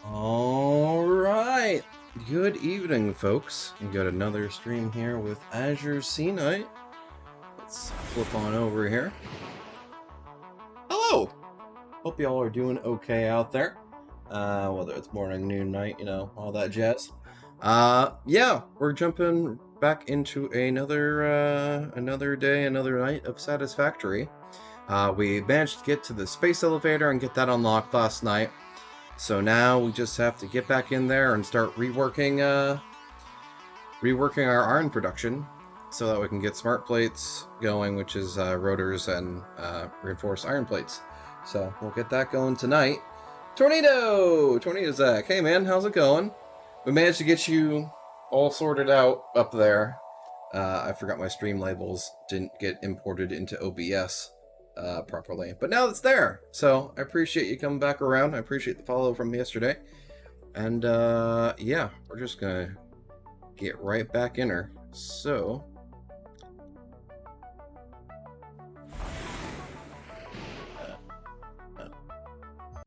All right. Good evening, folks. You got another stream here with Azure Sea Knight. Let's flip on over here. Hello. Hope y'all are doing okay out there. Whether it's morning, noon, night, you know, all that jazz. Yeah, we're jumping back into another day, another night of Satisfactory. We managed to get to the space elevator and get that unlocked last night. So now we just have to get back in there and start reworking our iron production so that we can get smart plates going, which is rotors and reinforced iron plates. So we'll get that going tonight. Tornado Zach. Hey man, how's it going? We managed to get you all sorted out up there. I forgot my stream labels didn't get imported into OBS properly, but now it's there. So I appreciate you coming back around. I appreciate the follow from yesterday, and yeah, we're just gonna get right back in her. So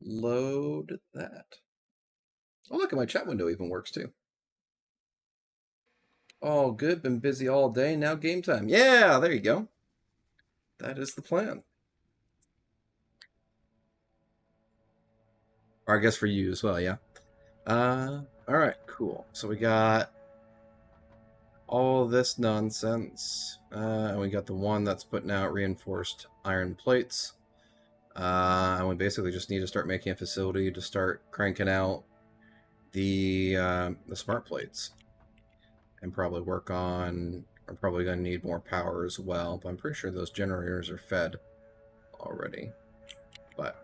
load that. Oh, look, at my chat window even works too. All good, been busy all day, now game time. Yeah, there you go. That is the plan. Or I guess for you as well, yeah. Alright, cool. So we got all this nonsense. And we got the one that's putting out reinforced iron plates. And we basically just need to start making a facility to start cranking out the smart plates. And probably work on... I'm probably going to need more power as well, but I'm pretty sure those generators are fed already. But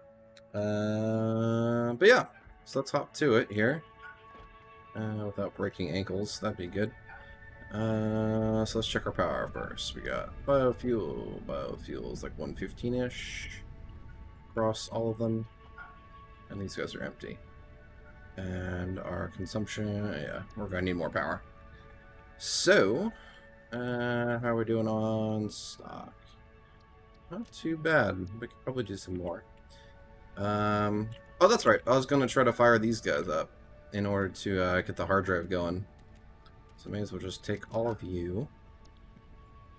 yeah, so let's hop to it here. Without breaking ankles, that'd be good. So let's check our power first. We got biofuel. Biofuel's like 115-ish across all of them. And these guys are empty. And our consumption, yeah, we're gonna need more power. So, how are we doing on stock? Not too bad. We could probably do some more. Oh, that's right. I was gonna try to fire these guys up in order to get the hard drive going. So may as well just take all of you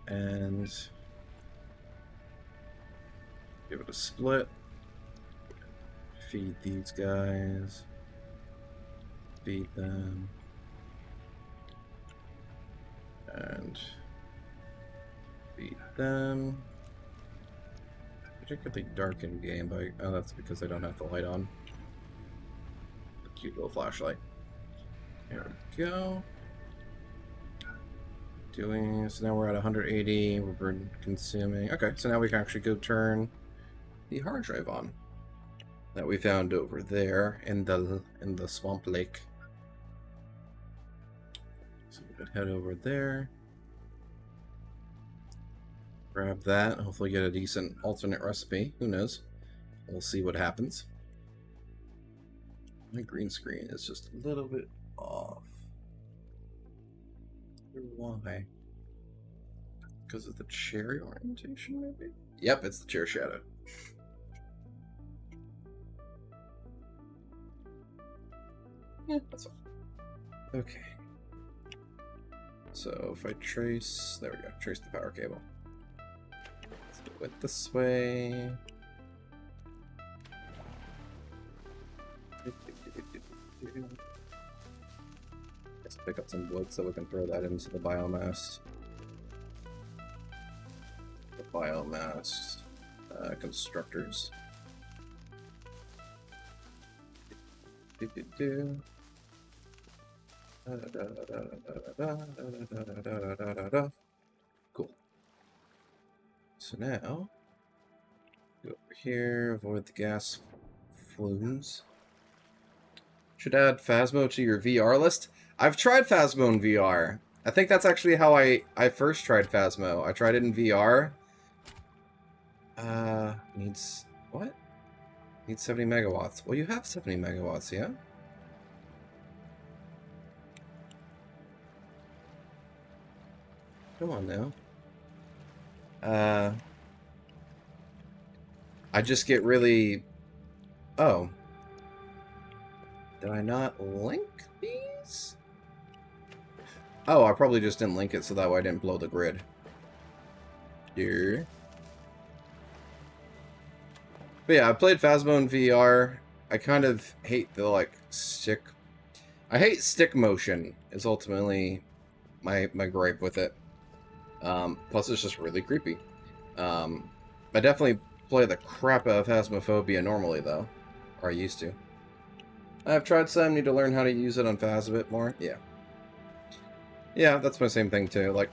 and give it a split. Feed these guys. Feed them. And feed them. Particularly dark in game, but oh, that's because I don't have the light on. A cute little flashlight. There we go. So now we're at 180. We're consuming. Okay, so now we can actually go turn the hard drive on that we found over there in the swamp lake. So we could head over there. Grab that, hopefully get a decent alternate recipe. Who knows? We'll see what happens. My green screen is just a little bit off. Why? Because of the cherry orientation, maybe? Yep, it's the chair shadow. Yeah, that's fine. Okay. So if I trace... There we go. Trace the power cable. Go it this way. Let's pick up some wood so we can throw that into the biomass. The biomass constructors. Cool. So now, go over here, avoid the gas flumes. Should add Phasmo to your VR list. I've tried Phasmo in VR. I think that's actually how I first tried Phasmo. I tried it in VR. Needs... what? Needs 70 megawatts. Well, you have 70 megawatts, yeah? Come on now. I just get really... Oh. Did I not link these? Oh, I probably just didn't link it so that way I didn't blow the grid. Here. But yeah, I played Phasmo in VR. I kind of hate the, like, stick... I hate stick motion, is ultimately my gripe with it. Plus, it's just really creepy. I definitely play the crap out of Phasmophobia normally, though. Or I used to. I've tried some, need to learn how to use it on Phas a bit more. Yeah. Yeah, that's my same thing, too. Like,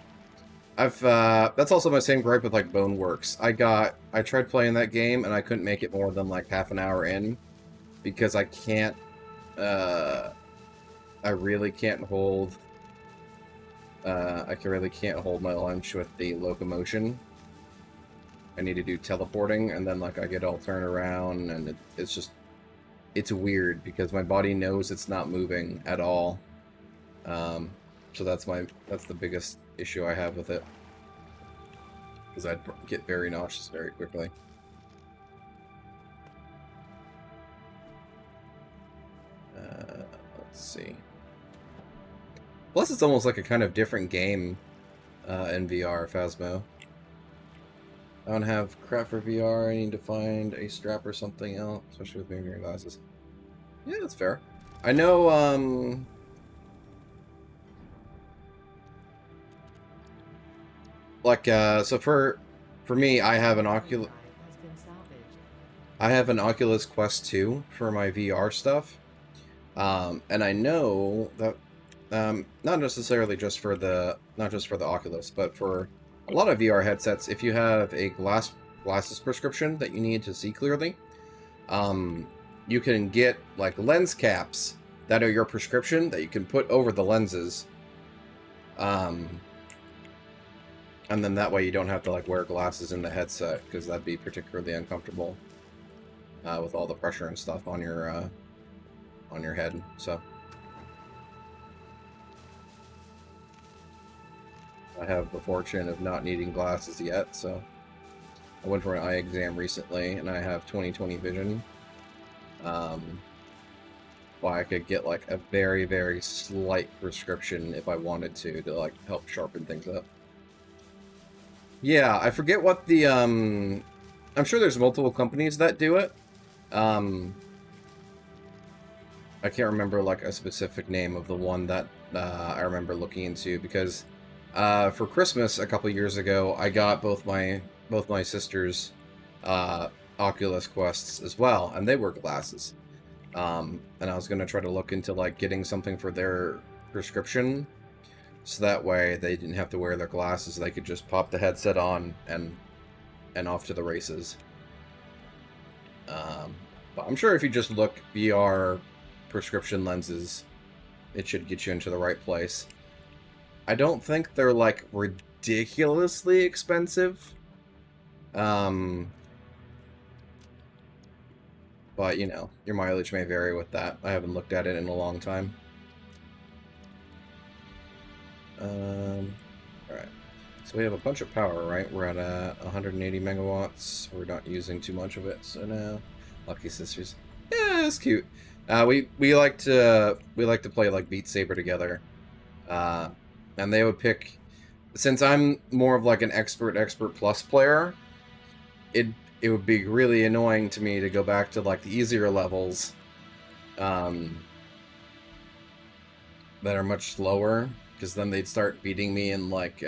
that's also my same gripe with, like, Boneworks. I tried playing that game, and I couldn't make it more than, like, half an hour in. Because I can't, I really can't hold... I really can't hold my lunch with the locomotion. I need to do teleporting, and then, like, I get all turned around, and it's just... It's weird, because my body knows it's not moving at all. So that's the biggest issue I have with it. Because I'd get very nauseous very quickly. see. Plus, it's almost like a kind of different game in VR, Phasmo. I don't have crap for VR. I need to find a strap or something else, especially with mirroring glasses. Yeah, that's fair. I know, like, so for me, I have an Oculus Quest 2 for my VR stuff. And I know that, not necessarily just for not just for the Oculus, but for a lot of VR headsets, if you have a glasses prescription that you need to see clearly, you can get like lens caps that are your prescription that you can put over the lenses. And then that way you don't have to like wear glasses in the headset, because that'd be particularly uncomfortable with all the pressure and stuff on your head. So I have the fortune of not needing glasses yet, so I went for an eye exam recently, and I have 20/20 vision. Well, I could get like a very, very slight prescription if I wanted to like help sharpen things up. Yeah, I forget what the I'm sure there's multiple companies that do it. I can't remember like a specific name of the one that I remember looking into, because for Christmas a couple years ago, I got both my sisters' Oculus Quests as well, and they were glasses. And I was gonna try to look into like getting something for their prescription, so that way they didn't have to wear their glasses. They could just pop the headset on and off to the races. But I'm sure if you just look VR prescription lenses, it should get you into the right place. I don't think they're like ridiculously expensive. But you know, your mileage may vary with that. I haven't looked at it in a long time. Alright. So we have a bunch of power, right? We're at 180 megawatts. We're not using too much of it, so now lucky sisters. Yeah, it's cute. We like to play like Beat Saber together. And they would pick, since I'm more of like an expert plus player, it would be really annoying to me to go back to like the easier levels that are much slower, because then they'd start beating me in like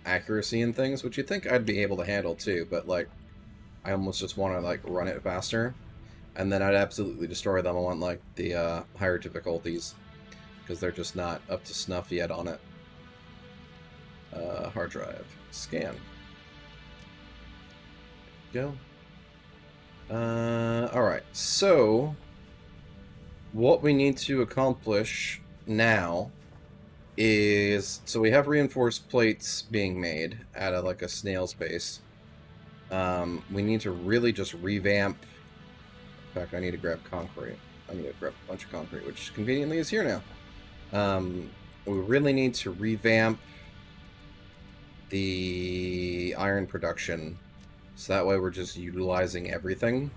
accuracy and things, which you'd think I'd be able to handle too, but like I almost just want to like run it faster, and then I'd absolutely destroy them. I want like the higher difficulties, because they're just not up to snuff yet on it. Hard drive. Scan. Go. Alright, so what we need to accomplish now is, so we have reinforced plates being made at like a snail's pace. We need to really just revamp. In fact, I need to grab concrete. I need to grab a bunch of concrete, which conveniently is here now. We really need to revamp the iron production, so that way we're just utilizing everything.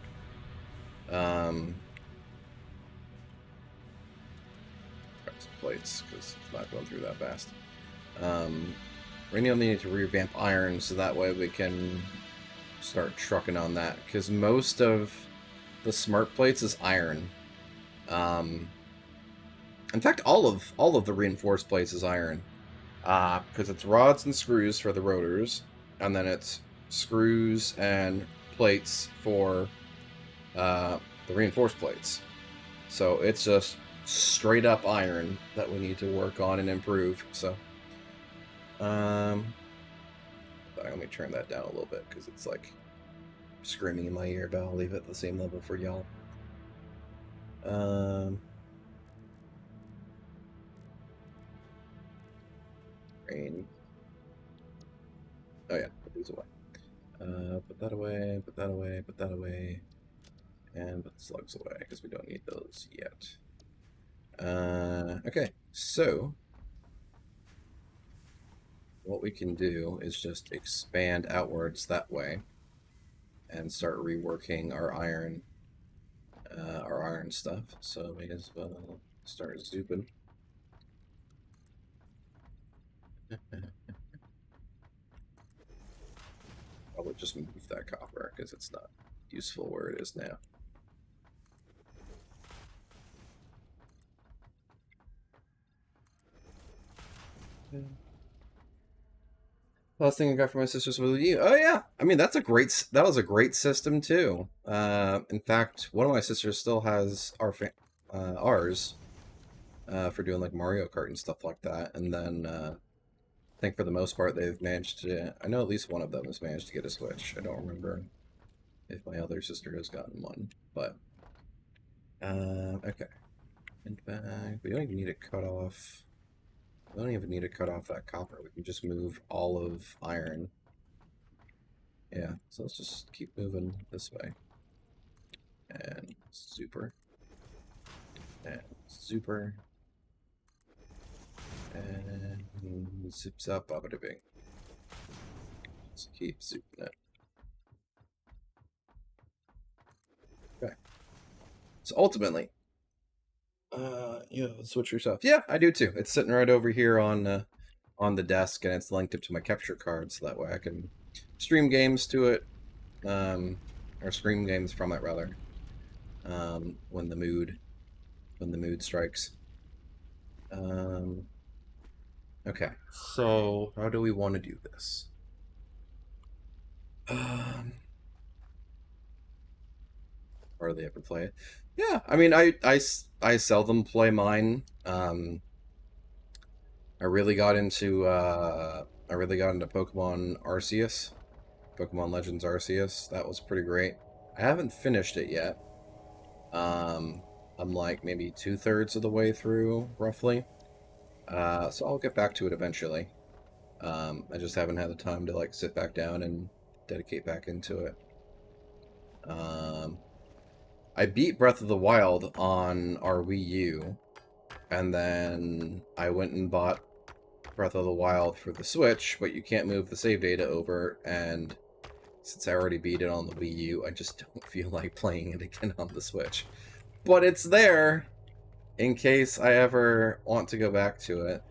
Plates, because it's not going through that fast. We need to revamp iron, so that way we can start trucking on that, because most of the smart plates is iron. In fact, all of the reinforced plates is iron, because it's rods and screws for the rotors, and then it's screws and plates for the reinforced plates. So it's just straight up iron that we need to work on and improve. So let me turn that down a little bit, because it's like screaming in my ear, but I'll leave it at the same level for y'all. Rain. Oh yeah, put these away. Put that away, put that away, put that away, and put the slugs away, because we don't need those yet. Okay, so what we can do is just expand outwards that way and start reworking our iron stuff. So may as well Start zooping. Probably just move that copper because it's not useful where it is now. Last thing I got from my sisters was you. Oh yeah, I mean that was a great system too. In fact, one of my sisters still has ours for doing like Mario Kart and stuff like that. And then I think for the most part they've managed to. I know at least one of them has managed to get a Switch. I don't remember if my other sister has gotten one, but okay. In fact, we don't even need to cut off. We don't even need to cut off that copper. We can just move all of iron. Yeah, so let's just keep moving this way. And super. And super. And zips up, bada bing. Let's keep zooping it. Okay. So ultimately, switch yourself. Yeah, I do too. It's sitting right over here on the desk, and it's linked up to my capture card, so that way I can stream games to it, or stream games from it rather, when the mood strikes. Okay, so how do we want to do this? Hardly ever play it. Yeah, I mean, I seldom play mine. I really got into Pokemon Arceus, Pokemon Legends Arceus. That was pretty great. I haven't finished it yet. I'm like maybe 2/3 of the way through, roughly. So I'll get back to it eventually. I just haven't had the time to like sit back down and dedicate back into it. I beat Breath of the Wild on our Wii U, and then I went and bought Breath of the Wild for the Switch, but you can't move the save data over, and since I already beat it on the Wii U, I just don't feel like playing it again on the Switch. But it's there in case I ever want to go back to it.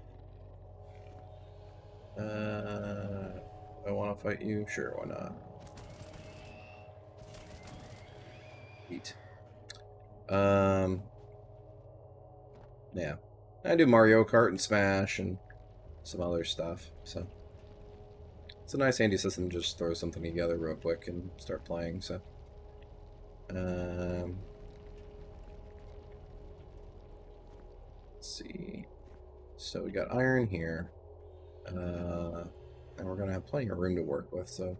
I want to fight you? Sure, why not? Eat. Yeah. I do Mario Kart and Smash and some other stuff, so it's a nice handy system to just throw something together real quick and start playing, so. Let's see. So we got iron here. And we're gonna have plenty of room to work with, so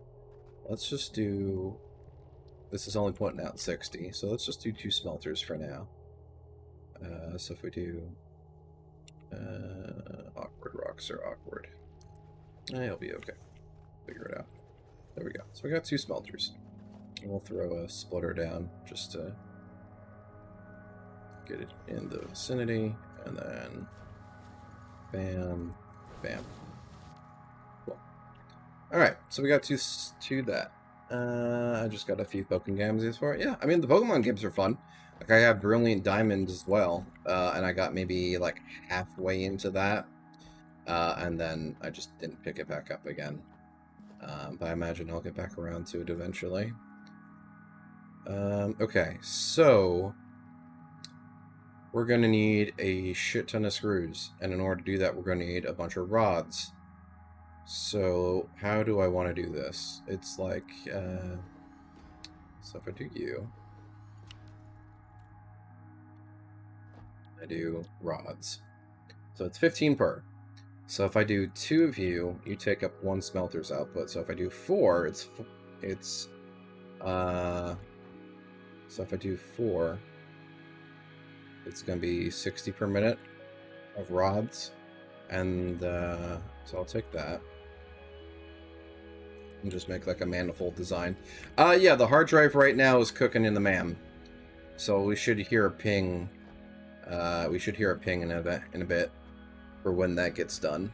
let's just do... This is only putting out 60, so let's just do 2 smelters for now. So if we do... awkward rocks are awkward. It'll be okay. Figure it out. There we go. So we got 2 smelters. And we'll throw a splitter down just to get it in the vicinity, and then bam, bam. Cool. Alright, so we got two that. I just got a few Pokemon games for it. Yeah, I mean, the Pokemon games are fun. Like, I have Brilliant Diamond as well, and I got maybe, like, halfway into that, and then I just didn't pick it back up again. But I imagine I'll get back around to it eventually. Okay, so we're going to need a shit ton of screws, and in order to do that, we're going to need a bunch of rods. So how do I want to do this? It's like, so if I do you, I do rods. So it's 15 per. So if I do 2 of you, you take up 1 smelter's output. So if I do 4, so if I do 4, it's going to be 60 per minute of rods. And, so I'll take that. And just make like a manifold design. Yeah, the hard drive right now is cooking in the MAM. So we should hear a ping. We should hear a ping in a bit for when that gets done.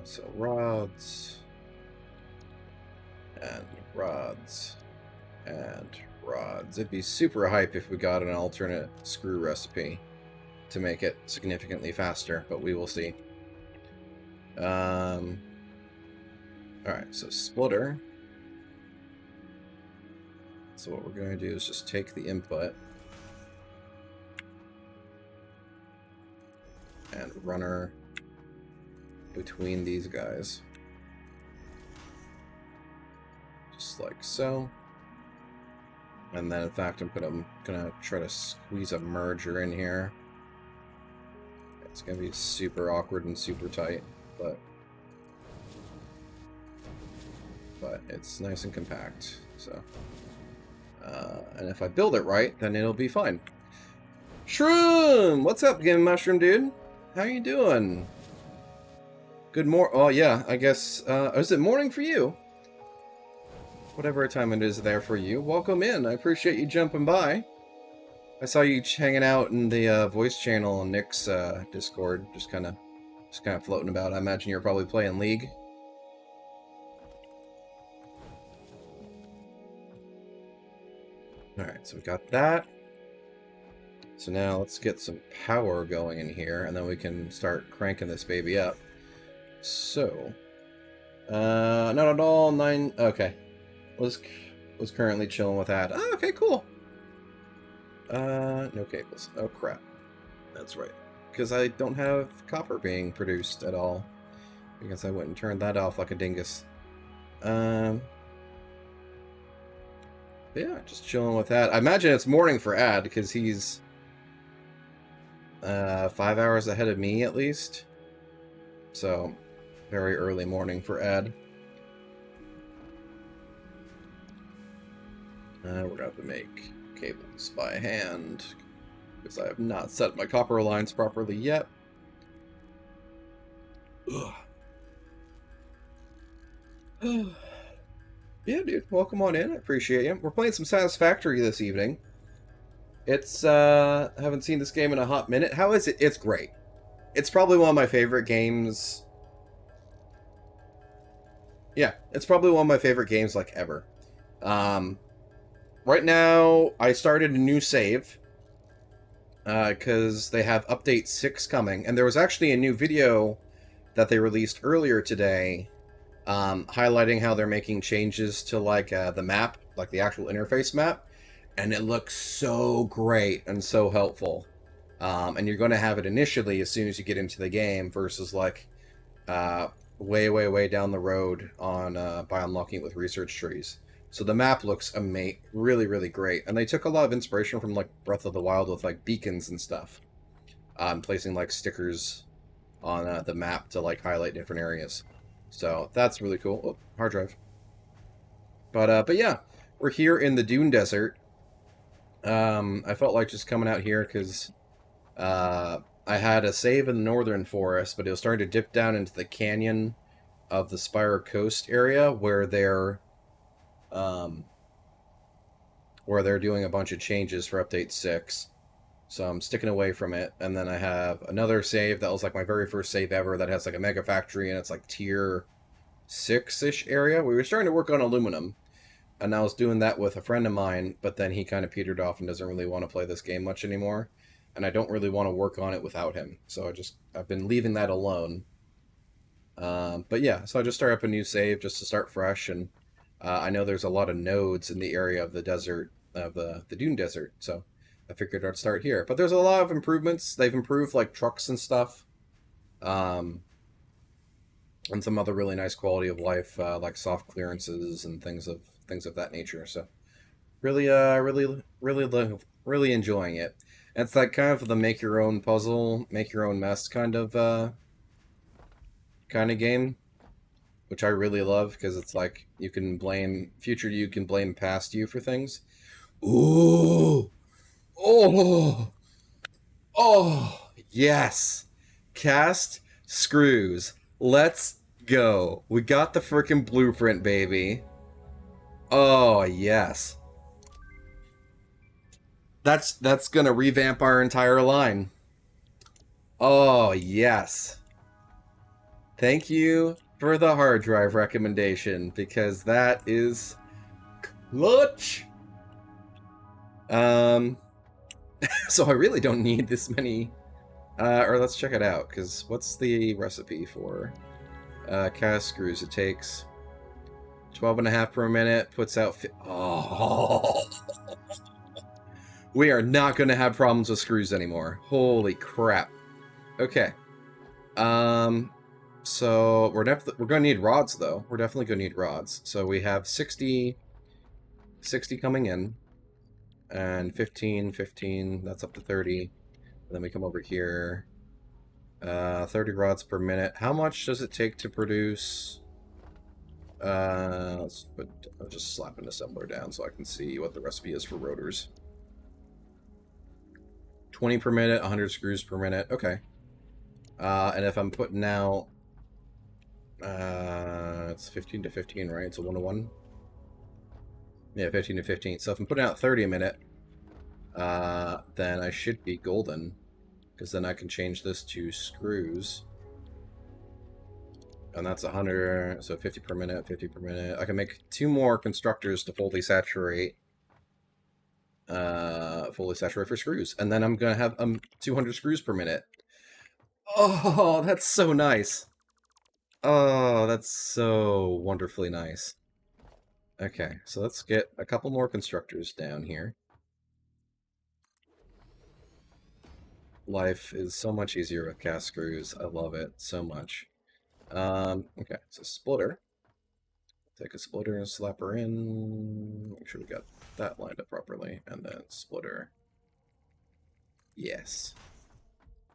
So rods and rods and rods. It'd be super hype if we got an alternate screw recipe to make it significantly faster, but we will see. Alright, so splitter. So what we're going to do is just take the input and runner between these guys. Just like so. And then, in fact, I'm gonna try to squeeze a merger in here. It's gonna be super awkward and super tight, but it's nice and compact. So, and if I build it right, then it'll be fine. Shroom, what's up, Game Mushroom dude? How you doing? Good morning. Oh yeah, I guess. Is it morning for you? Whatever time it is there for you, welcome in. I appreciate you jumping by. I saw you hanging out in the voice channel on Nick's Discord, just kind of floating about. I imagine you're probably playing League. All right, so we got that. So now let's get some power going in here, and then we can start cranking this baby up. So, not at all 9. Okay. Was currently chilling with that. Oh, okay, cool. No cables. Oh, crap. That's right. Because I don't have copper being produced at all. Because I went and turned that off like a dingus. Yeah, just chilling with that. I imagine it's morning for Ad, because he's 5 hours ahead of me, at least. So, very early morning for Ad. We're going to have to make cables by hand, because I have not set my copper lines properly yet. Ugh. Yeah, dude, welcome on in. I appreciate you. We're playing some Satisfactory this evening. It's, haven't seen this game in a hot minute. How is it? It's great. It's probably one of my favorite games. Yeah, it's probably one of my favorite games, like, ever. Right now, I started a new save, because they have Update 6 coming, and there was actually a new video that they released earlier today, highlighting how they're making changes to, like, the map, like the actual interface map, and it looks so great and so helpful. And you're going to have it initially as soon as you get into the game, versus, like, way, way, way down the road on by unlocking it with research trees. So the map looks really, really great. And they took a lot of inspiration from, like, Breath of the Wild with, like, beacons and stuff. Placing, like, stickers on the map to, like, highlight different areas. So that's really cool. Oh, hard drive. But yeah, we're here in the Dune Desert. I felt like just coming out here because I had a save in the Northern Forest, but it was starting to dip down into the canyon of the Spire Coast area where they're doing a bunch of changes for Update 6. So I'm sticking away from it. And then I have another save that was like my very first save ever that has like a mega factory, and it's like tier 6-ish area. We were starting to work on aluminum, and I was doing that with a friend of mine, but then he kind of petered off and doesn't really want to play this game much anymore. And I don't really want to work on it without him. So I've been leaving that alone. But yeah, so I just started up a new save just to start fresh, and I know there's a lot of nodes in the area of the desert, of the Dune Desert, so I figured I'd start here. But there's a lot of improvements. They've improved, like, trucks and stuff, and some other really nice quality of life, like soft clearances and things of that nature. So really enjoying it. And it's like kind of the make your own puzzle, make your own mess kind of game, which I really love, because it's like you can blame future you can blame past you for things. Ooh, oh, yes, cast screws. Let's go. We got the frickin' blueprint, baby. Oh yes, that's gonna revamp our entire line. Oh yes. Thank you for the hard drive recommendation, because that is clutch. So I really don't need this many. Or let's check it out, because what's the recipe for cast screws? It takes 12.5 per minute, puts out... Oh! We are not going to have problems with screws anymore. Holy crap. Okay. So we're going to need rods, though. We're definitely going to need rods. So we have 60 coming in, and 15, that's up to 30. And then we come over here. 30 rods per minute. How much does it take to produce... I'll just slap an assembler down so I can see what the recipe is for rotors. 20 per minute, 100 screws per minute. Okay. And if I'm putting out... it's 15 to 15, right? It's a 1 to 1? Yeah, 15 to 15. So if I'm putting out 30 a minute, then I should be golden. Because then I can change this to screws. And that's 100, so 50 per minute, 50 per minute. I can make 2 more constructors to fully saturate for screws. And then I'm going to have 200 screws per minute. Oh, that's so nice. Oh, that's so wonderfully nice. Okay, so let's get a couple more constructors down here. Life is so much easier with cast screws. I love it so much. Okay, so splitter. Take a splitter and slap her in. Make sure we got that lined up properly. And then splitter. Yes.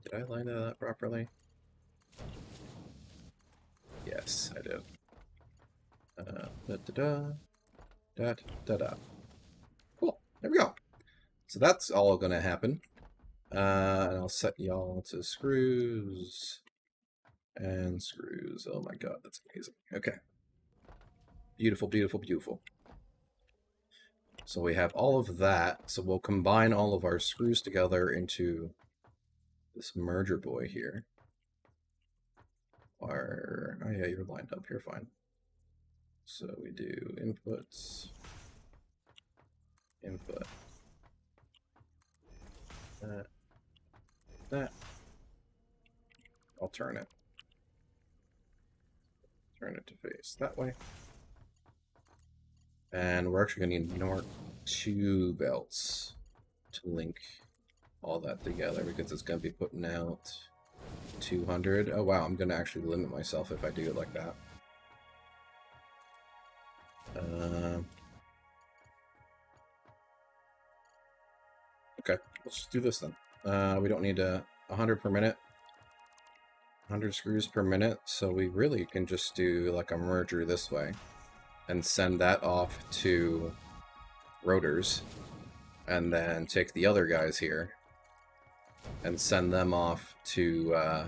Did I line that up properly? Yes, I did. Da-da-da. Cool. There we go. So that's all going to happen. And I'll set y'all to screws. And screws. Oh my god, that's amazing. Okay. Beautiful, beautiful, beautiful. So we have all of that. So we'll combine all of our screws together into this merger boy here. Oh yeah, you're lined up here, fine. So we do inputs, input, that. I'll turn it to face that way. And we're actually going to need 2 belts to link all that together because it's going to be putting out 200. Oh wow, I'm going to actually limit myself if I do it like that. Okay, let's just do this then. We don't need 100 per minute. 100 screws per minute, so we really can just do like a merger this way and send that off to rotors, and then take the other guys here and send them off to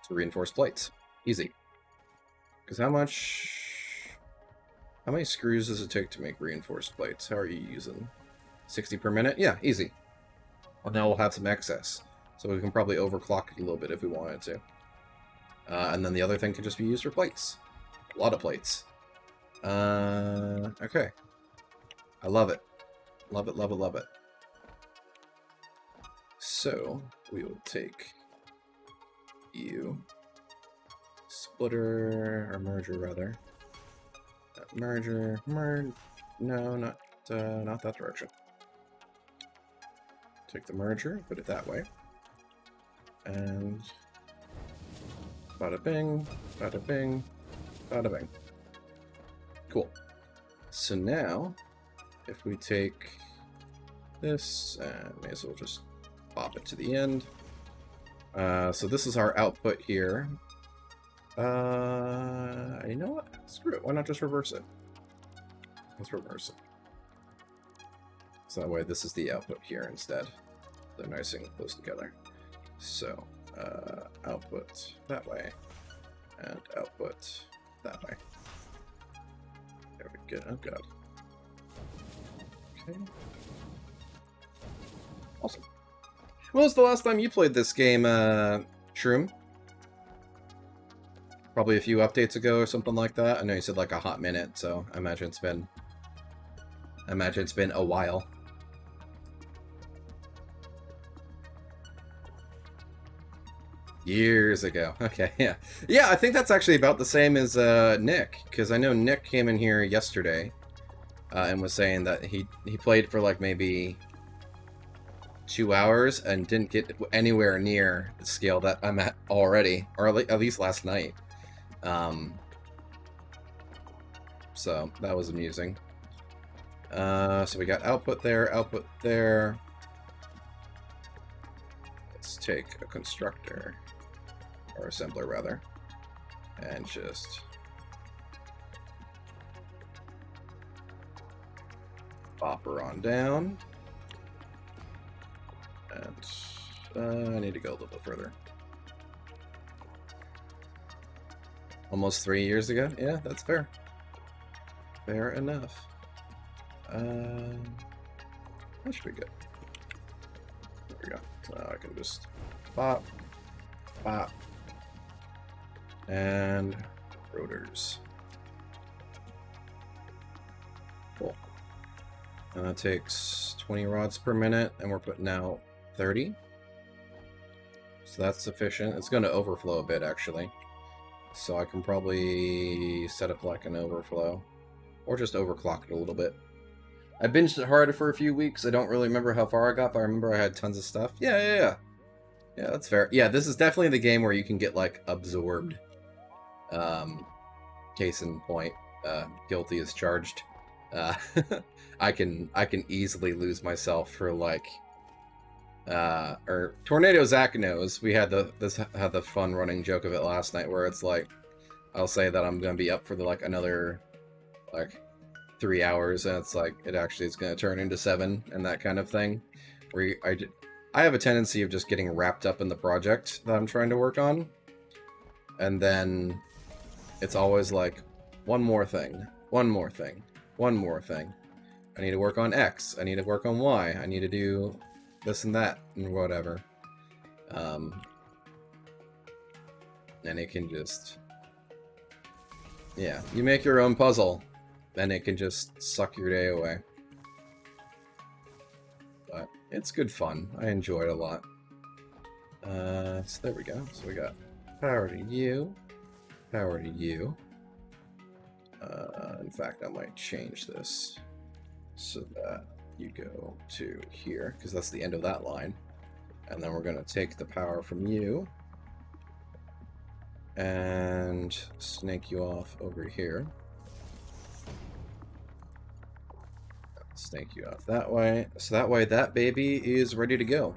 reinforced plates. Easy. Because how many screws does it take to make reinforced plates? How are you using? 60 per minute? Yeah, easy. Well, now we'll have some excess. So we can probably overclock it a little bit if we wanted to. And then the other thing can just be used for plates. A lot of plates. Okay. I love it. Love it, love it, love it. So, we will take you. Splitter, or merger rather. Merger, no, not that direction. Take the merger, put it that way. And bada bing, bada bing, bada bing. Cool. So now, if we take this, and may as well just pop it to the end. So this is our output here. You know what? Screw it. Why not just reverse it? Let's reverse it. So that way this is the output here instead. They're nice and close together. So, output that way, and output that way. There we go. Oh god. Okay. Awesome. When was the last time you played this game, Shroom? Probably a few updates ago or something like that. I know you said like a hot minute, so I imagine it's been a while. Years ago. Okay, yeah. Yeah, I think that's actually about the same as Nick, because I know Nick came in here yesterday and was saying that he played for like maybe 2 hours and didn't get anywhere near the scale that I'm at already, or at least last night. So that was amusing. So we got output there, output there. Let's take a constructor, or assembler rather, and just pop her on down. And I need to go a little bit further. Almost 3 years ago? Yeah, that's fair. Fair enough. That should be good. There we go. So now I can just pop, pop, and rotors. Cool. And that takes 20 rods per minute, and we're putting out 30. So that's sufficient. It's going to overflow a bit, actually. So I can probably set up like an overflow, or just overclock it a little bit. I binged it hard for a few weeks. I don't really remember how far I got, but I remember I had tons of stuff. Yeah, that's fair. Yeah, this is definitely the game where you can get, like, absorbed. Case in point, guilty as charged. I can easily lose myself for, like, or Tornado Zach knows. We had the fun running joke of it last night, where it's like, I'll say that I'm gonna be up for another, like, 3 hours, and it's like, it actually is gonna turn into 7, and that kind of thing. Where I have a tendency of just getting wrapped up in the project that I'm trying to work on, and then it's always like, one more thing, one more thing, one more thing. I need to work on X, I need to work on Y, I need to do this and that, and whatever. And it can just... Yeah, you make your own puzzle, and it can just suck your day away. But it's good fun. I enjoy it a lot. So there we go. So we got power to you, power to you. In fact, I might change this so that you go to here, because that's the end of that line. And then we're going to take the power from you and snake you off over here. Snake you off that way. So that way that baby is ready to go.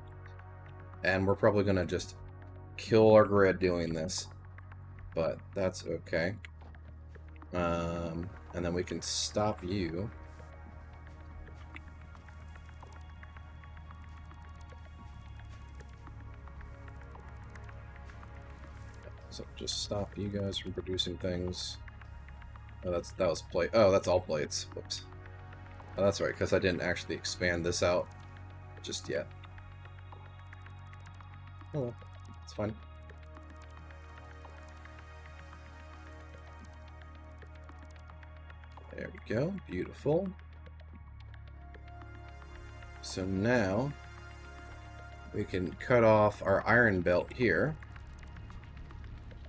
And we're probably going to just kill our grid doing this. But that's okay. And then we can stop you. So just stop you guys from producing things. Oh, that was plate. Oh, that's all plates. Whoops. Oh, that's right, because I didn't actually expand this out just yet. Oh, it's fine. There we go. Beautiful. So now we can cut off our iron belt here.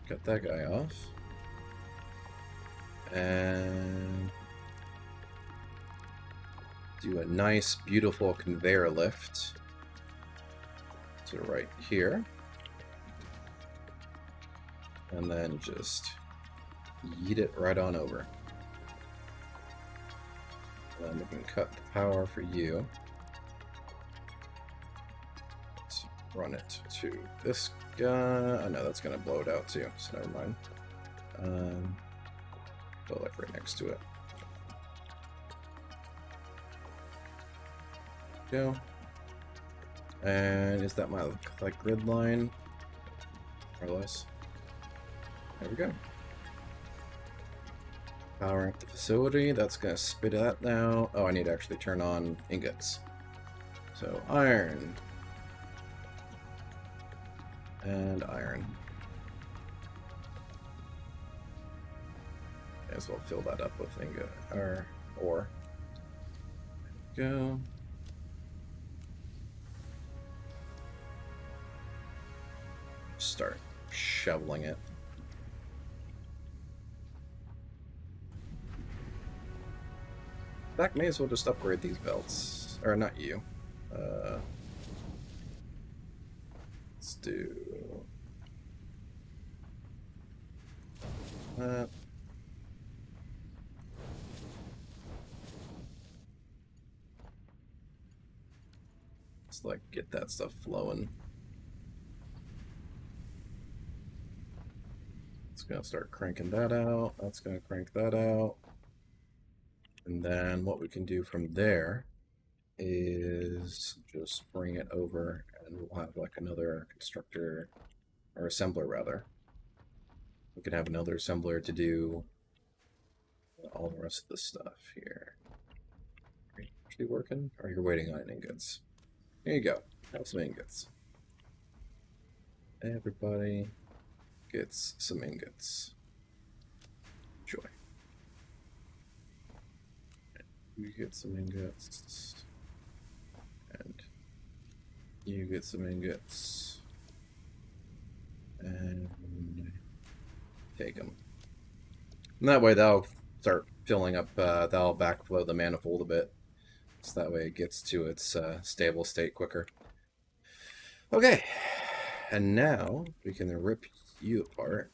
Cut that guy off. And do a nice, beautiful conveyor lift to right here. And then just yeet it right on over. And then we can cut the power for you. Let's run it to this guy. Oh no, that's gonna blow it out too, so never mind. Put it right next to it. Go. And is that my like grid line? Or less. There we go. Powering up the facility. That's gonna spit that now. Oh, I need to actually turn on ingots. So iron. And iron. May as well fill that up with ingot or ore. There we go. Start. shoveling it. In fact, may as well just upgrade these belts. Or not you. Let's do that. Let's like get that stuff flowing. It's gonna start cranking that out. That's gonna crank that out. And then what we can do from there is just bring it over and we'll have like another constructor, or assembler rather. We could have another assembler to do all the rest of the stuff here. Are you actually working? Or you're waiting on ingots? Here you go. Have some ingots. Everybody gets some ingots. Joy. You get some ingots. And you get some ingots. And take them. And that way that'll start filling up, that'll backflow the manifold a bit. So that way it gets to its stable state quicker. Okay. And now we can rip you apart.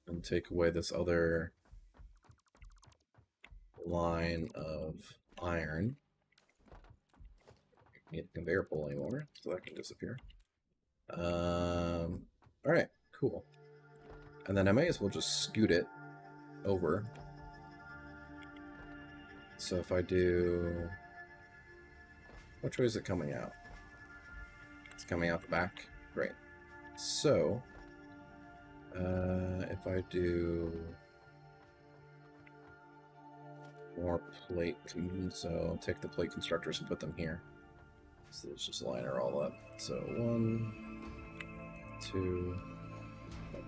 And take away this other line of iron. Need a conveyor pull anymore, so that can disappear. Alright, cool. And then I may as well just scoot it over. So if I do... Which way is it coming out? It's coming out the back? Great. So, if I do more plate, so I'll take the plate constructors and put them here. So let's just line her all up. So 1, 2,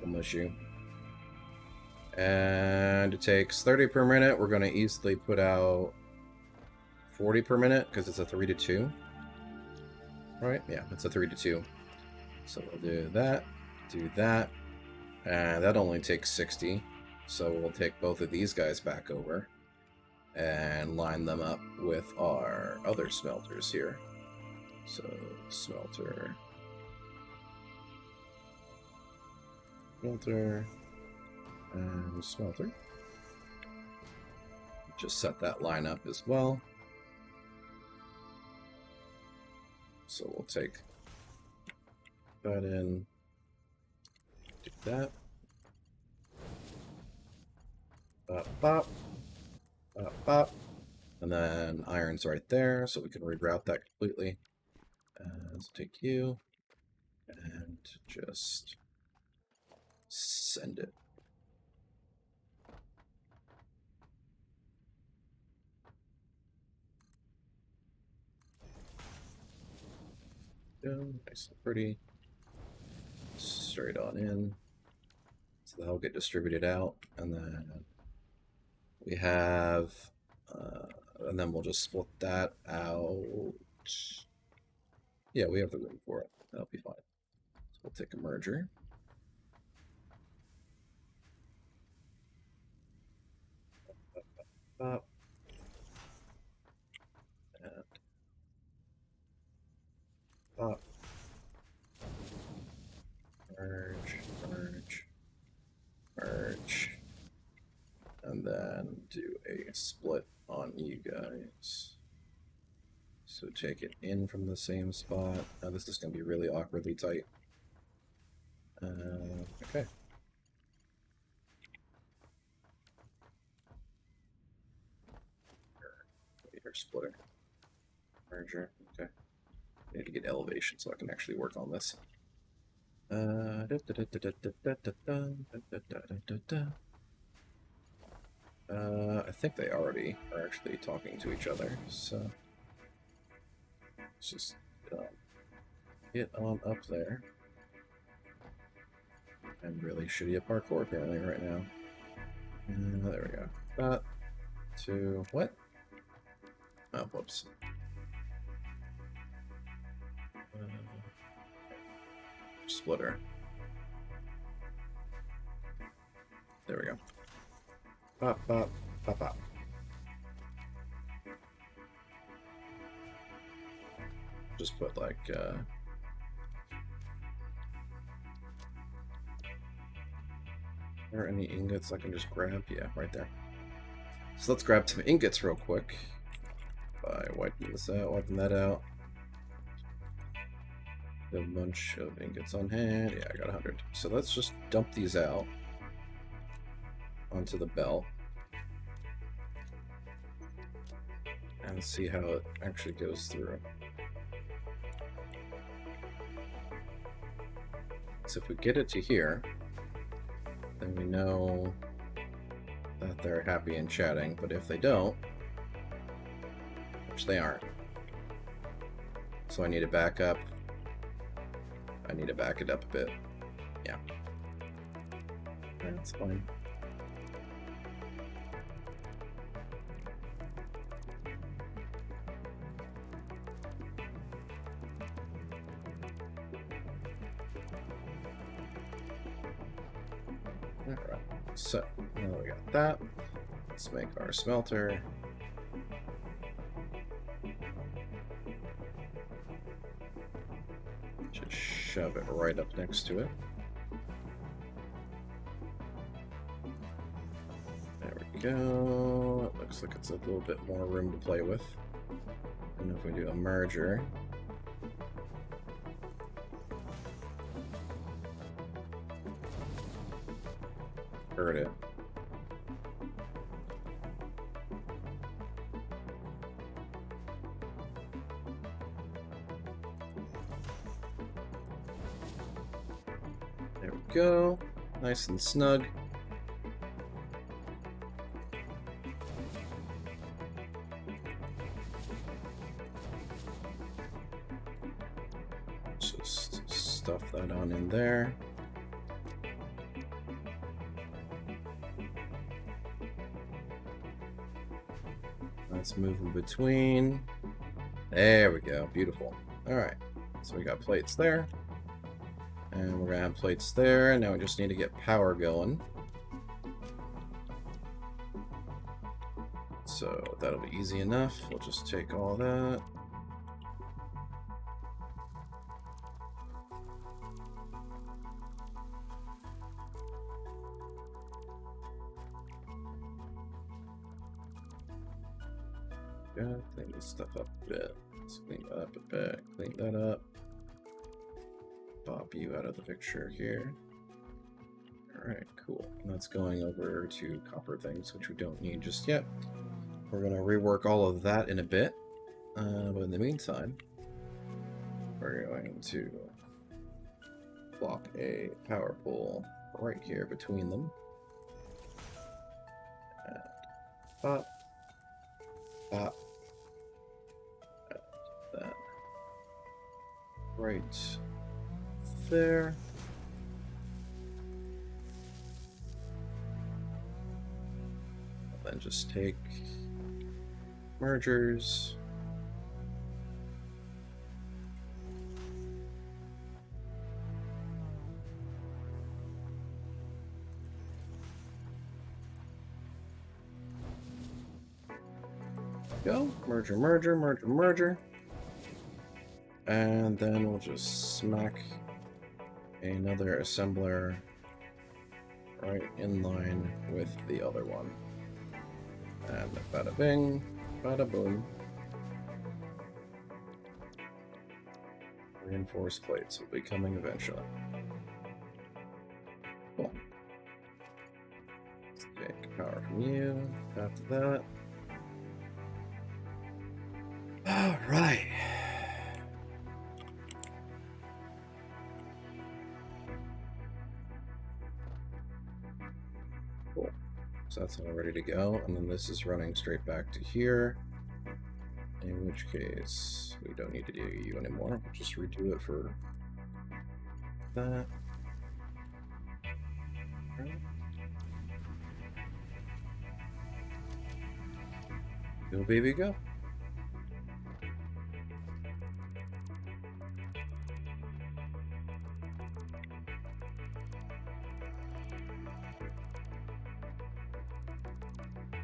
double issue. And it takes 30 per minute. We're going to easily put out 40 per minute because it's a 3 to 2. Right? Yeah, it's a 3 to 2. So we'll do that, and that only takes 60. So we'll take both of these guys back over and line them up with our other smelters here. So smelter, and smelter. Just set that line up as well. So we'll take that in, do that. Bop, bop, bop, bop. And then iron's right there, so we can reroute that completely. Let's take you and just send it. Nice and pretty. Straight on in. So that'll get distributed out. And then we have, and then we'll just split that out. Yeah, we have the room for it. That'll be fine. So we'll take a merger. Up. And up. Merge, merge, merge. And then do a split on you guys. So take it in from the same spot. Now this is going to be really awkwardly tight. Okay. Your splitter. Merger. Okay. I need to get elevation so I can actually work on this. I think they already are actually talking to each other, so let's just get on up there. I'm really shitty at parkour apparently right now. There we go. That to what? Oh, whoops. splitter. There we go. Pop, pop, pop, pop. Just put like are there any ingots I can just grab? Yeah, right there. So let's grab some ingots real quick by wiping this out, wiping that out. A bunch of ingots on hand. Yeah, I got 100. So let's just dump these out onto the belt and see how it actually goes through. So if we get it to here, then we know that they're happy and chatting, but if they don't, which they aren't, so I need to back up. I need to back it up a bit. Yeah. That's fine. Alright, so now we got that. Let's make our smelter. Just shove it right up next to it. There we go. It looks like it's a little bit more room to play with. And if we do a merger, hurt it. There we go. Nice and snug. Just stuff that on in there. Let's move in between. There we go. Beautiful. Alright. So we got plates there. And we're going to have plates there. Now we just need to get power going. So that'll be easy enough. We'll just take all that. Clean this stuff up a bit. Let's clean that up a bit. Clean that up. Pop you out of the picture here. Alright, cool. And that's going over to copper things, which we don't need just yet. We're going to rework all of that in a bit. But in the meantime, we're going to plop a power pole right here between them. And pop. Pop. And that. Right there. And then just take mergers. Go. Merger, merger, merger, merger. And then we'll just smack another assembler right in line with the other one. And bada bing, bada boom. Reinforced plates will be coming eventually. Cool. Let's take power from you. After that. Alright. Cool. So that's all ready to go, and then this is running straight back to here. In which case, we don't need to do you anymore. We'll just redo it for that. Go, baby, go.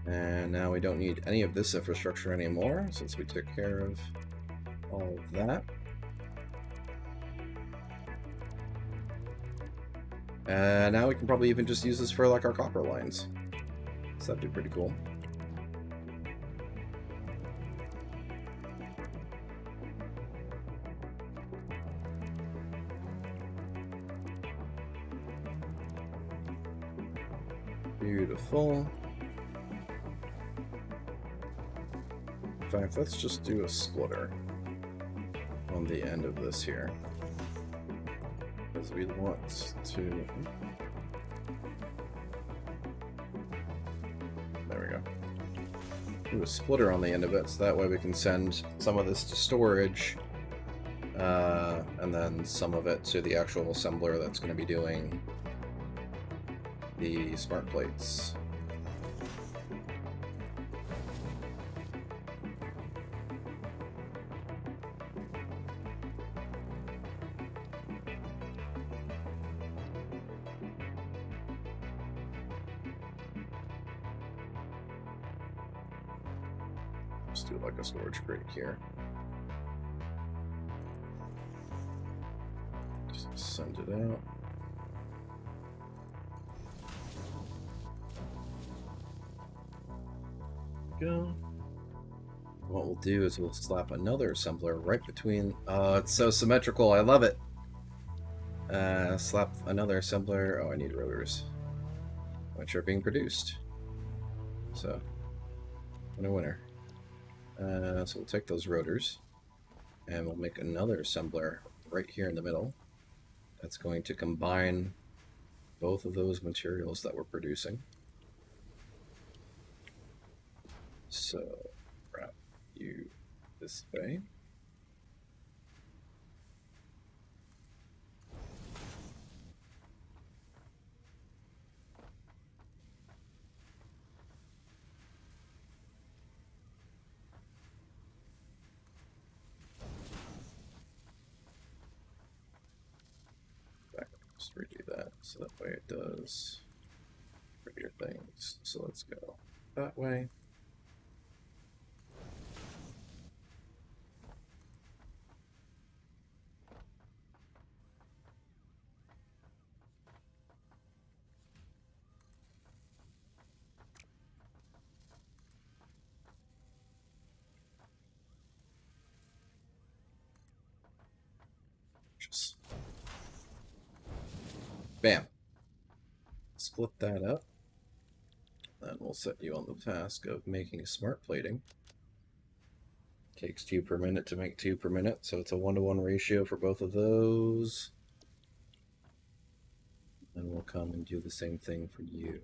And now we don't need any of this infrastructure anymore, since we took care of all of that. And now we can probably even just use this for like our copper lines. So that'd be pretty cool. Beautiful. In fact, let's just do a splitter on the end of this here. Because we want to... There we go. Do a splitter on the end of it, so that way we can send some of this to storage, and then some of it to the actual assembler that's going to be doing the smart plates. Just do like a storage crate here. Just send it out. Go. What we'll do is we'll slap another assembler right between... it's so symmetrical, I love it! Slap another assembler... Oh, I need rotors. Which are being produced. So, winner winner. So we'll take those rotors, and we'll make another assembler right here in the middle. That's going to combine both of those materials that we're producing. So, wrap you this way. Just redo that so that way it does prettier things. So let's go that way. Just bam. Split that up. Then we'll set you on the task of making smart plating. Takes 2 per minute to make 2 per minute, so it's a 1-to-1 ratio for both of those. Then we'll come and do the same thing for you.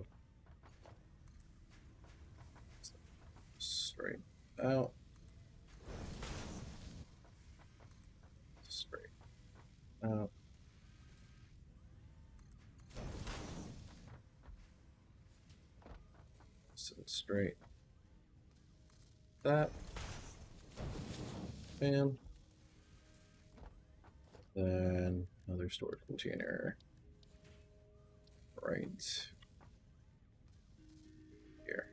Straight out. Straight out. So straight. That. Bam. Then another storage container. Right here.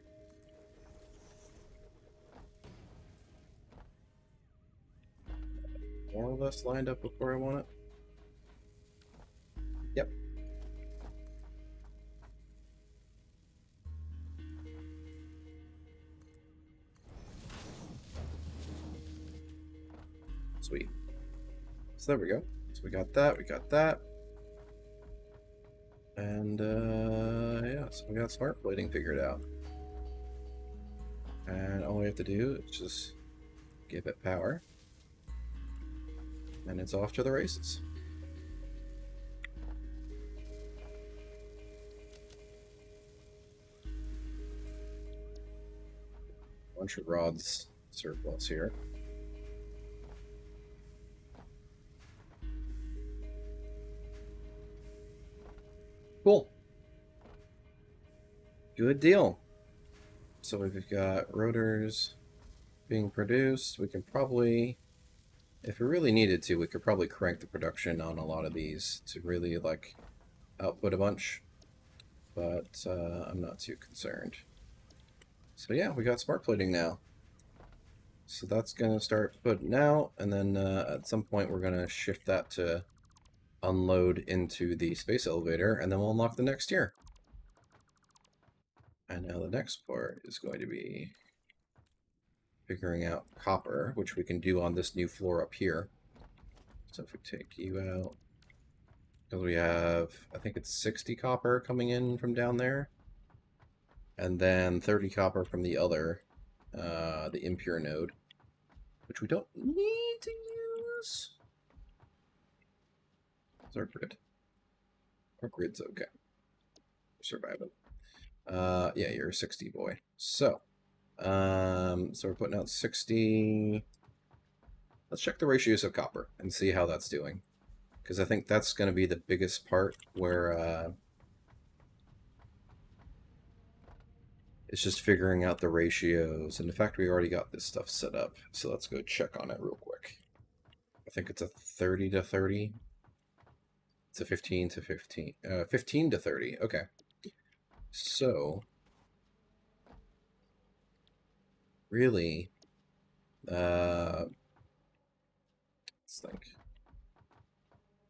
More or less lined up with where I want it. Yep. Sweet. So there we go. So we got that, we got that. And yeah, so we got smart plating figured out. And all we have to do is just give it power. And it's off to the races. Bunch of rods surplus here. Cool. Good deal. So we've got rotors being produced. We can probably, if we really needed to, we could probably crank the production on a lot of these to really like output a bunch. But I'm not too concerned. So yeah, we got smart plating now. So that's going to start putting out, and then at some point we're going to shift that to unload into the space elevator, and then we'll unlock the next tier. And now the next part is going to be figuring out copper, which we can do on this new floor up here. So if we take you out, because we have, I think it's 60 copper coming in from down there, and then 30 copper from the other, the impure node, which we don't need to use. Is our grid? Our grid's okay. We're surviving. Yeah, you're a 60 boy. So we're putting out 60. Let's check the ratios of copper and see how that's doing. Because I think that's going to be the biggest part where it's just figuring out the ratios. And in fact, we already got this stuff set up. So let's go check on it real quick. I think it's a 30 to 30. It's a 15 to 15. 15 to 30. Okay. So, really, let's think.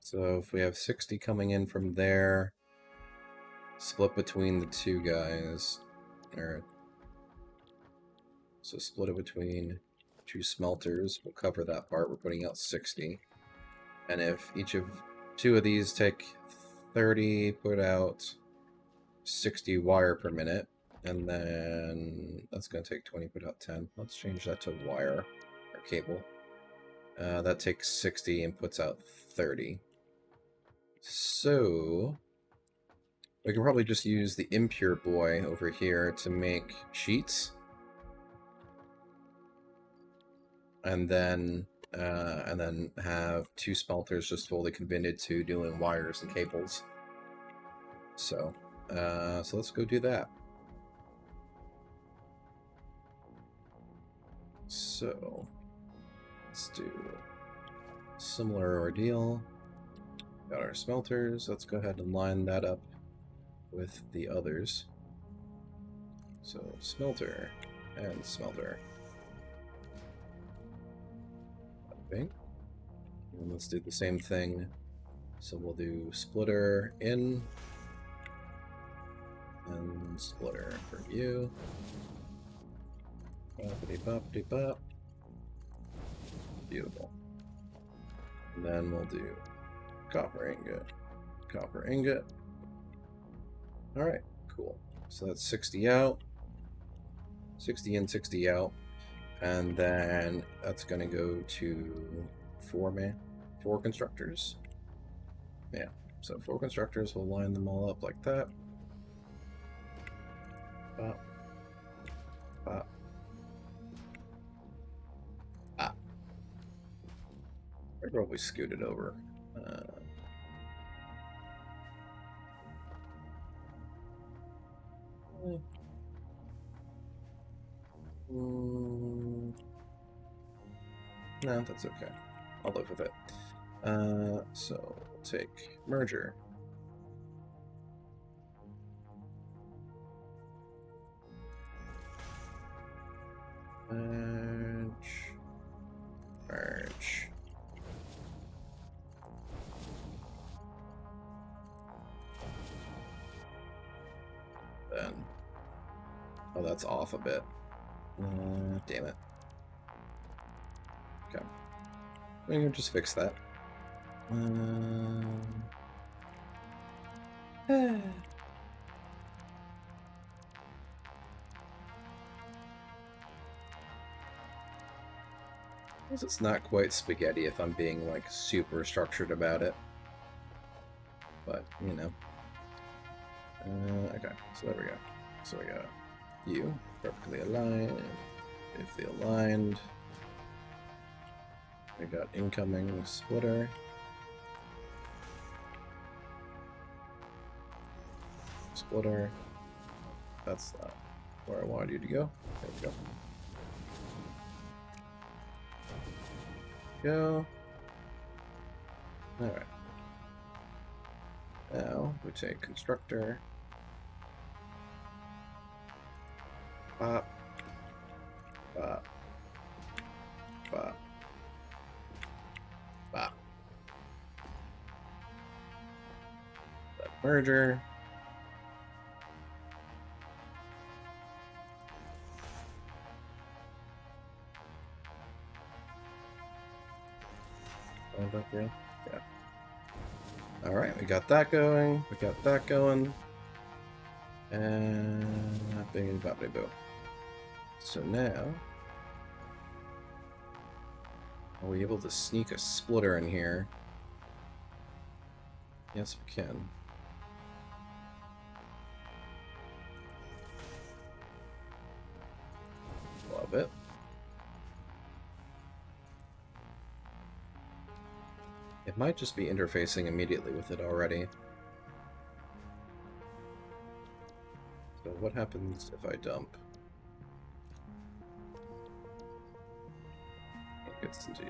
So if we have 60 coming in from there, split between the two guys, or so split it between two smelters, we'll cover that part. We're putting out 60. And if each of two of these take 30, put out 60 wire per minute, and then that's going to take 20, put out 10. Let's change that to wire, or cable. That takes 60 and puts out 30. So we can probably just use the impure boy over here to make sheets. And then have two smelters just fully committed to doing wires and cables. So let's go do that. So let's do a similar ordeal. Got our smelters. Let's go ahead and line that up with the others. So smelter and smelter. Okay. And let's do the same thing. So we'll do splitter in and splitter for you. Boppity-boppity-bop. Beautiful. And then we'll do copper ingot. Alright, cool. So that's 60 out. 60 in, 60 out. And then that's going to go to 4 constructors. Yeah, so 4 constructors, we'll line them all up like that. Bop. Bop. Ah. I probably scooted over. No, that's okay. I'll live with it. So we'll take merger. Merge. Then. Oh, that's off a bit. Damn it. Okay. We can just fix that. It's not quite spaghetti if I'm being, like, super structured about it. But, you know. Okay, so there we go. So we got you, perfectly aligned, beautifully aligned. We got incoming splitter. Splitter. That's not where I wanted you to go. There we go. Go. Alright. Now we take constructor. Pop. merger. Yeah. Alright, we got that going. We got that going. And bing boppity boo. So now, are we able to sneak a splitter in here? Yes, we can. Love it. It might just be interfacing immediately with it already. So what happens if I dump? It gets into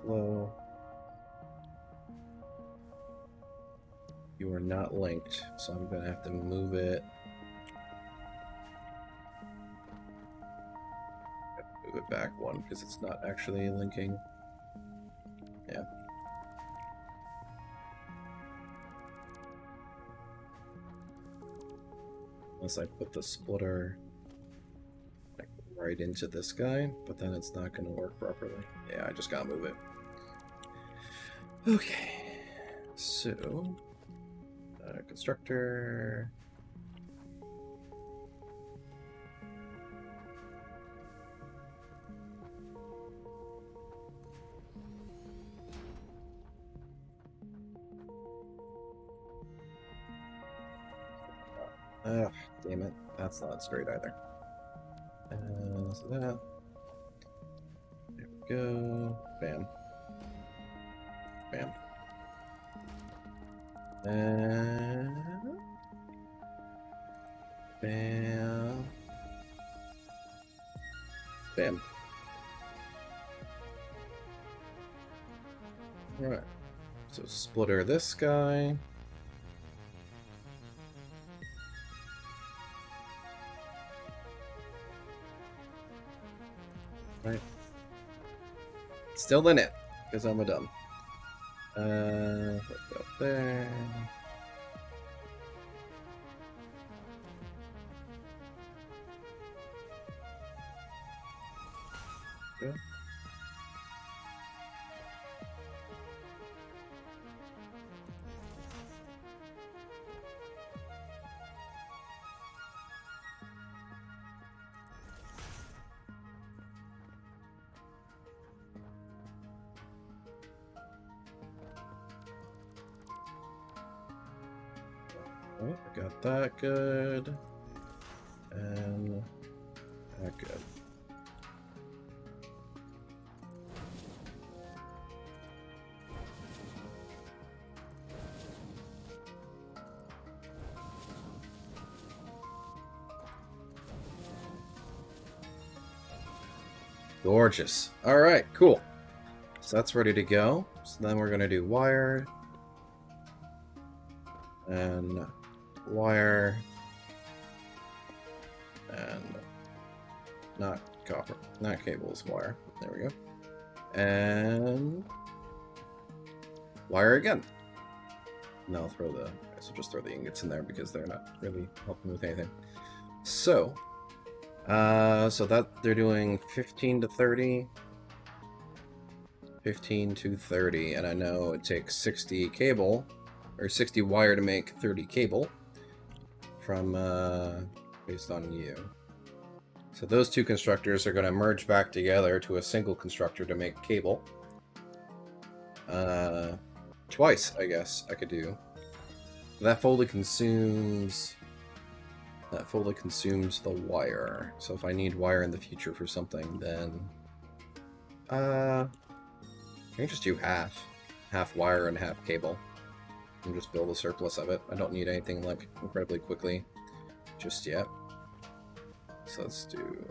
flow. You are not linked, so I'm gonna have to move it. Move it back one because it's not actually linking. Yeah. Unless I put the splitter like right into this guy, but then it's not going to work properly. Yeah, I just gotta move it. Okay. So, constructor. Ugh, damn it. That's not straight either. So that. There we go. Bam. Bam. And... bam. Bam. Alright. So splitter this guy. Right. Still in it, because I'm a dumb. Let's go there. Good. Alright, I got that good. And that good. Gorgeous. Alright, cool. So that's ready to go. So then we're going to do wire. And wire. And not copper. Not cables, wire. There we go. And wire again. And I'll throw the... so just throw the ingots in there because they're not really helping with anything. So... so that they're doing 15 to 30, 15 to 30, and I know it takes 60 cable, or 60 wire to make 30 cable from, based on you. So those two constructors are going to merge back together to a single constructor to make cable. Twice, I guess, I could do. That fully consumes... that fully consumes the wire. So if I need wire in the future for something, then... I can just do half. Half wire and half cable. And just build a surplus of it. I don't need anything, like, incredibly quickly just yet. So let's do...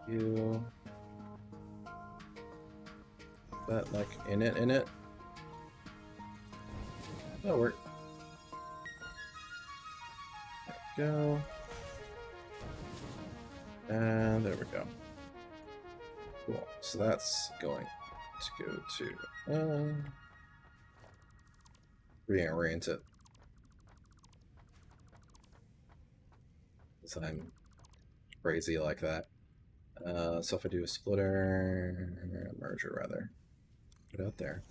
you... that, like, in it. That'll work. Go. And there we go. Cool. So that's going to go to reorient it. Because I'm crazy like that. So if I do a splitter, merger rather, put it out there.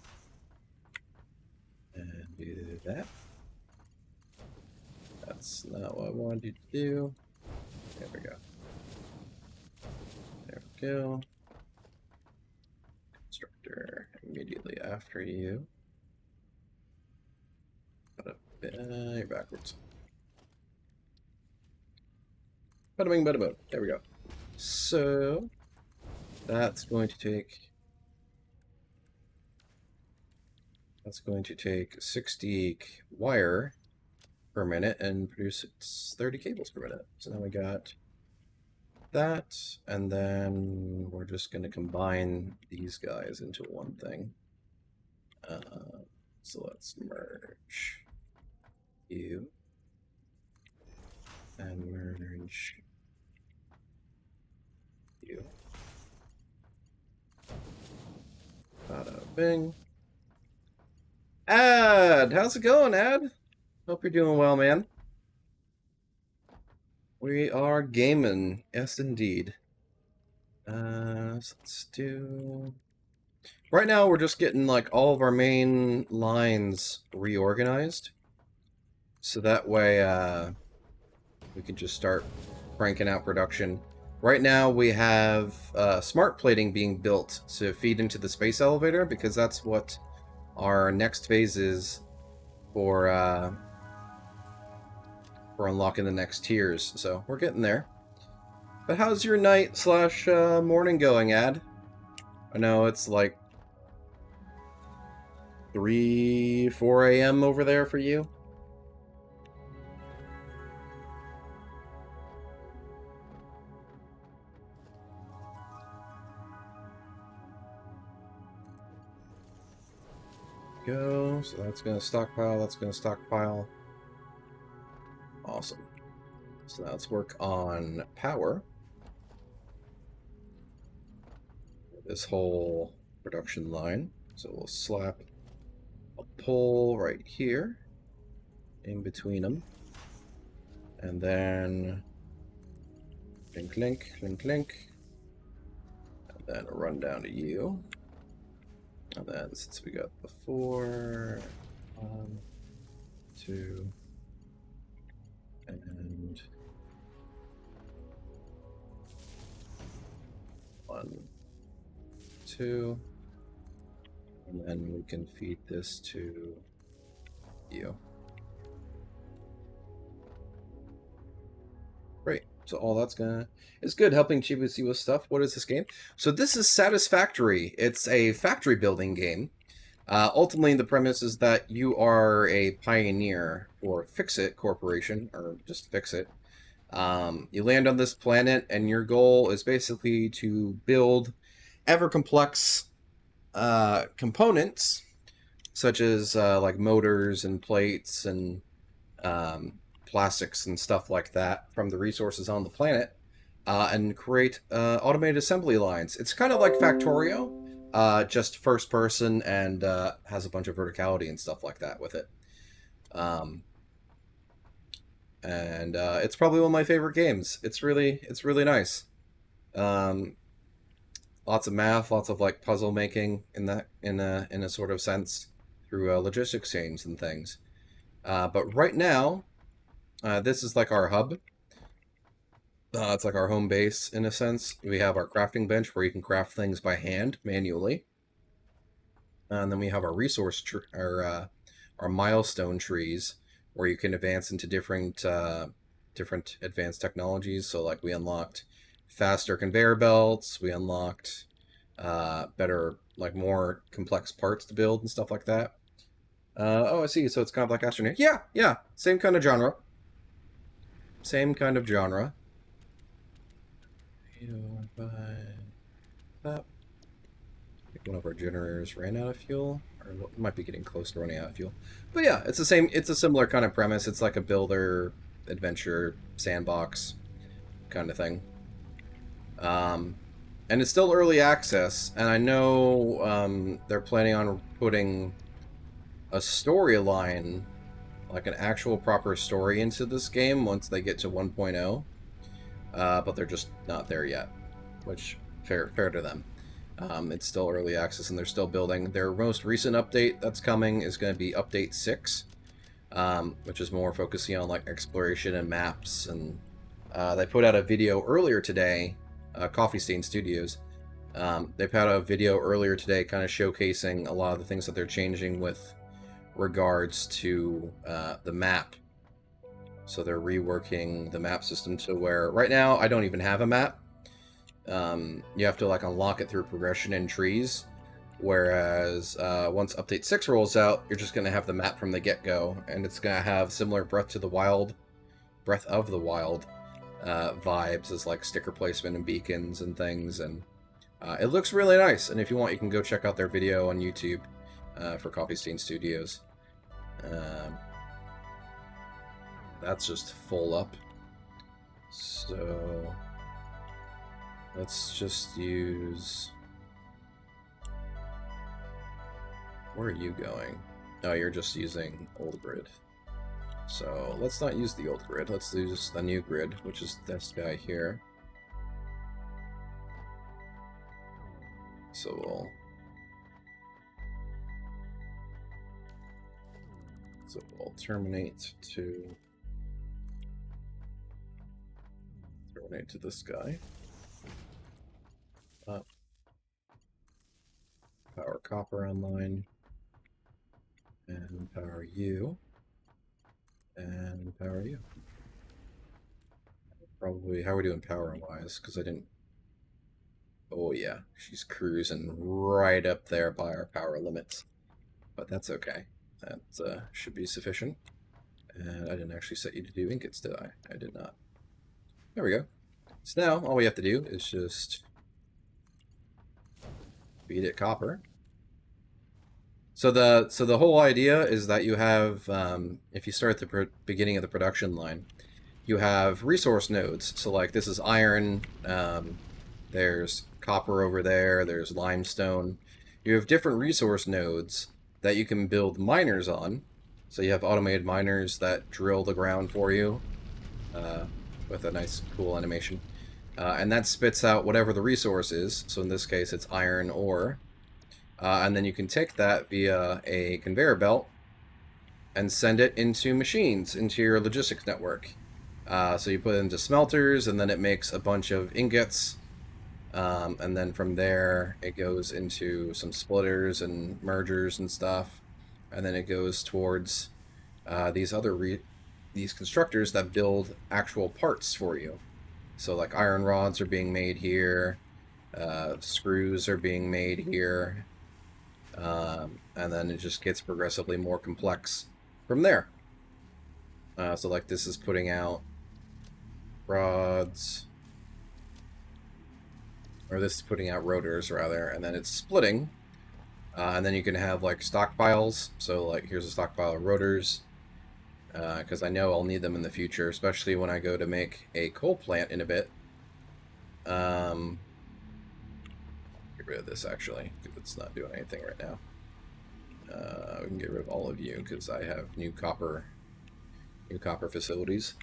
And do that. That's not what I wanted you to do. There we go. There we go. Constructor immediately after you. You're backwards. Bada bing, bada boom. There we go. So that's going to take 60 wire per minute and produce 30 cables per minute. So now we got that, and then we're just going to combine these guys into one thing. So let's merge you and merge you. Bada bing. Ad, how's it going, Ad? Hope you're doing well, man. We are gaming, yes indeed. So let's do. Right now, we're just getting like all of our main lines reorganized, so that way we can just start cranking out production. Right now, we have smart plating being built to feed into the space elevator, because that's what our next phase is for unlocking the next tiers. So we're getting there. But how's your night / morning going, Ad? I know it's like 3, 4 a.m. over there for you. Go. So that's going to stockpile. That's going to stockpile. Awesome. So now let's work on power. This whole production line. So we'll slap a pole right here in between them. And then clink, clink, clink, clink. And then run down to you. And then since we got the 4, 1, 2, and 1, 2, and then we can feed this to you. Great. So all that's it's good, helping Chibuzi with stuff. What is this game? So this is Satisfactory. It's a factory building game. Ultimately, the premise is that you are a pioneer for Fix-It Corporation, or just Fix-It. You land on this planet, and your goal is basically to build ever-complex components, such as like motors and plates and plastics and stuff like that from the resources on the planet, and create automated assembly lines. It's kind of like Factorio, just first person, and has a bunch of verticality and stuff like that with it. And it's probably one of my favorite games. It's really nice. Lots of math, lots of like puzzle making in a sort of sense through logistics chains and things. But right now, this is like our hub. It's like our home base in a sense. We have our crafting bench where you can craft things by hand manually, and then we have our resource our milestone trees where you can advance into different advanced technologies. So like we unlocked faster conveyor belts, we unlocked better, like more complex parts to build and stuff like that. Oh, I see. So it's kind of like Astroneer. Yeah, same kind of genre. Same kind of genre. I think one of our generators ran out of fuel, or might be getting close to running out of fuel. But yeah, it's the same. It's a similar kind of premise. It's like a builder adventure sandbox kind of thing. And it's still early access, and I know they're planning on putting a storyline, like an actual proper story into this game once they get to 1.0, but they're just not there yet, which fair to them. It's still early access and they're still building. Their most recent update that's coming is going to be Update 6, which is more focusing on like exploration and maps. And they put out a video earlier today, Coffee Stain Studios. They put out a video earlier today kind of showcasing a lot of the things that they're changing with regards to the map. So they're reworking the map system to where right now I don't even have a map. You have to like unlock it through progression in trees, whereas once Update 6 rolls out, you're just going to have the map from the get-go, and it's going to have similar Breath of the Wild vibes as like sticker placement and beacons and things, and it looks really nice. And if you want, you can go check out their video on YouTube for Coffee Stain Studios. That's just full up. So let's just use... Where are you going? Oh, you're just using old grid. So let's not use the old grid. Let's use the new grid, which is this guy here. So we'll terminate to this guy. Up. Power copper online. And power you. And power you. Probably, how are we doing power-wise? Because I didn't... Oh yeah, she's cruising right up there by our power limits. But that's okay. That should be sufficient. And I didn't actually set you to do ingots, did I? I did not. There we go. So now, all we have to do is just feed it copper. So the whole idea is that you have, if you start at the beginning of the production line, you have resource nodes. So like this is iron, there's copper over there, there's limestone. You have different resource nodes that you can build miners on. So you have automated miners that drill the ground for you with a nice cool animation. And that spits out whatever the resource is. So in this case it's iron ore. And then you can take that via a conveyor belt and send it into machines, into your logistics network. So you put it into smelters, and then it makes a bunch of ingots. And then from there, it goes into some splitters and mergers and stuff. And then it goes towards these constructors that build actual parts for you. So like iron rods are being made here, screws are being made here. And then it just gets progressively more complex from there. So like this is putting out rods, or this is putting out rotors rather, and then it's splitting. And then you can have like stockpiles. So like here's a stockpile of rotors, because I know I'll need them in the future, especially when I go to make a coal plant in a bit. Get rid of this actually, because it's not doing anything right now. We can get rid of all of you because I have new copper facilities.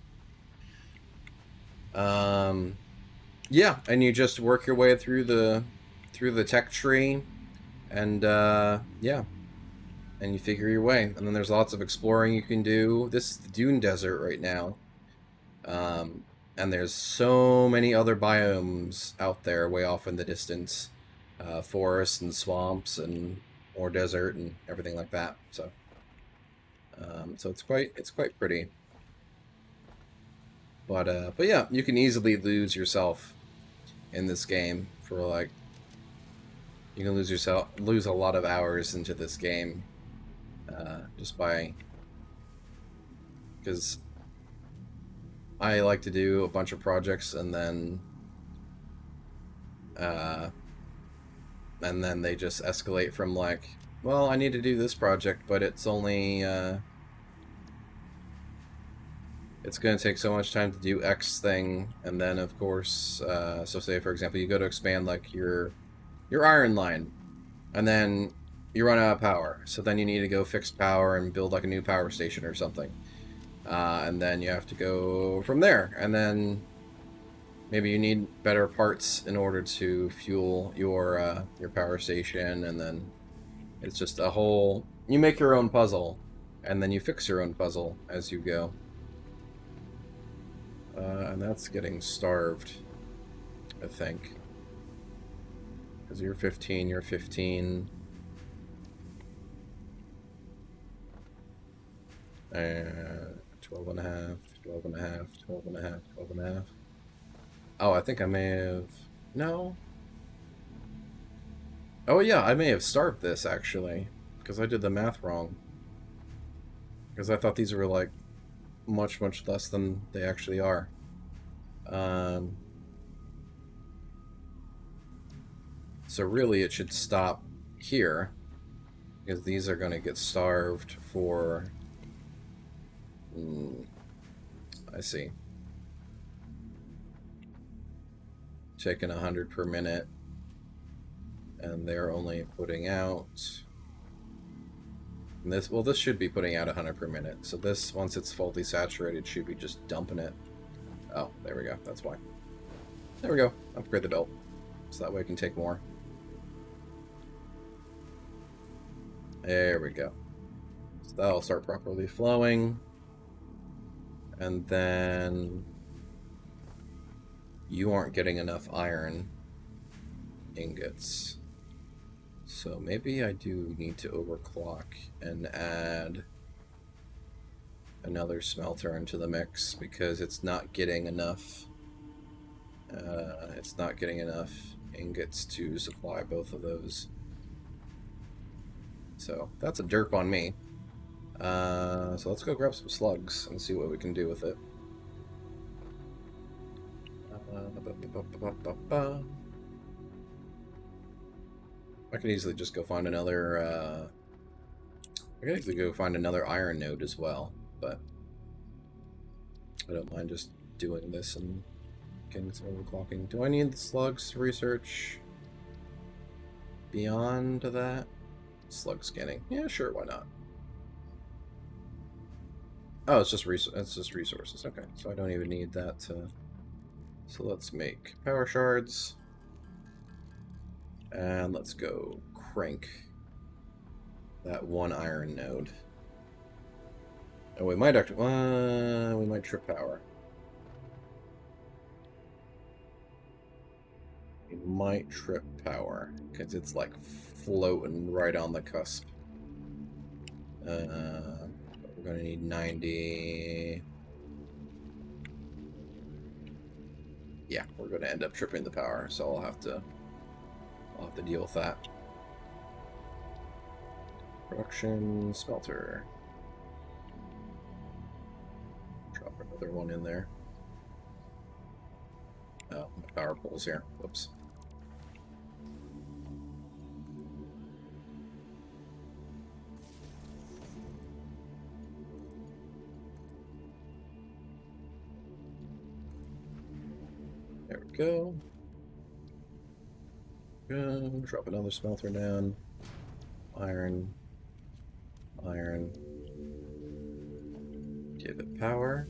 Yeah, and you just work your way through the tech tree, and yeah, and you figure your way. And then there's lots of exploring you can do. This is the Dune Desert right now, and there's so many other biomes out there, way off in the distance, forests and swamps and more desert and everything like that. So, so it's quite pretty. But yeah, you can easily lose yourself in this game for like, you can lose a lot of hours into this game, just by, because I like to do a bunch of projects and then they just escalate from like, well, I need to do this project, but it's only it's going to take so much time to do X thing, and then of course, so say for example you go to expand like your iron line, and then you run out of power. So then you need to go fix power and build like a new power station or something. And then you have to go from there. And then maybe you need better parts in order to fuel your power station. And then it's just a whole... You make your own puzzle, and then you fix your own puzzle as you go. And that's getting starved, I think. Because you're 15, you're 15. 12 and a half, 12 and a half, 12 and a half, 12 and a half. Oh, I think I may have... No. Oh, yeah, I may have starved this, actually. Because I did the math wrong. Because I thought these were, like, much, much less than they actually are. So really it should stop here. Because these are going to get starved for... I see. Taking 100 per minute. And they're only putting out... And this, well, this should be putting out 100 per minute. So this, once it's faulty saturated, should be just dumping it. Oh, there we go. That's why. There we go. Upgrade the belt. So that way it can take more. There we go. So that'll start properly flowing. And then... You aren't getting enough iron ingots. So maybe I do need to overclock and add another smelter into the mix because it's not getting enough. It's not getting enough ingots to supply both of those. So that's a derp on me. So let's go grab some slugs and see what we can do with it. I could easily just go find another, I could easily go find another iron node as well, but I don't mind just doing this and getting some overclocking. Do I need the slugs to research beyond that? Slug scanning. Yeah, sure, why not? Oh, it's just resources. Okay, so I don't even need that to... So let's make power shards. And let's go crank that one iron node. Oh, we might actually... we might trip power. We might trip power, because it's like floating right on the cusp. We're going to need 90... Yeah, we're going to end up tripping the power, so I'll have to deal with that. Production smelter. Drop another one in there. Oh, my power pole's here. Whoops. There we go. Drop another smelter down. Iron. Iron. Give it power.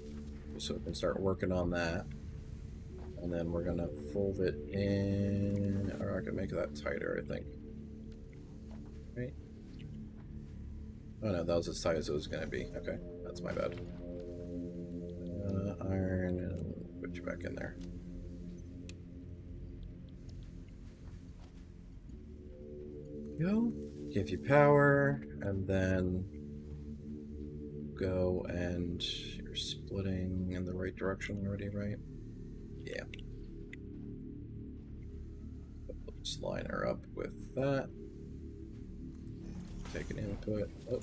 So we can start working on that. And then we're going to fold it in. Or I can make that tighter, I think. Right? Oh no, that was as tight as it was going to be. Okay, that's my bad. Iron, and put you back in there. Go, give you power, and then go, and you're splitting in the right direction already, right? Yeah. Just line her up with that. Take an input. Oh,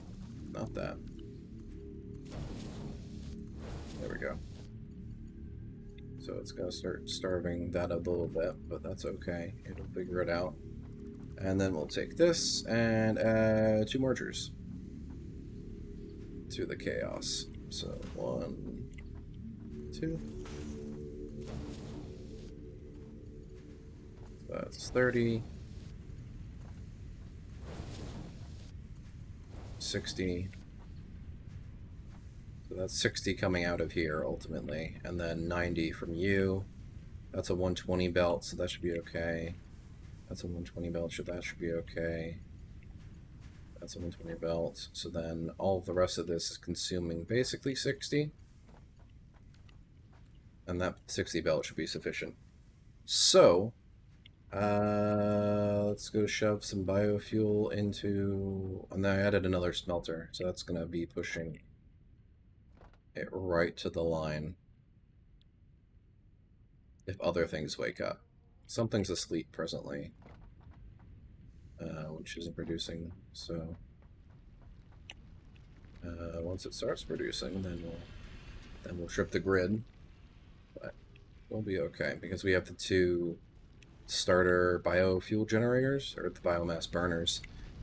not that. There we go. So it's going to start starving that a little bit, but that's okay. It'll figure it out. And then we'll take this and add 2 mergers to the chaos. So 1, 2. That's 30. 60. So that's 60 coming out of here ultimately, and then 90 from you. That's a 120 belt, so that should be okay. That's a 120 belt, so that should be okay. That's a 120 belt. So then all of the rest of this is consuming basically 60. And that 60 belt should be sufficient. So, let's go shove some biofuel into... And then I added another smelter, so that's going to be pushing it right to the line. If other things wake up. Something's asleep presently. Which isn't producing, so... once it starts producing, then we'll trip the grid. But we'll be okay, because we have the 2 starter biofuel generators, or the biomass burners,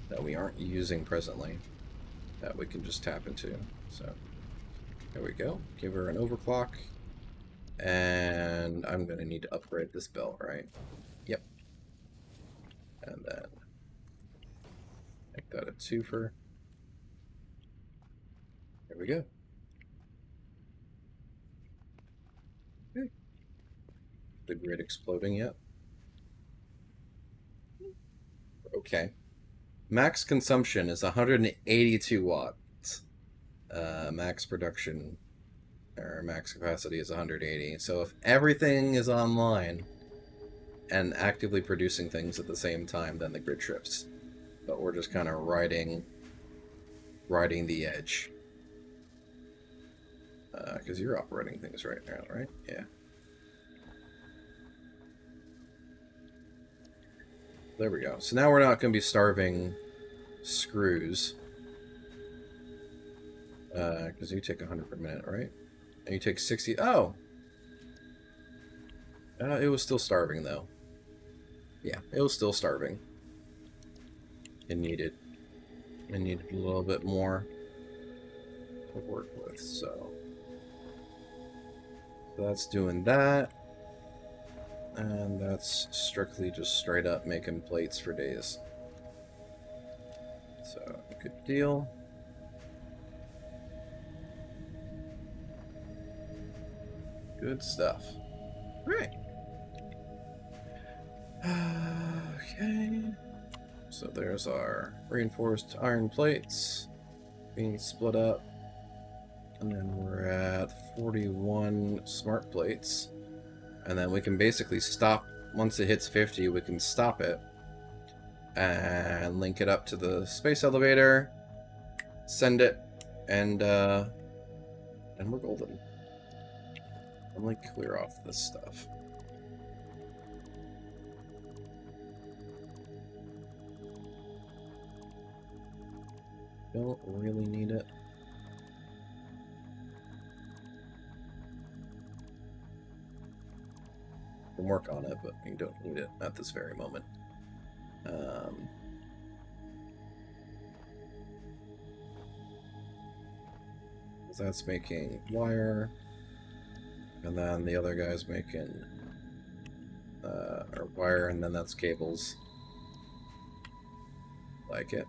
that we aren't using presently, that we can just tap into. So, there we go. Give her an overclock. And I'm going to need to upgrade this belt, right? Yep. And then make that a 2-fer. There we go. Okay. The grid exploding yet? Okay. Max consumption is 182 watts. Max production, or max capacity, is 180. So if everything is online and actively producing things at the same time, then the grid trips. But we're just kind of riding the edge. Because you're operating things right now, right? Yeah. There we go. So now we're not going to be starving screws. Because you take 100 per minute, right? And you take 60... Oh! It was still starving, though. Yeah, it was still starving. It needed a little bit more to work with, so that's doing that. And that's strictly just straight up making plates for days. So, good deal. Good stuff. Alright. Okay. So there's our reinforced iron plates being split up. And then we're at 41 smart plates. And then we can basically stop, once it hits 50, we can stop it. And link it up to the space elevator. Send it. And we're golden. I'm like clear off this stuff. Don't really need it. Can work on it, but you don't need it at this very moment. That's making wire, and then the other guy's making or wire, and then that's cables. Like it.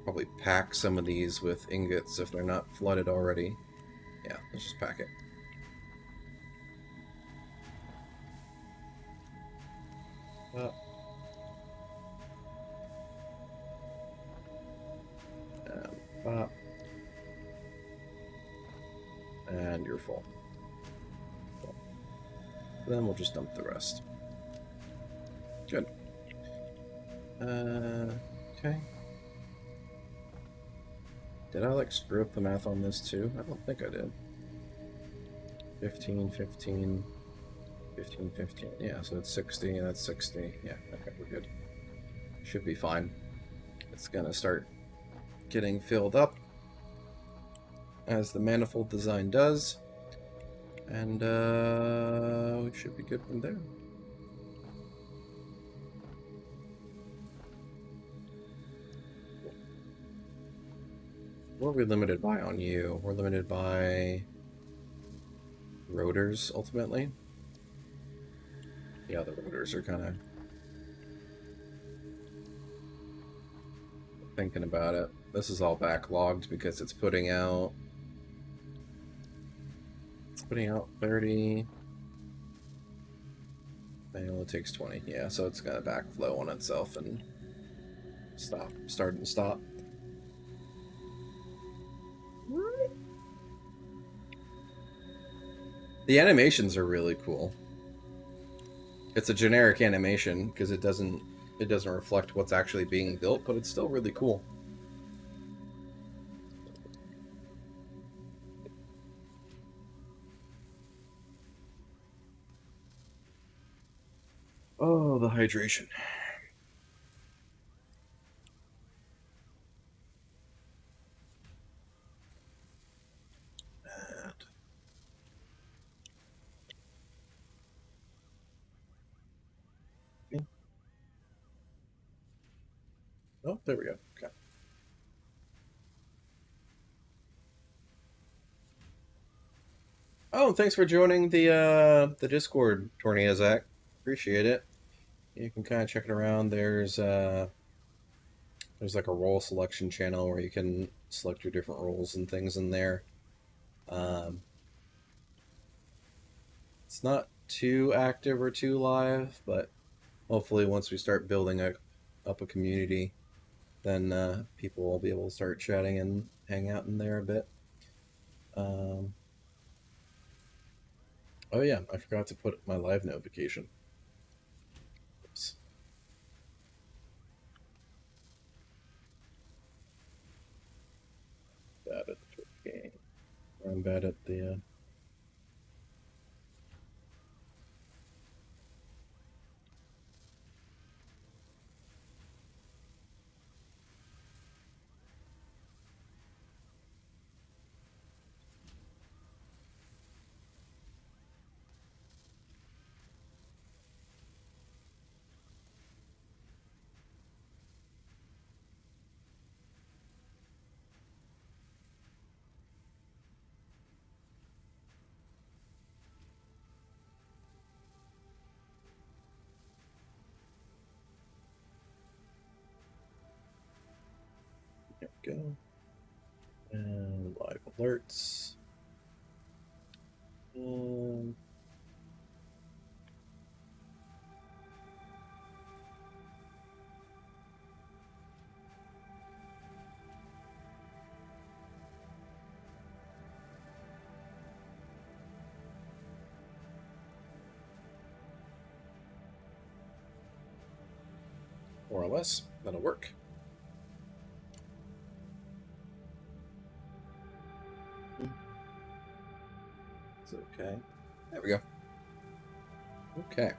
Probably pack some of these with ingots if they're not flooded already. Yeah, let's just pack it. Pop. And you're full. Then we'll just dump the rest. Good. Okay. Did I like screw up the math on this too? I don't think I did. 15, 15, 15, 15. Yeah, so it's 60, that's 60. Yeah, okay, we're good. Should be fine. It's gonna start getting filled up as the manifold design does. And we should be good from there. What are we limited by on you? We're limited by rotors, ultimately. Yeah, the rotors are kind of thinking about it. This is all backlogged because it's putting out 30. It only takes 20. Yeah, so it's gonna backflow on itself and start and stop. The animations are really cool. It's a generic animation because it doesn't reflect what's actually being built, but it's still really cool. Oh, the hydration. Oh, there we go. Okay. Oh, thanks for joining the Discord, Tornado Zach. Appreciate it. You can kind of check it around. There's like a role selection channel where you can select your different roles and things in there. It's not too active or too live, but hopefully once we start building up a community, then people will be able to start chatting and hang out in there a bit. Oh yeah, I forgot to put my live notification. Oops. Bad at the game. I'm bad at the. There we go. And live alerts. More or less, that'll work. It's okay. There we go. Okay.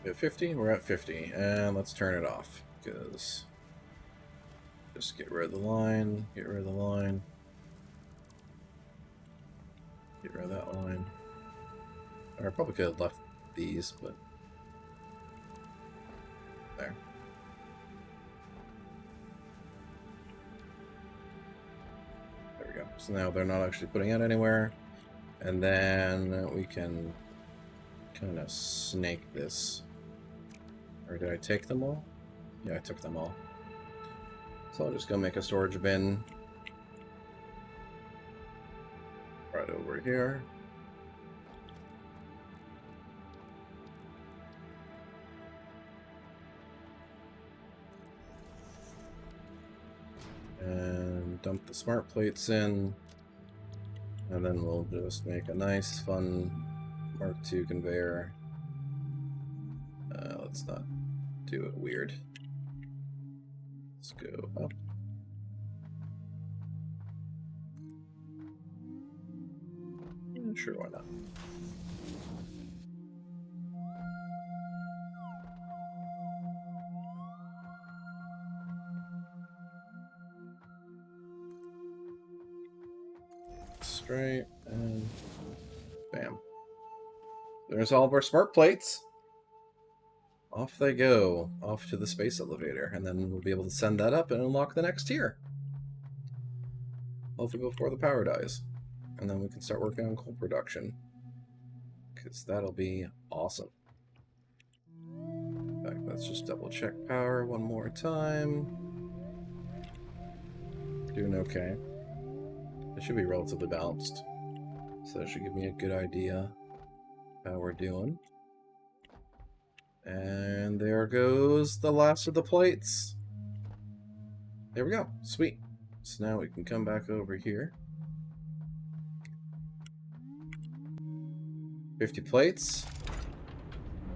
We have 50. We're at 50, and let's turn it off because just get rid of the line. Get rid of the line. Get rid of that line. Or I probably could have left these, but there. There we go. So now they're not actually putting out anywhere. And then we can kind of snake this. Or did I take them all? Yeah, I took them all. So I'll just go make a storage bin right over here. And dump the smart plates in. And then we'll just make a nice, fun Mark II conveyor. Let's not do it weird. Let's go up. Yeah, sure, why not? Straight, and bam. There's all of our smart plates. Off they go, off to the space elevator, and then we'll be able to send that up and unlock the next tier. Hopefully before the power dies. And then we can start working on coal production. Because that'll be awesome. Let's just double check power one more time. Doing okay. It should be relatively balanced. So that should give me a good idea how we're doing. And there goes the last of the plates. There we go. Sweet. So now we can come back over here. 50 plates.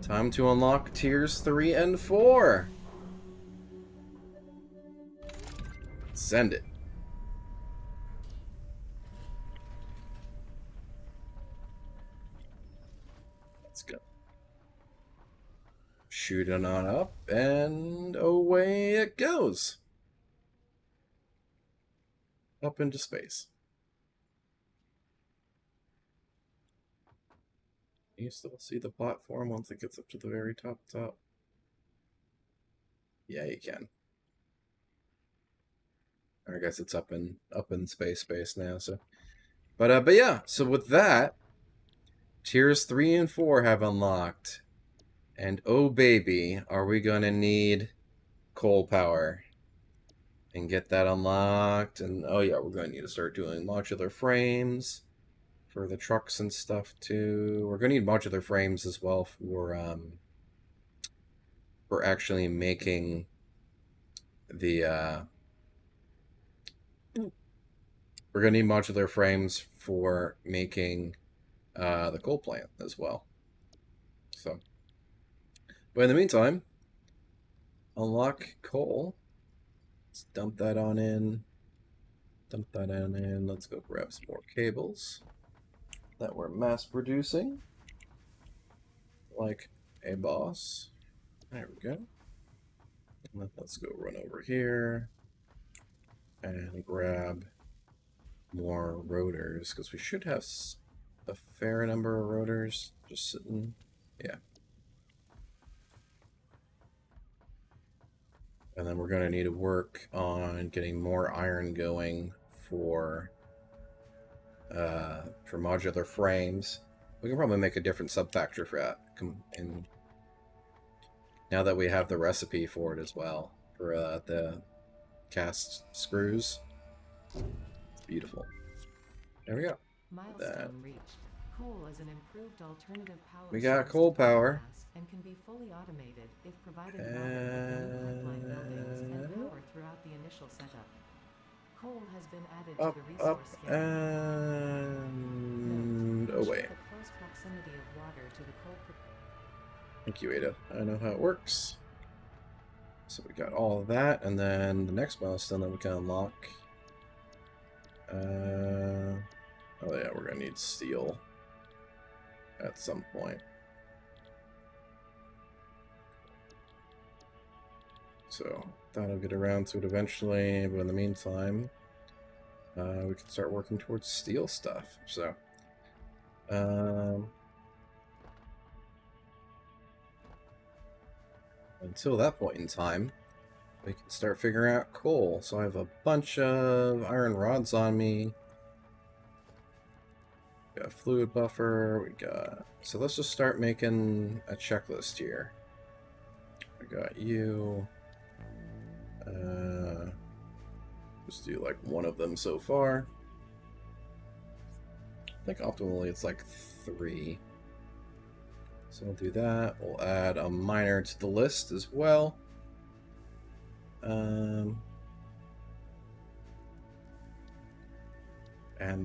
Time to unlock tiers 3 and 4. Send it. Let's go. Shoot it on up, and away it goes. Up into space. You still see the platform once it gets up to the very top. Yeah, you can. I guess it's up in space now. So, but yeah. So with that, tiers 3 and 4 have unlocked, and oh baby, are we gonna need coal power and get that unlocked? And oh yeah, we're gonna need to start doing modular frames for the trucks and stuff too. We're gonna need modular frames as well for actually making the we're gonna need modular frames for making the coal plant as well. So, but in the meantime, unlock coal. Let's dump that on in. Dump that on in. Let's go grab some more cables that we're mass producing, like a boss. There we go. Let's go run over here and grab more rotors, because we should have a fair number of rotors just sitting. Yeah. And then we're going to need to work on getting more iron going for modular frames. We can probably make a different subfactory for that. Now that we have the recipe for it as well, for the cast screws. It's beautiful. There we go. Milestone reached. Coal is an improved alternative power. We got coal power. And can be fully automated if provided with new pipeline buildings and power throughout the initial setup. Coal has been added to the resource schedule. And away. The close proximity of water to the coal. Thank you, Ada. I know how it works. So we got all of that, and then the next milestone that we can unlock. Oh yeah, we're gonna need steel at some point. So that'll get around to it eventually, but in the meantime, we can start working towards steel stuff. So, until that point in time, we can start figuring out coal. So I have a bunch of iron rods on me. We got a fluid buffer. We got. So let's just start making a checklist here. I got you. Just do like one of them so far. I think optimally it's like 3. So we'll do that. We'll add a miner to the list as well. And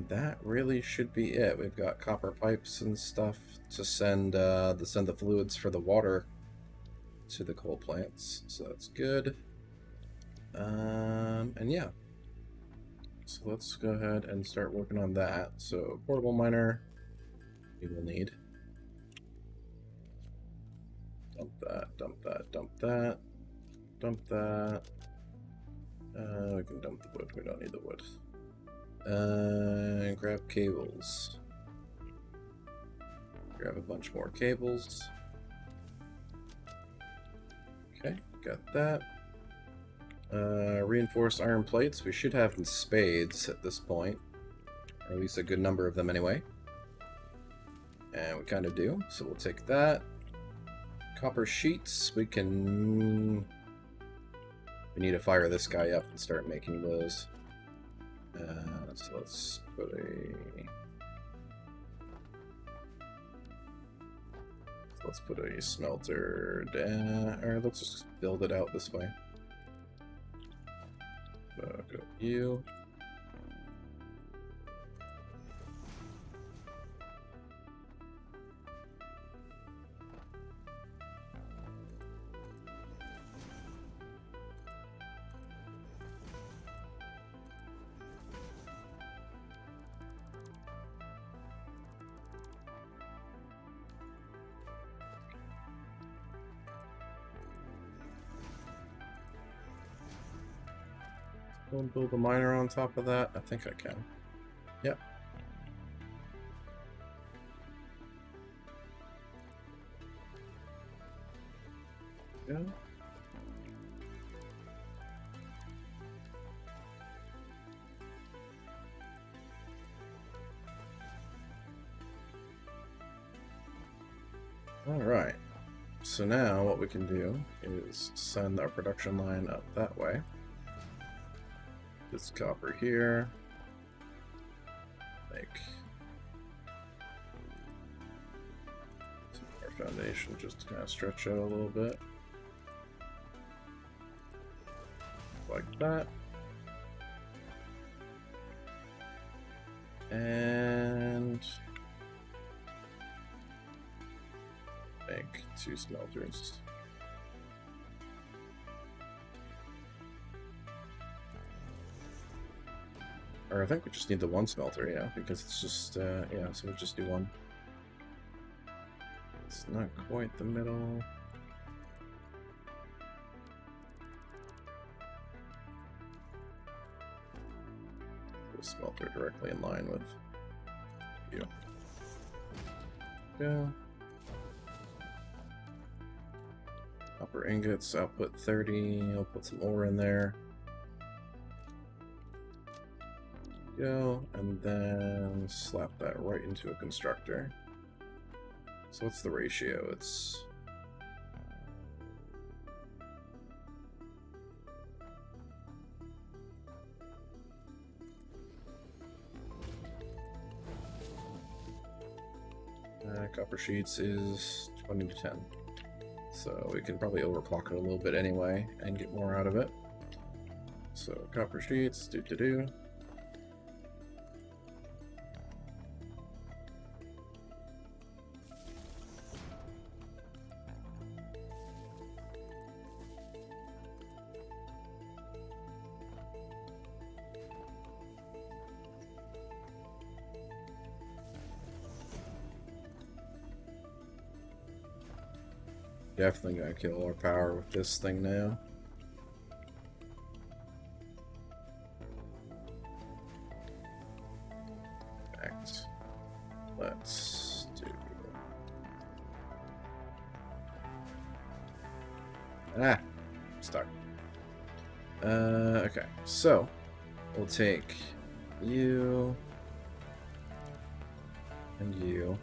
that really should be it. We've got copper pipes and stuff to send the fluids for the water to the coal plants. So that's good. And yeah. So let's go ahead and start working on that. So portable miner we will need. Dump that, dump that, dump that, dump that. We can dump the wood, we don't need the wood. Grab cables. Grab a bunch more cables. Okay, got that. Reinforced iron plates. We should have in spades at this point. Or at least a good number of them anyway. And we kind of do. So we'll take that. Copper sheets, we can... We need to fire this guy up and start making those. So let's put a... Let's put a smelter down, or let's just build it out this way. Go you. We'll build a miner on top of that. I think I can. Yep. Yeah. All right. So now what we can do is send our production line up that way. This copper here. Make our foundation just kind of stretch out a little bit. Like that. And make 2 smelters. Or I think we just need the 1 smelter, yeah, because it's just, yeah, so we'll just do 1. It's not quite the middle. The smelter directly in line with you. Yeah. Copper ingots, output 30. I'll put some ore in there. Go, and then slap that right into a constructor. So what's the ratio? It's copper sheets is 20 to 10. So we can probably overclock it a little bit anyway and get more out of it. So copper sheets, do. Definitely gonna kill our power with this thing now. In fact, let's do... Stuck. Okay, so we'll take you and you.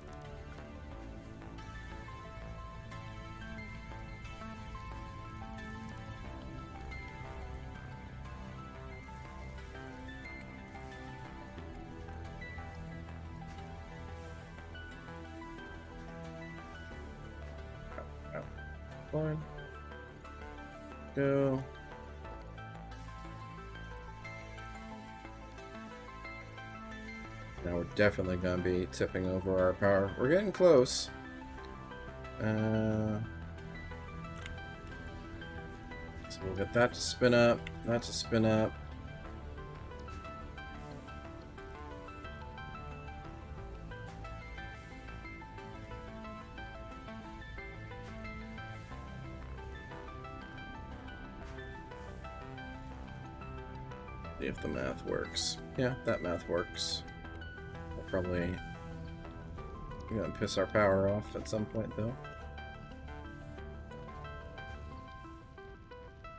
Fine. Go. Now we're definitely going to be tipping over our power. We're getting close. So we'll get that to spin up, that to spin up. See if the math works. Yeah, that math works. We'll probably... We're gonna piss our power off at some point, though.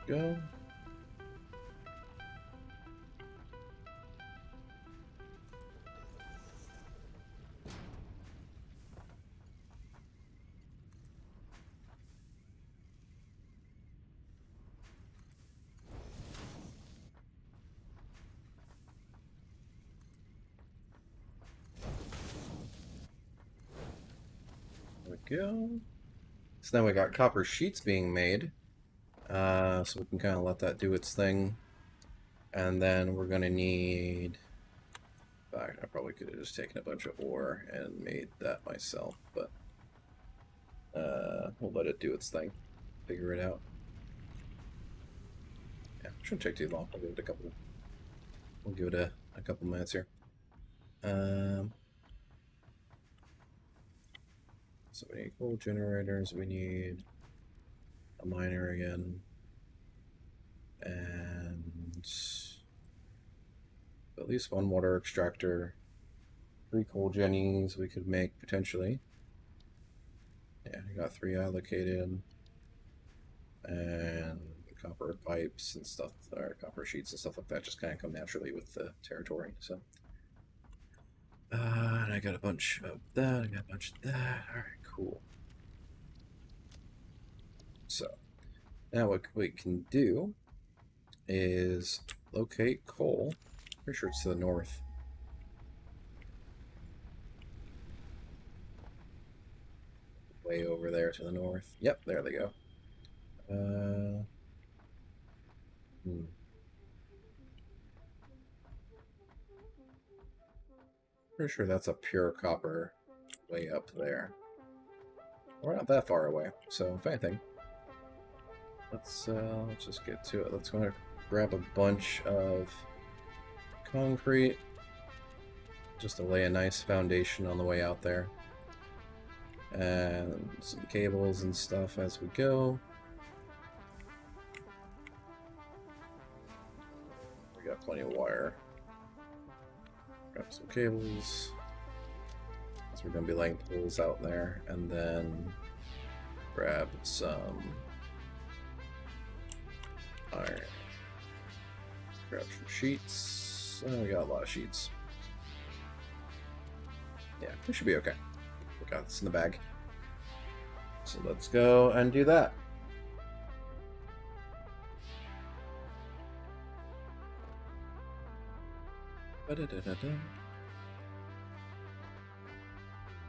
Go. go. So now we got copper sheets being made. So we can kind of let that do its thing. And then we're going to need... In fact, I probably could have just taken a bunch of ore and made that myself, but we'll let it do its thing. Figure it out. Yeah, shouldn't take too long. I'll give it a couple. We'll give it a couple minutes here. So we need coal generators. We need a miner again, and at least one water extractor. 3 coal jennies we could make potentially. Yeah, we got 3 allocated, and copper pipes and stuff, or copper sheets and stuff like that just kind of come naturally with the territory. So, and I got a bunch of that. I got a bunch of that. All right, cool. So now what we can do is locate coal. Pretty sure it's to the north. Way over there to the north. Yep, there they go. Pretty sure that's a pure copper way up there. We're not that far away, so if anything, let's just get to it. Let's go and grab a bunch of concrete just to lay a nice foundation on the way out there. And some cables and stuff as we go. We got plenty of wire. Grab some cables. So we're going to be laying poles out there. And then grab some iron. Grab some sheets. Oh, we got a lot of sheets. Yeah, we should be okay. We got this in the bag. So let's go and do that.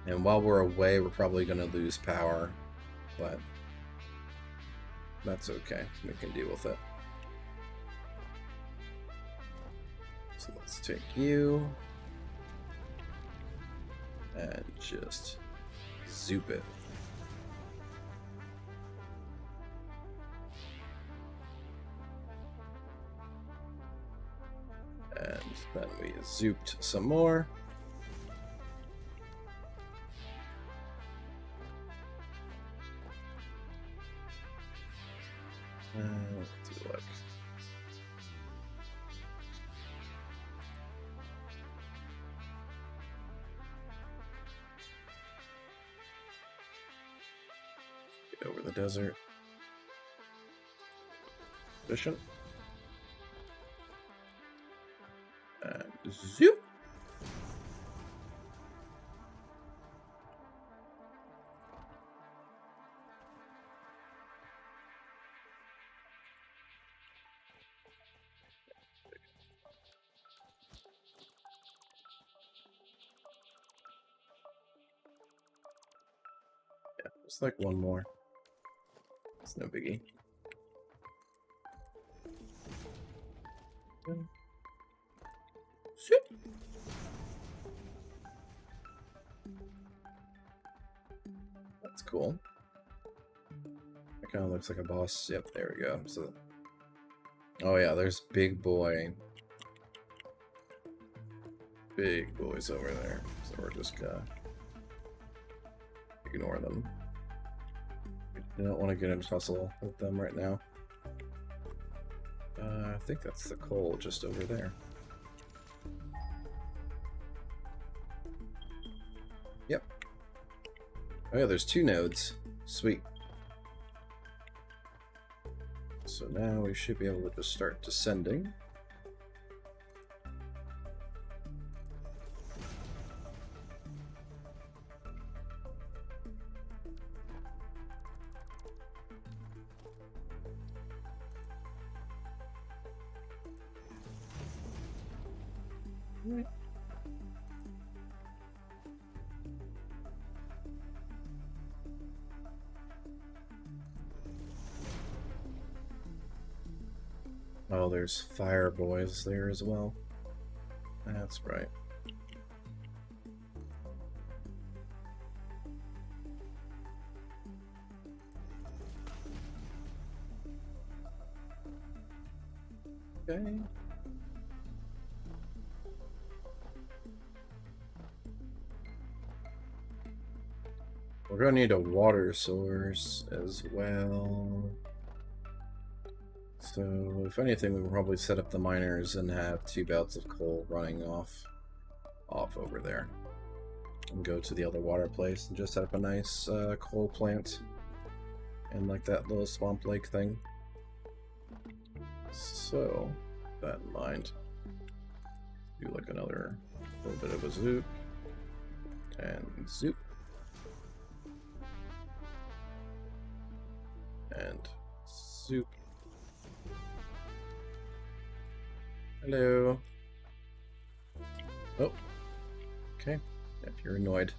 And while we're away, we're probably going to lose power, but that's okay. We can deal with it. So let's take you and just zoop it. And then we zooped some more. Let's do like get over the desert. Efficient. And zoop. Yeah, just like one more. It's no biggie. Zoop. That's cool. That kind of looks like a boss. Yep, there we go. So, oh yeah, there's big boy. Big boys over there. So we're just gonna ignore them. We don't want to get into tussle with them right now. I think that's the coal just over there. Yep. Oh yeah, there's 2 nodes. Sweet. So now we should be able to just start descending. Right. Oh, there's fire boys there as well. That's right. Okay. We're gonna need a water source as well. So, if anything, we will probably set up the miners and have 2 belts of coal running off over there. And go to the other water place and just set up a nice coal plant and like that little swamp lake thing. So, that in mind, do like another little bit of a zoop and zoop and zoop. Hello. Oh, okay. If you're annoyed.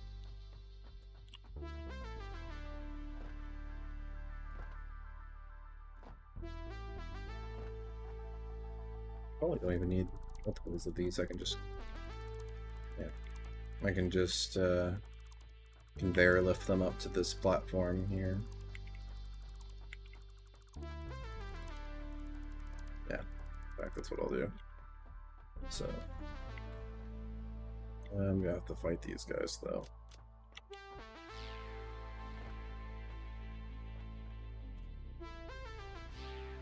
Probably don't even need multiples of these. I can just, yeah, I can just conveyor lift them up to this platform here. Yeah, in fact, that's what I'll do. So, I'm gonna have to fight these guys though.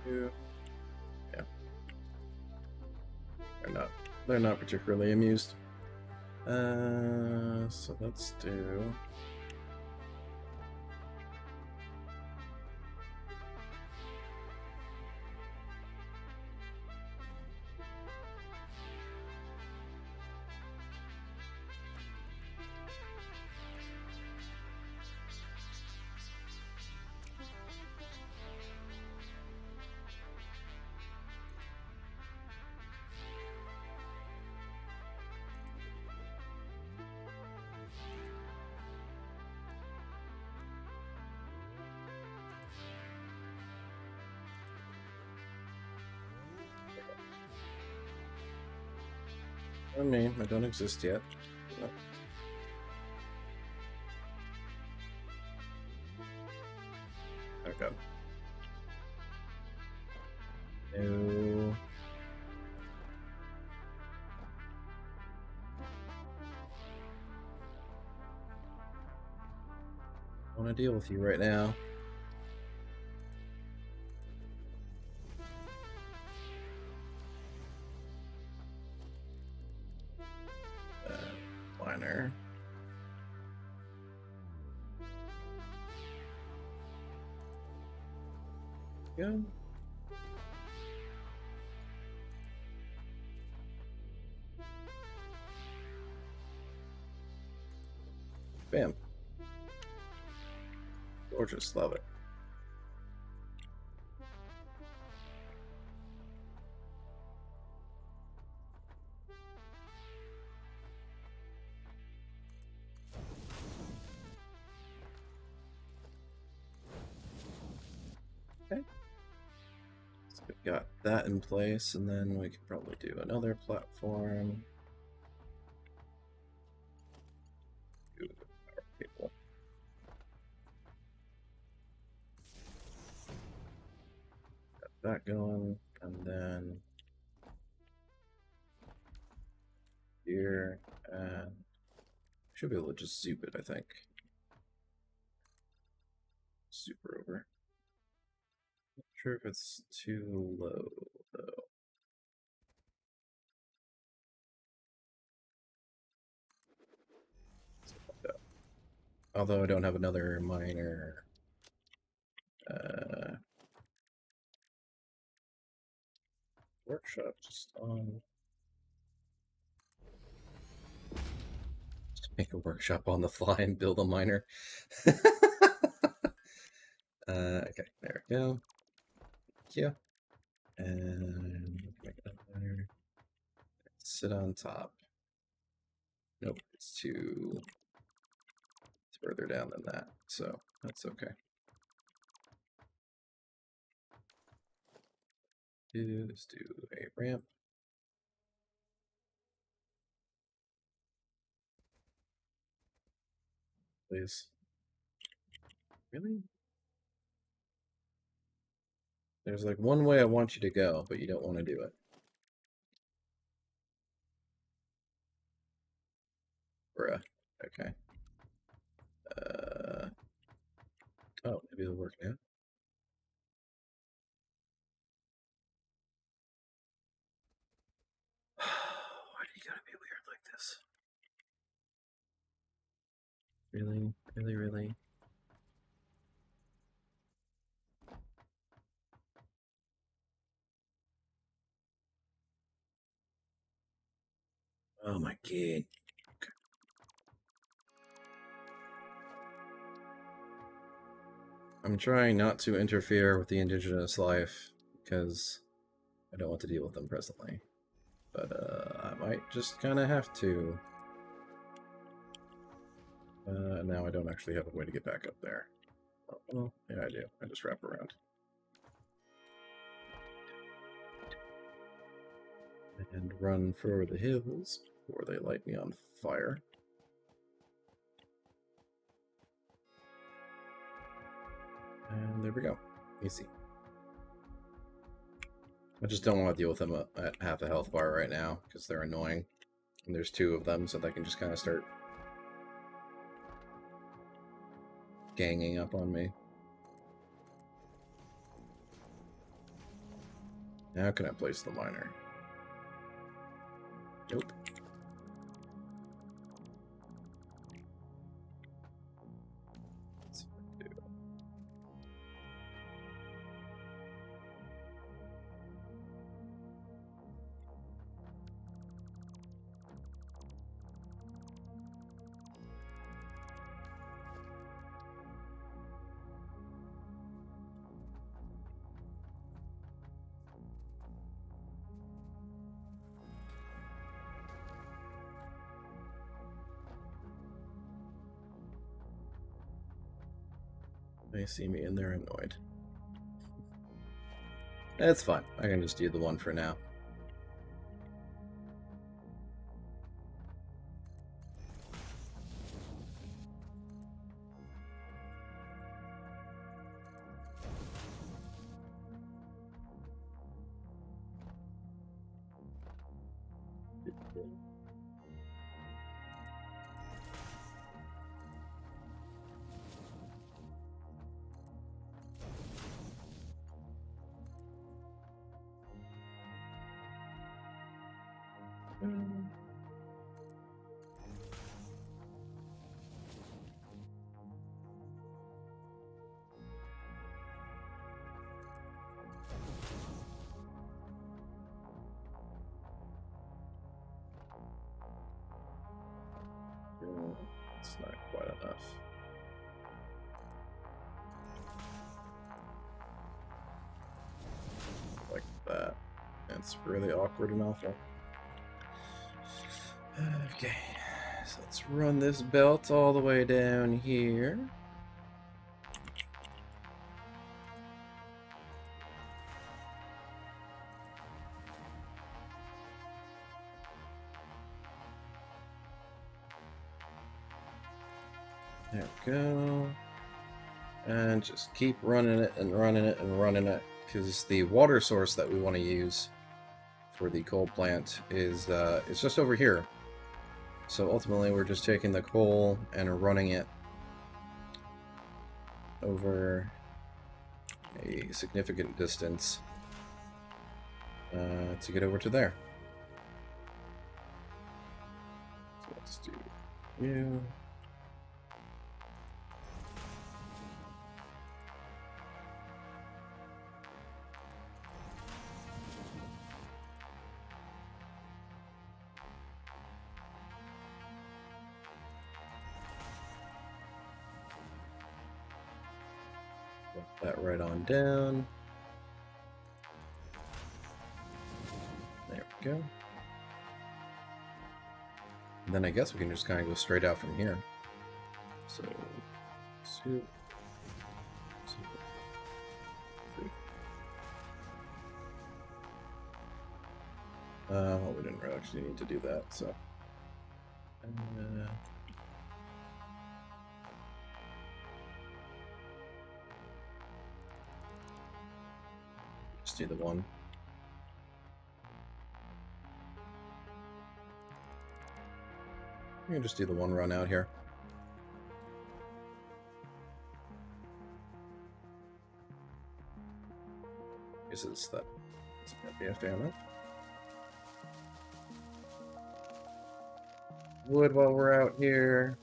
Yeah. They're not particularly amused. So let's do. I mean, I don't exist yet. No. Okay. No. I want to deal with you right now. Liner. Go. Bam. Gorgeous, love it. Okay. So we've got that in place, and then we can probably do another platform. Ooh, power cable. Got that going, and then here, and should be able to just zoop it, I think. Super over. Not sure if it's too low, though. Although I don't have another miner. Workshop just on. Just make a workshop on the fly and build a miner. Okay, there we go. Thank you. And make another miner. Sit on top. Nope, it's too. It's further down than that, so that's okay. Let's do a ramp. Please. Really? There's like one way I want you to go, but you don't want to do it. Bruh. Okay. Oh, maybe it'll work now. Why do you gotta be weird like this? Really? Really, really? Oh my god. Okay. I'm trying not to interfere with the indigenous life because I don't want to deal with them presently. But I might just kind of have to. Now I don't actually have a way to get back up there. Oh, well, yeah, I do. I just wrap around. And run for the hills before they light me on fire. And there we go. Easy. I just don't want to deal with them at half a health bar right now because they're annoying. And there's two of them, so they can just kind of start ganging up on me. How can I place the miner? Nope. Let's see what I can do. They see me and they're annoyed. That's fine. I can just do the one for now. It's not quite enough. Like that. It's really awkward and awful. Okay, so let's run this belt all the way down here. There we go. And just keep running it and running it and running it, because the water source that we want to use for the coal plant is it's just over here. So ultimately we're just taking the coal and running it over a significant distance to get over to there. So let's do you. Put that right on down. There we go. And then I guess we can just kind of go straight out from here. So, 2, 2, 3. Well, we didn't really actually need to do that, so. Just do the one. We can just do the one run out here. Uses that. It's gonna be a family. Wood while we're out here.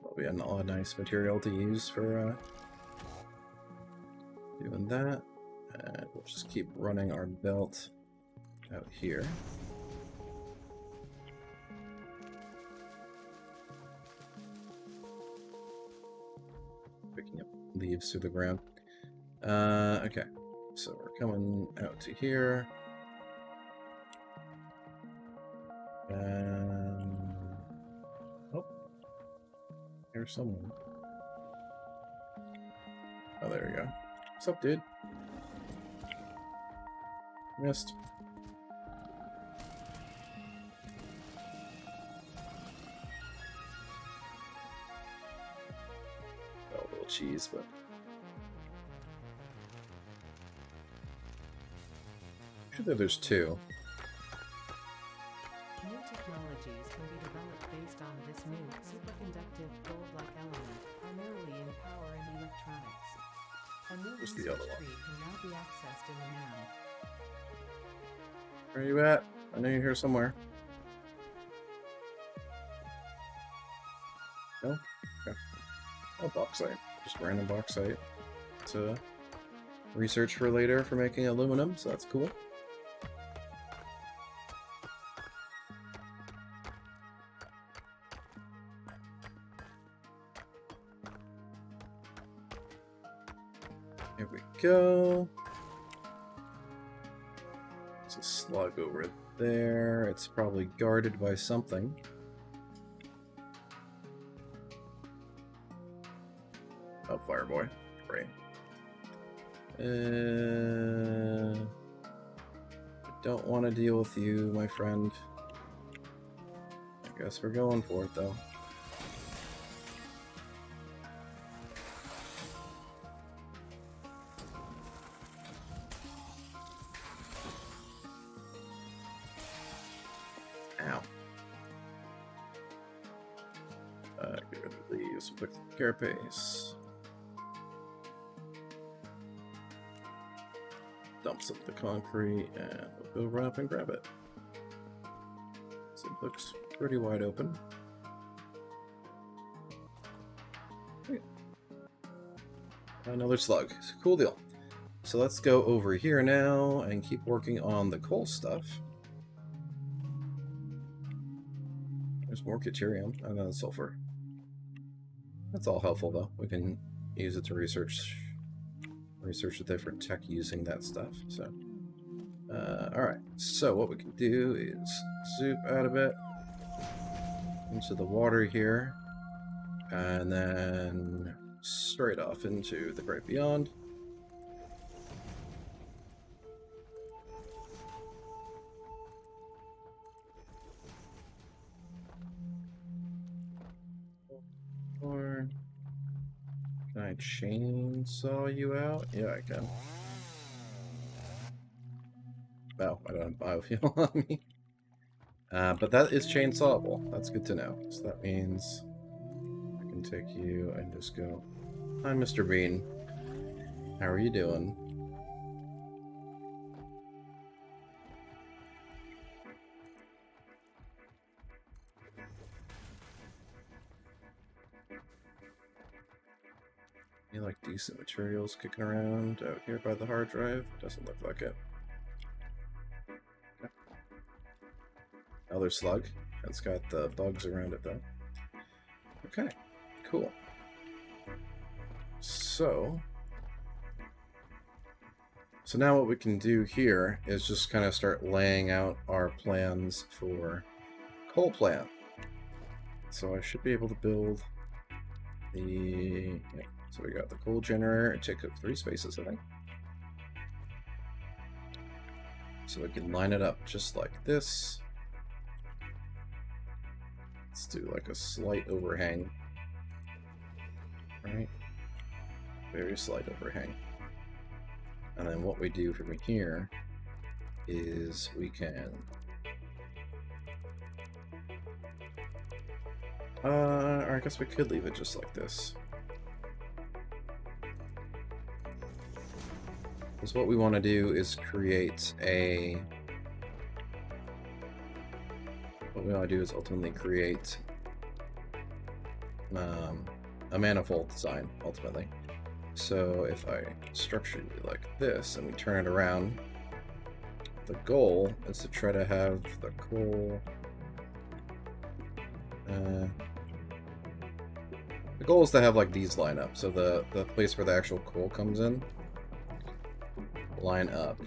Probably a nice material to use for doing that. And we'll just keep running our belt out here. Picking up leaves through the ground. Okay, so we're coming out to here. Oh, here's someone. Oh, there we go. What's up, dude? Missed. Oh, a little cheese, but I'm sure that there's two. New technologies can be developed based on this new superconductive gold-like element, primarily in power and electronics. A new Where's the research other one? tree can now be accessed in the NAM. Where are you at? I know you're here somewhere. No? Okay. Oh, bauxite. Just random bauxite to research for later for making aluminum, so that's cool. Here we go. There's a slug over there. It's probably guarded by something. Oh, Fireboy. Great. I don't want to deal with you, my friend. I guess we're going for it, though. Ow. Get rid of these. Quick carapace. Dumps up the concrete, and we'll go run up and grab it. So it looks pretty wide open. Okay. Another slug. Cool deal. So let's go over here now and keep working on the coal stuff. There's more deuterium and then sulfur. That's all helpful, though. We can use it to research the different tech using that stuff. So, alright. So what we can do is zoom out a bit into the water here, and then straight off into the great beyond. Or can I chainsaw you out? Yeah, I can. Oh, I don't have biofuel on me. But that is chainsawable. That's good to know. So that means I can take you and just go, "Hi, Mr. Bean. How are you doing?" You like decent materials kicking around out here by the hard drive? Doesn't look like it. Okay. Another slug. It's got the bugs around it though. Okay, cool. So now what we can do here is just kind of start laying out our plans for coal plant. So I should be able to build the... Yeah, so we got the coal generator. It took up 3 spaces, I think. So we can line it up just like this. Let's do like a slight overhang. Right? Very slight overhang. And then what we do from here is we can... or I guess we could leave it just like this. Because what we want to do is create a... What we want to do is ultimately create a manifold design, ultimately. So if I structure it like this and we turn it around, the goal is to try to have the coal... the goal is to have like these line up, so the place where the actual coal comes in line up,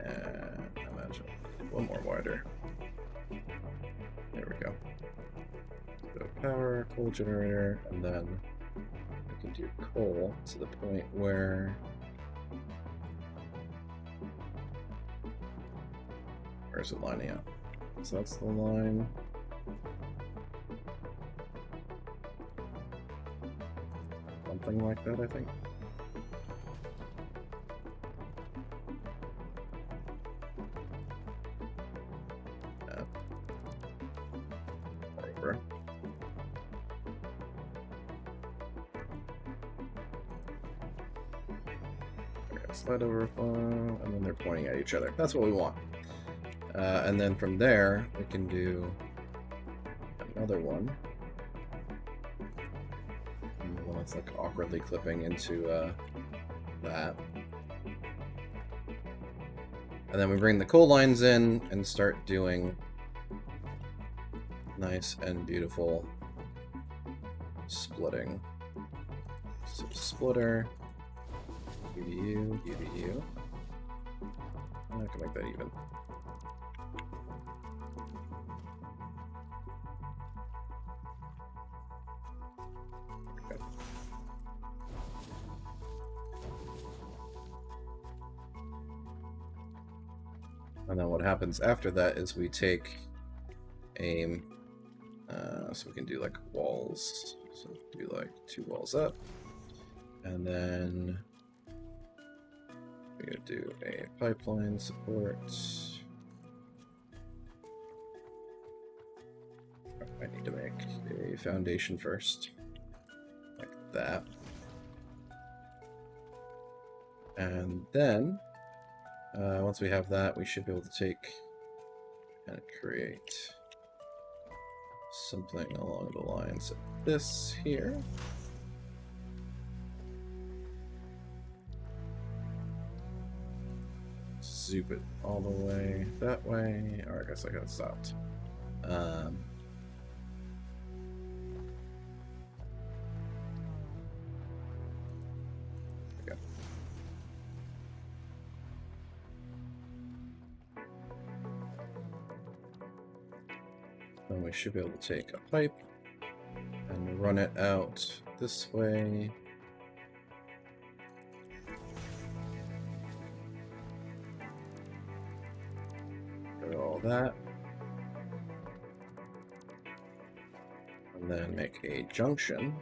and imagine a little more wider. There we go. So power, coal generator, and then we can do coal to the point where where's it lining up? So that's the line. Something like that, I think. Yeah. Over. Slide over, and then they're pointing at each other. That's what we want. And then from there, we can do another one. Well, it's like awkwardly clipping into that. And then we bring the coal lines in and start doing nice and beautiful splitting. So splitter, UDU, UDU. I can make that even. Okay. And then what happens after that is we take aim, so we can do like walls. So do like 2 walls up, and then we're gonna do a pipeline support. I need to make a foundation first, like that, and then once we have that, we should be able to take and create something along the lines of this here. Zoop it all the way that way. Or I guess I got it stopped. There we go. Then we should be able to take a pipe and run it out this way. Do all that. And then make a junction.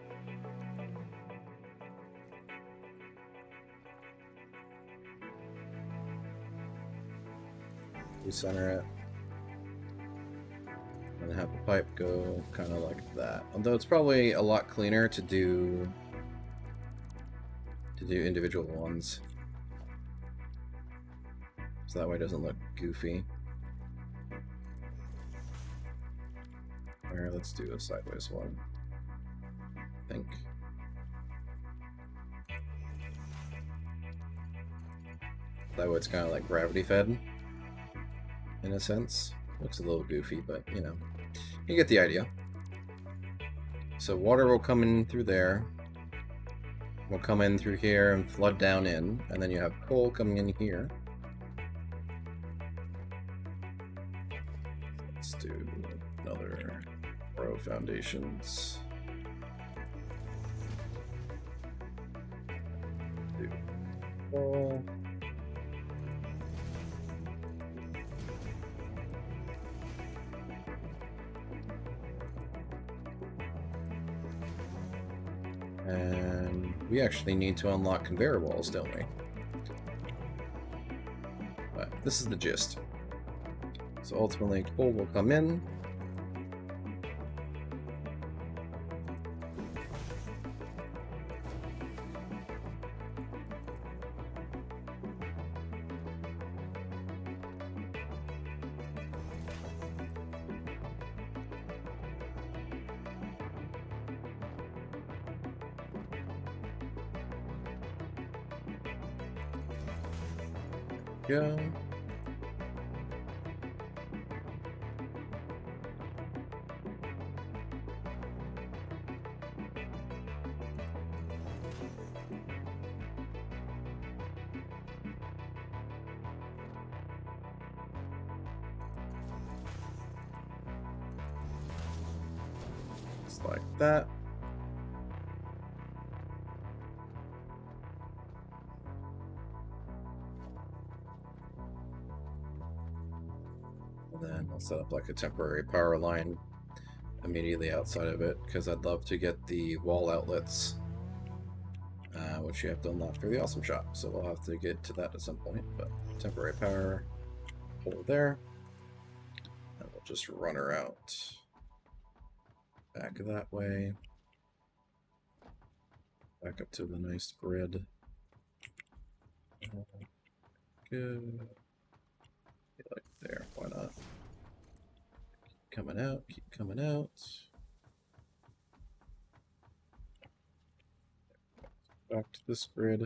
We center it. And have the pipe go kind of like that. Although it's probably a lot cleaner to do individual ones, so that way it doesn't look goofy. Or let's do a sideways one, I think. That way it's kind of like gravity fed, in a sense. Looks a little goofy, but you know, you get the idea. So water will come in through there. will come in through here and flood down in, and then you have coal coming in here. Let's do another row foundations. Do coal. And we actually need to unlock conveyor walls, don't we? But this is the gist. So ultimately, coal will come in. Go. Just like that. And then I'll set up like a temporary power line immediately outside of it, because I'd love to get the wall outlets, which you have to unlock through the awesome shop. So we'll have to get to that at some point. But temporary power over there, and we'll just run her out back that way, back up to the nice grid. Good. Like there, why not? Keep coming out, keep coming out. Back to this grid.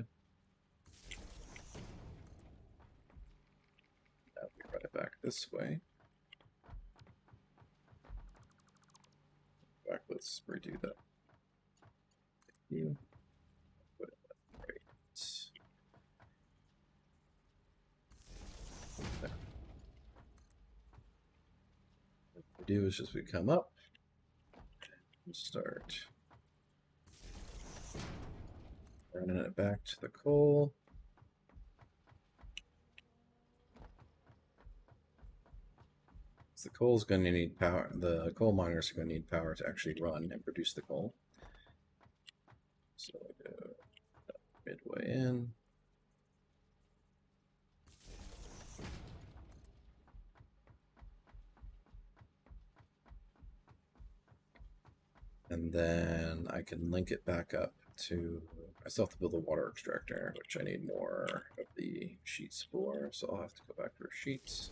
Now we run it back this way. In fact, let's redo that. You put it right there. What we do is just we come up and start running it back to the coal. The coal's going to need power. The coal miners are going to need power to actually run and produce the coal. So go midway in. And then I can link it back up to, I still have to build a water extractor, which I need more of the sheets for, so I'll have to go back for sheets.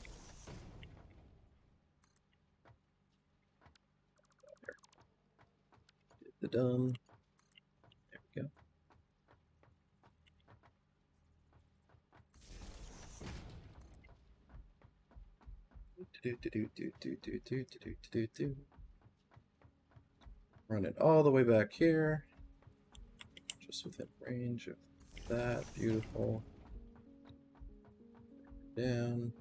Did the done. There we go. Run it all the way back here, just within range of that. Beautiful. Down.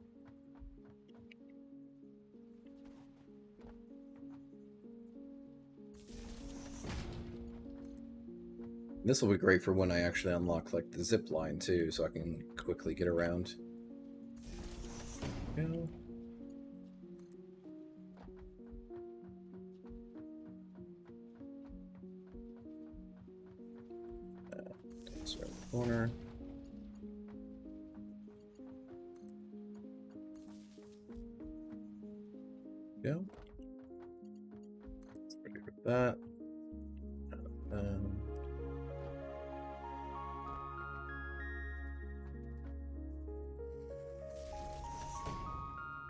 This will be great for when I actually unlock like the zip line too, so I can quickly get around. Go. Corner. Go. Ready for that.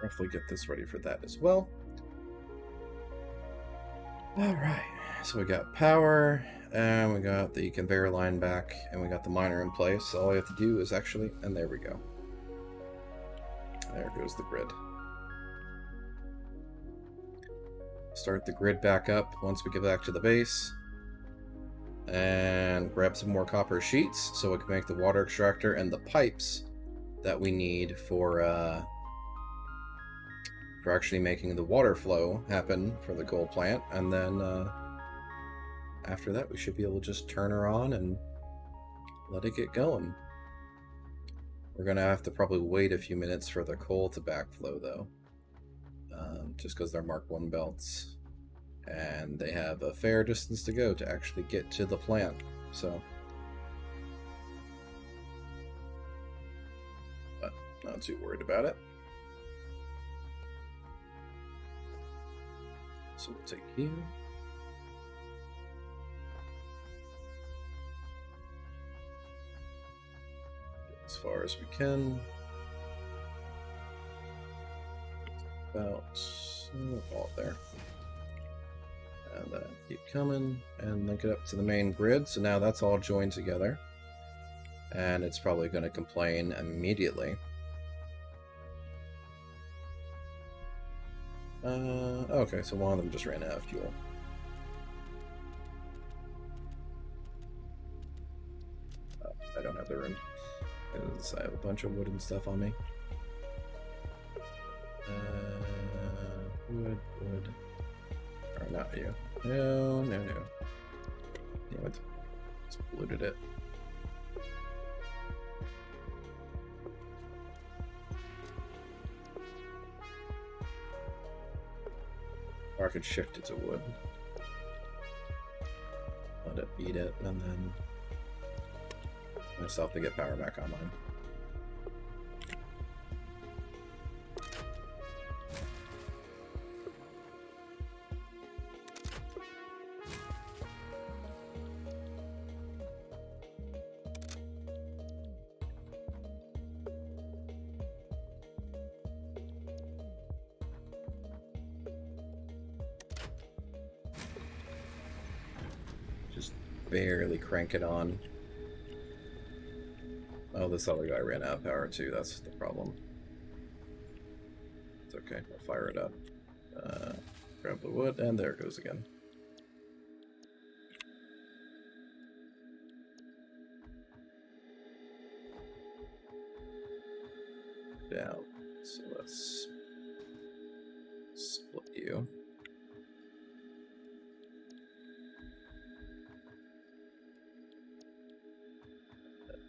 Roughly get this ready for that as well. All right, so we got power, and we got the conveyor line back, and we got the miner in place. So all we have to do is actually, and there we go. There goes the grid. Start the grid back up once we get back to the base. and grab some more copper sheets so we can make the water extractor and the pipes that we need for actually making the water flow happen for the coal plant. And then after that, we should be able to just turn her on and let it get going. We're gonna have to probably wait a few minutes for the coal to backflow though, just because they're Mark 1 belts and they have a fair distance to go to actually get to the plant. So, but not too worried about it. So we'll take you. As far as we can. About there. And keep coming and link it up to the main grid. So now that's all joined together. And it's probably going to complain immediately. Okay, so one of them just ran out of fuel. I don't have the room, because I have a bunch of wooden stuff on me. Wood. Or not you. No. Damn it. Just polluted it. Or I could shift it to wood. Let it beat it, and then myself to get power back online. Just barely crank it on. Oh, this other guy ran out of power too, that's the problem. It's okay, I'll fire it up. Grab the wood, and there it goes again. Down. So let's split you.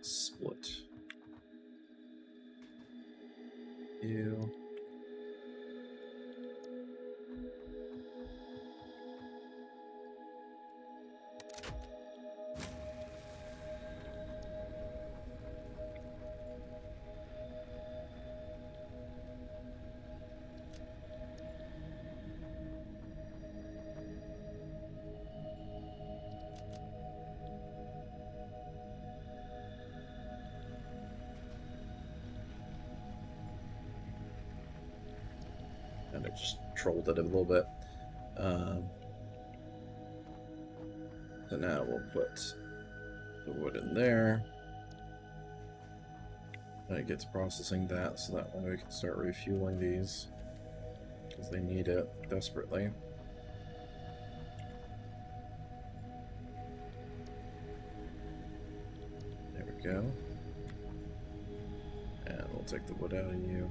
Split you. And I just trolled it a little bit. So now we'll put the wood in there. And it gets processing that, so that way we can start refueling these, because they need it desperately. There we go. And we'll take the wood out of you.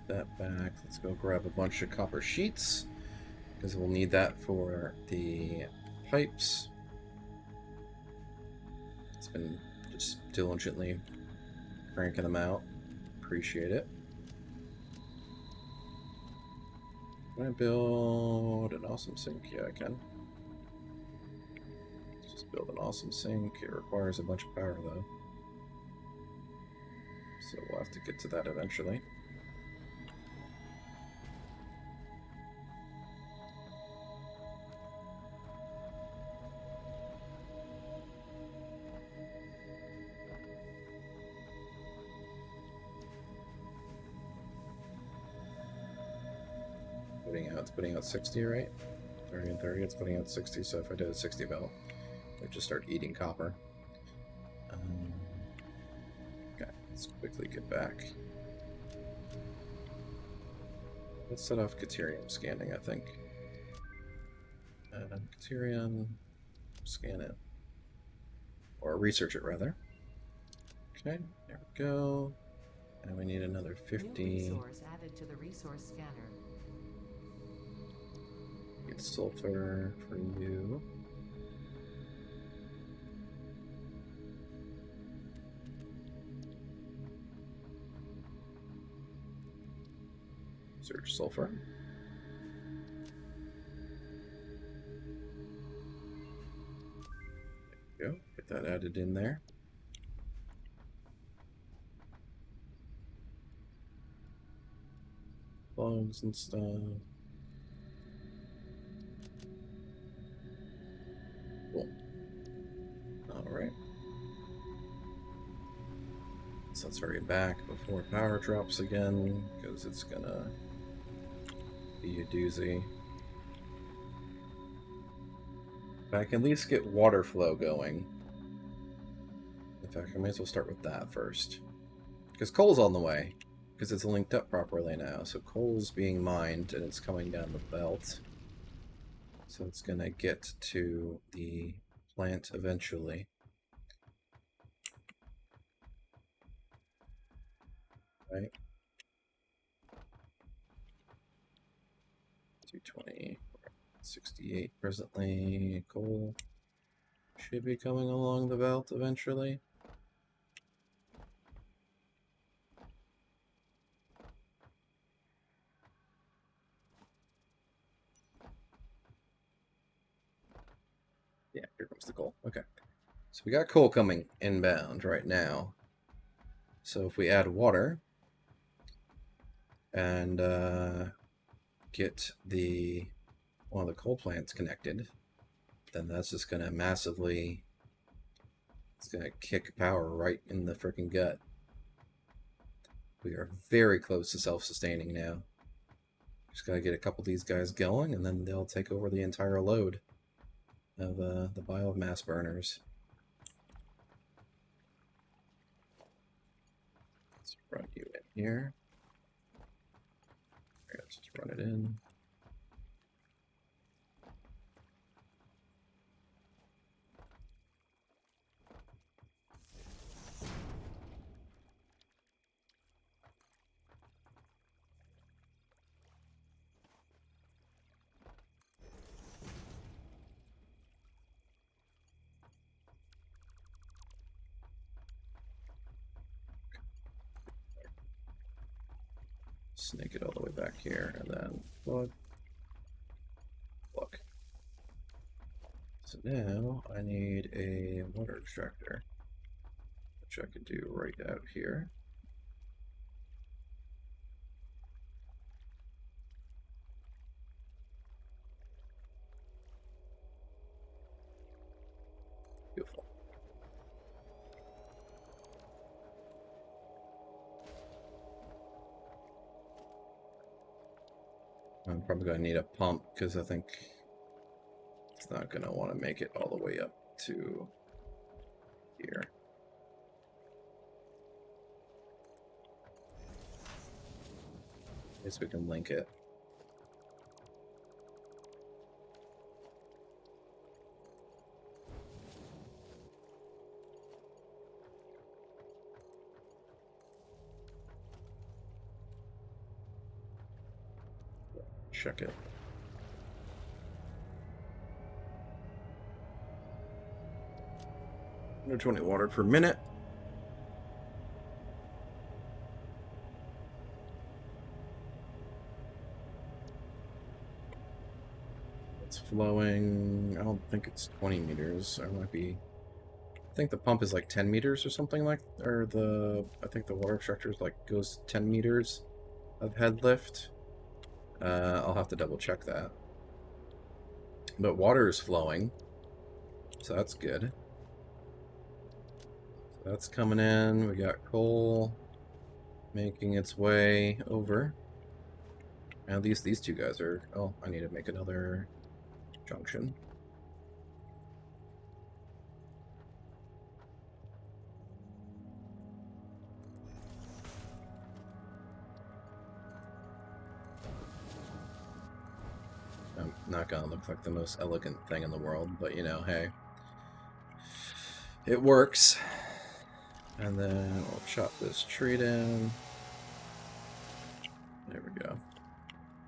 That back. Let's go grab a bunch of copper sheets, because we'll need that for the pipes. It's been just diligently cranking them out. Appreciate it. Can I build an awesome sink? Yeah, I can. Let's just build an awesome sink. It requires a bunch of power though, so we'll have to get to that eventually. It's putting out 60, right? 30 and 30, it's putting out 60, so if I did a 60 belt, it would just start eating copper. Okay. Let's quickly get back. Let's set off Caterium scanning, I think. Caterium, scan it. Or research it, rather. Okay, there we go. And we need another 50. New resource added to the resource scanner. Get sulfur for you. Search sulfur. There we go. Get that added in there. Plugs and stuff. Cool. Alright. So let's hurry back before power drops again, because it's gonna be a doozy. If I can at least get water flow going. In fact, I may as well start with that first. Because coal's on the way. Because it's linked up properly now. So coal's being mined and it's coming down the belt. So it's going to get to the plant eventually. Right? 220, 68 presently. Coal should be coming along the belt eventually. Yeah, here comes the coal. Okay. So we got coal coming inbound right now. So if we add water and get one of the coal plants connected, then that's just going to massively, it's going to kick power right in the freaking gut. We are very close to self-sustaining now. Just got to get a couple of these guys going, and then they'll take over the entire load of the biomass burners. Let's run you in here. Let's just run it in. Snake it all the way back here, and then plug. Plug. So now I need a water extractor, which I could do right out here. Beautiful. I'm probably going to need a pump because I think it's not going to want to make it all the way up to here. At least we can link it. Check it. 120 water per minute. It's flowing. I don't think it's 20 meters. I might be. I think the pump is like 10 meters or something like. Or I think the water extractor is like goes 10 meters of head lift. I'll have to double check that. But water is flowing, so that's good. So that's coming in. We got coal making its way over. And at least these two guys are... Oh, I need to make another junction. Not gonna look like the most elegant thing in the world, but you know, hey. It works. And then we'll chop this tree down. There we go.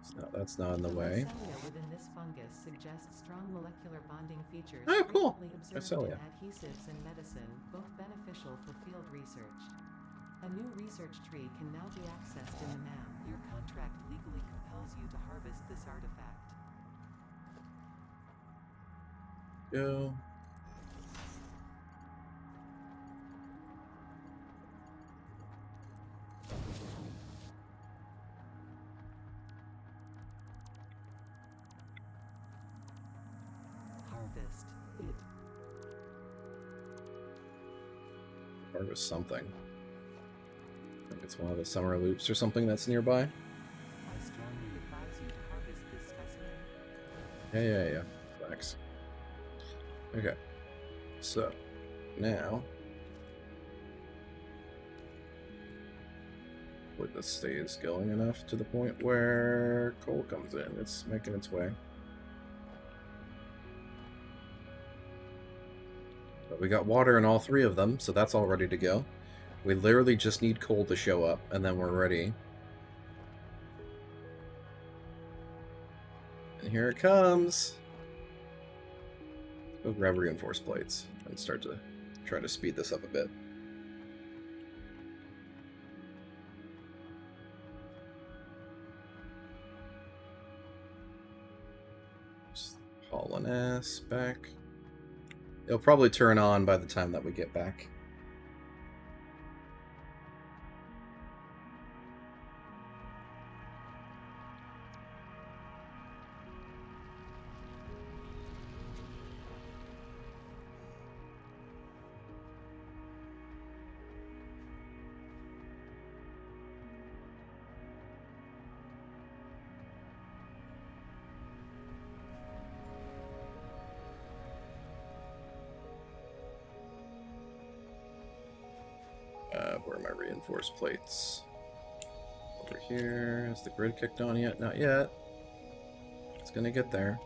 So that's not in the way. Mycelia within this fungus suggests strong molecular bonding features Oh, cool. frequently observed Mycelia. in adhesives and medicine, both beneficial for field research. A new research tree can now be accessed in the NAM. Your contract legally compels you to harvest this artifact. Go. Harvest it. Harvest something. I think it's one of the summer loops or something that's nearby. I strongly advise you to harvest this specimen. Yeah. Thanks. Okay. So, now... hopefully this stays going enough to the point where coal comes in. It's making its way. But we got water in all three of them, so that's all ready to go. We literally just need coal to show up, and then we're ready. And here it comes! Go grab reinforced plates and start to try to speed this up a bit. Just hauling ass back. It'll probably turn on by the time that we get back. Where are my reinforced plates? Over here. Is the grid kicked on yet? Not yet. It's gonna get there.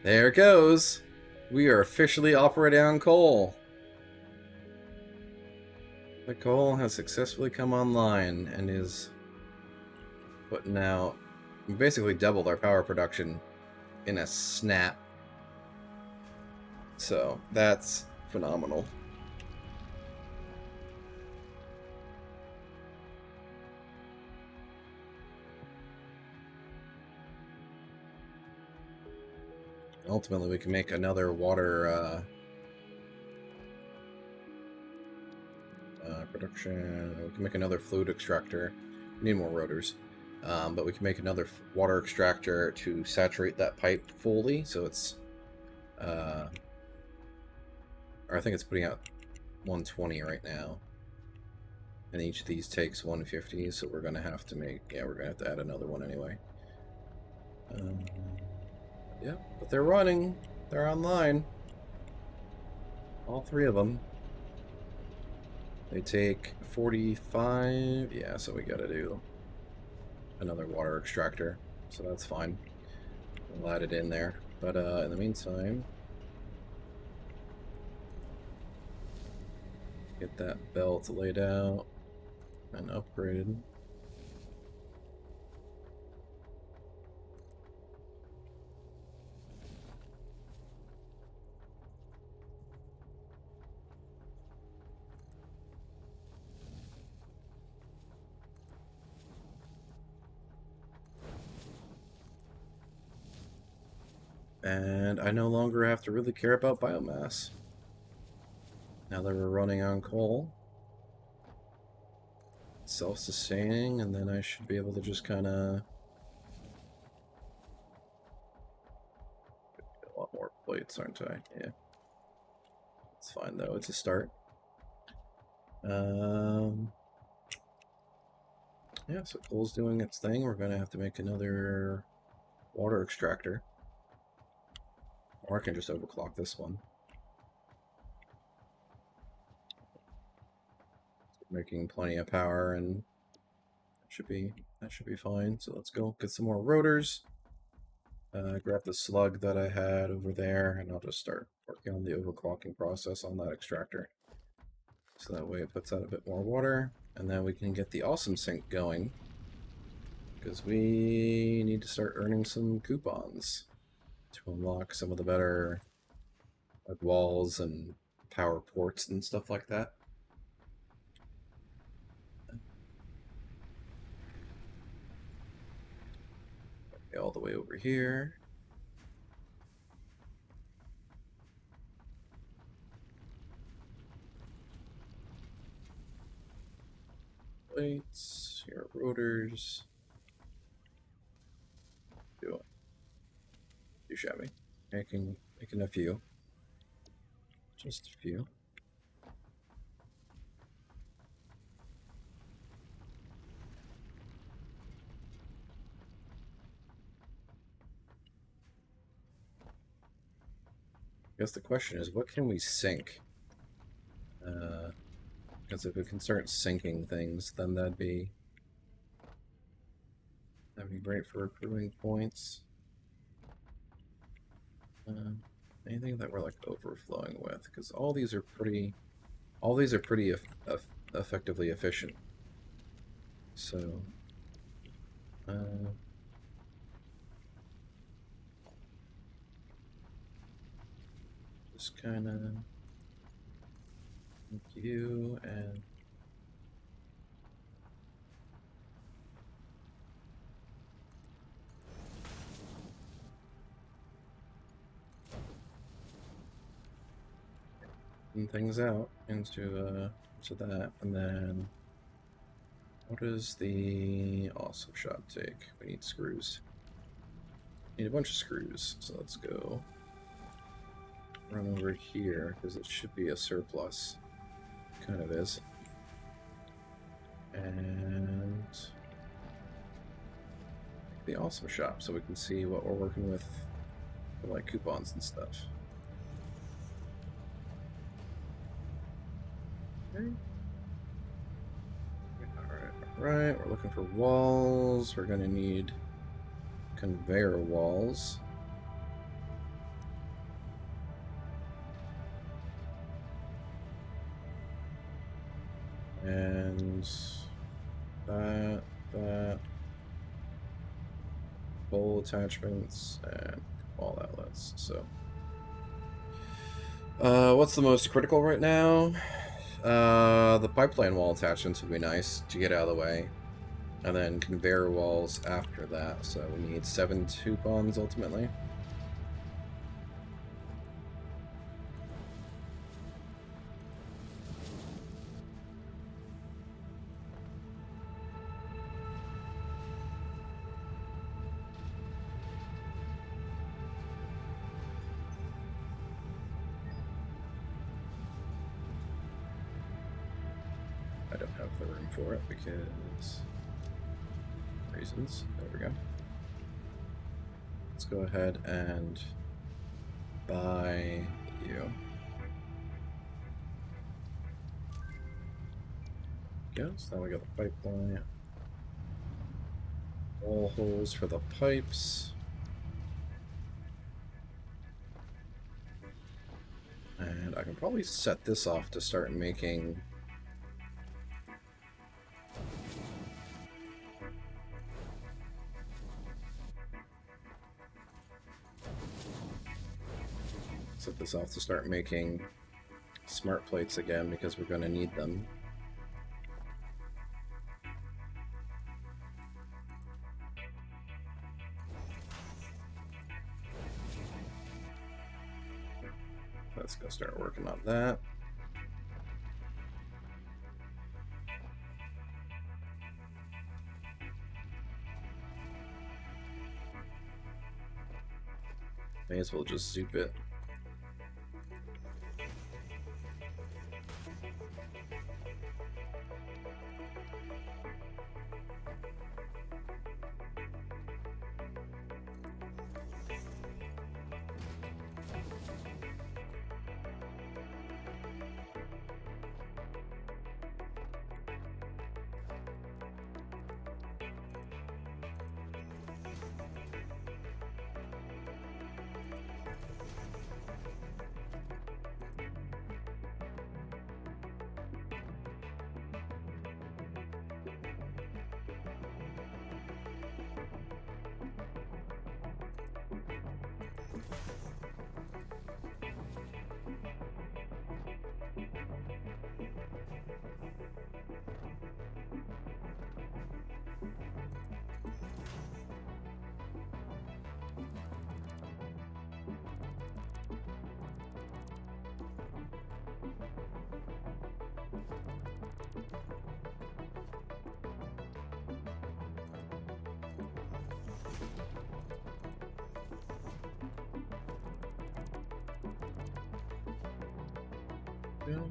There it goes! We are officially operating on coal. The coal has successfully come online and is putting out... we basically doubled our power production in a snap. So, that's phenomenal. Ultimately, we can make another water production. We can make another fluid extractor. We need more rotors. But we can make another water extractor to saturate that pipe fully, so it's... or I think it's putting out 120 right now. And each of these takes 150, so we're going to have to make... yeah, we're going to have to add another one anyway. Yeah, but they're running. They're online. All three of them. They take 45... yeah, so we gotta do another water extractor. So that's fine. We'll add it in there. But in the meantime... get that belt laid out and upgraded. And I no longer have to really care about biomass. Now that we're running on coal. Self-sustaining, and then I should be able to just kind of... a lot more plates, aren't I? Yeah. It's fine, though. It's a start. Yeah, so coal's doing its thing. We're going to have to make another water extractor. Or I can just overclock this one. Making plenty of power, and that should be fine. So let's go get some more rotors. Grab the slug that I had over there, and I'll just start working on the overclocking process on that extractor. So that way it puts out a bit more water, and then we can get the awesome sink going, because we need to start earning some coupons to unlock some of the better like walls and power ports and stuff like that. Okay, all the way over here. Plates, here are rotors. Too shabby. Making a few. Just a few. I guess the question is, what can we sink? Because if we can start sinking things, then that'd be great for accruing points. Anything that we're like overflowing with, because all these are pretty effectively efficient. So, just kind of you and things out into that, and then what does the awesome shot take? We need screws. Need a bunch of screws, so let's go run over here because it should be a surplus. Kind of is. And the awesome shop so we can see what we're working with for like coupons and stuff. Okay. Alright, we're looking for walls. We're gonna need conveyor walls. And that bowl attachments and all outlets. So what's the most critical right now? The pipeline wall attachments would be nice to get out of the way. And then conveyor walls after that. So we need 7 coupons ultimately. I don't have the room for it because reasons. There we go. Let's go ahead and buy you. Go. So now we got the pipeline. All holes for the pipes. And I can probably set this off to start making smart plates again because we're going to need them. Let's go start working on that. May as well just zoop it. Go.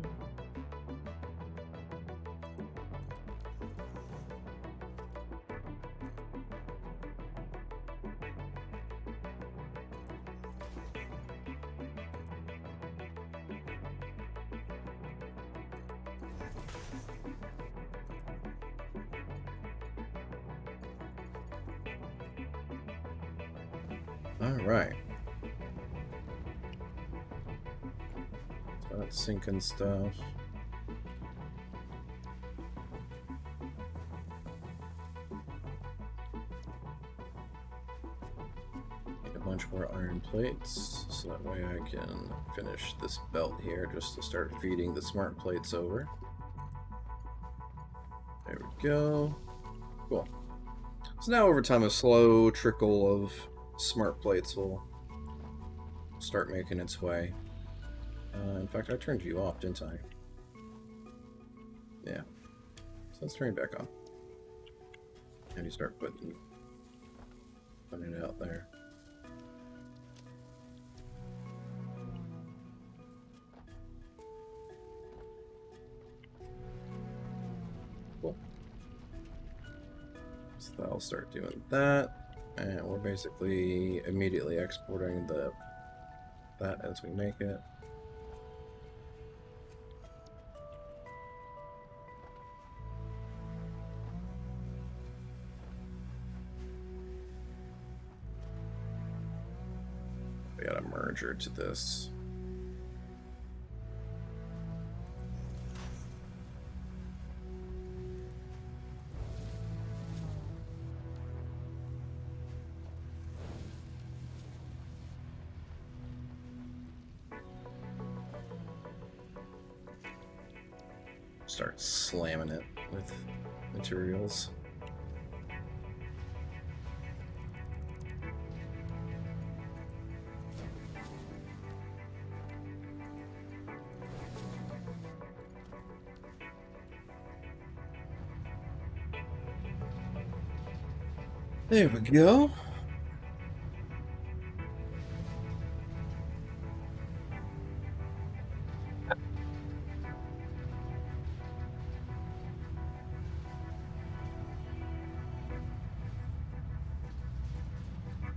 All right. So that's sinking stuff. Get a bunch more iron plates, so that way I can finish this belt here just to start feeding the smart plates over. There we go. Cool. So now over time, a slow trickle of smart plates will start making its way. In fact, I turned you off, didn't I? Yeah. So let's turn it back on. And you start putting it out there. Cool. So that'll start doing that. And we're basically immediately exporting that as we make it. We got a merger to this. Start slamming it with materials. There we go.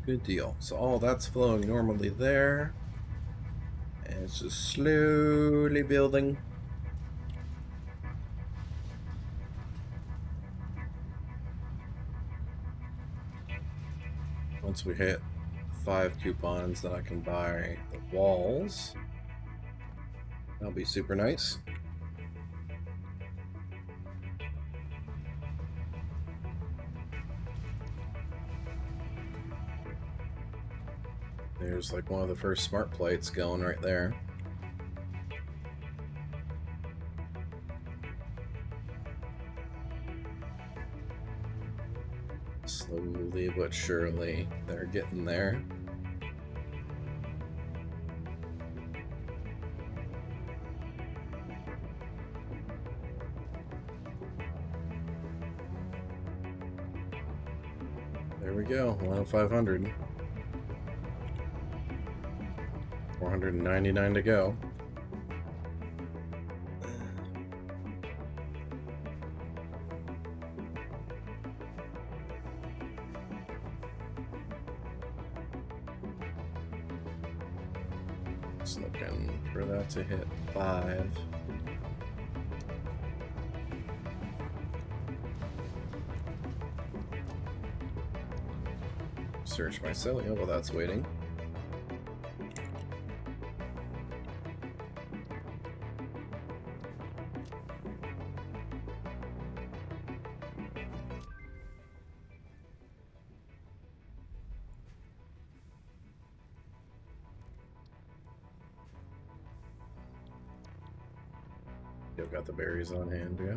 Good deal. So all that's flowing normally there. And it's just slowly building. Once we hit 5 coupons, then I can buy the walls. That'll be super nice. There's like one of the first smart plates going right there. Slowly but surely, they're getting there. There we go, 10500. 499 to go. Just looking for that to hit 5. Search my cellular while that's waiting. You've got the berries on hand, yeah?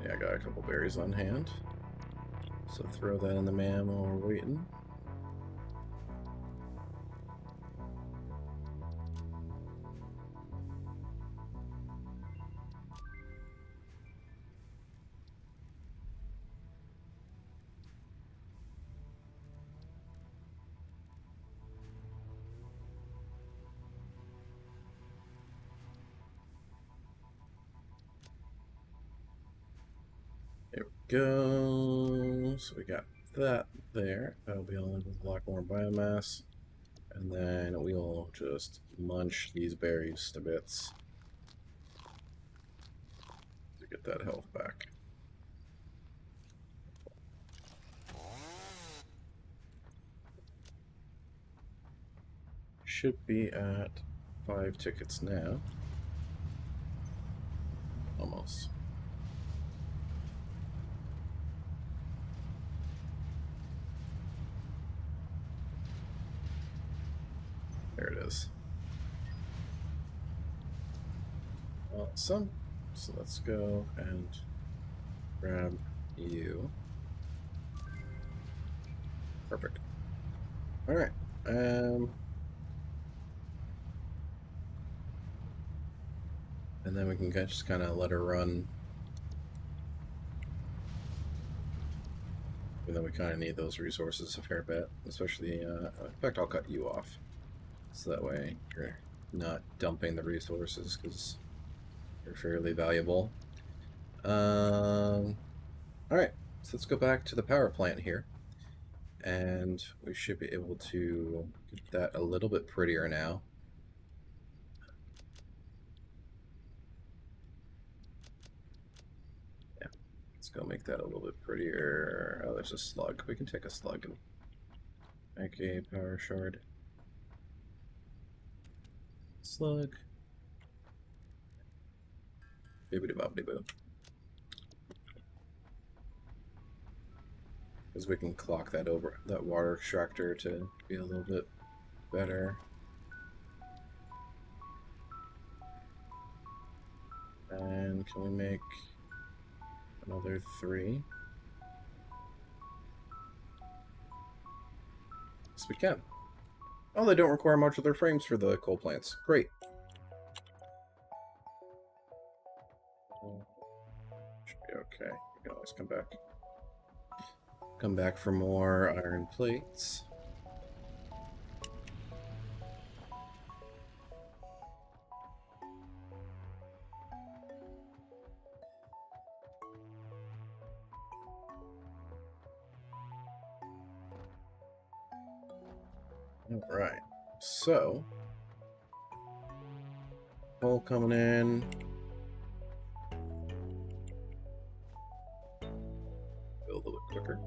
Yeah, I got a couple berries on hand. So throw that in the man while we're waiting. There we go. So we got that there. That'll be only with a lot more biomass. And then we'll just munch these berries to bits to get that health back. Should be at 5 tickets now. Almost. There it is. Awesome. So let's go and grab you. Perfect. All right. And then we can just kind of let her run. Even though we kind of need those resources a fair bit, especially, in fact, I'll cut you off. So that way you're not dumping the resources because you're fairly valuable. Alright, so let's go back to the power plant here. And we should be able to get that a little bit prettier now. Yeah, let's go make that a little bit prettier. Oh, there's a slug. We can take a slug and make a power shard. Slug. Bibbidi bobbidi boo. Because we can clock that over that water extractor to be a little bit better. And can we make another 3? Yes, we can. Oh, they don't require much of their frames for the coal plants. Great. Should be okay. You can always come back. Come back for more iron plates. Alright, so coal coming in. Build a little quicker.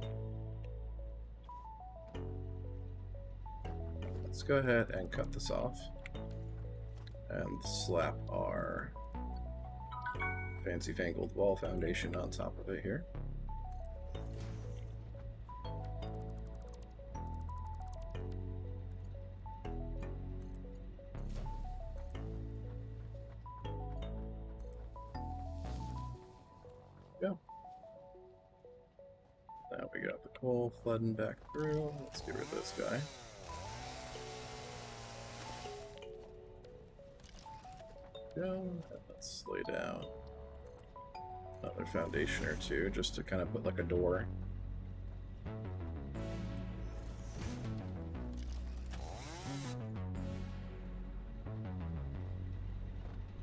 Let's go ahead and cut this off and slap our fancy fangled wall foundation on top of it here. Go. Now we got the coal flooding back through. Let's get rid of this guy. Go. Let's lay down another foundation or two just to kind of put like a door.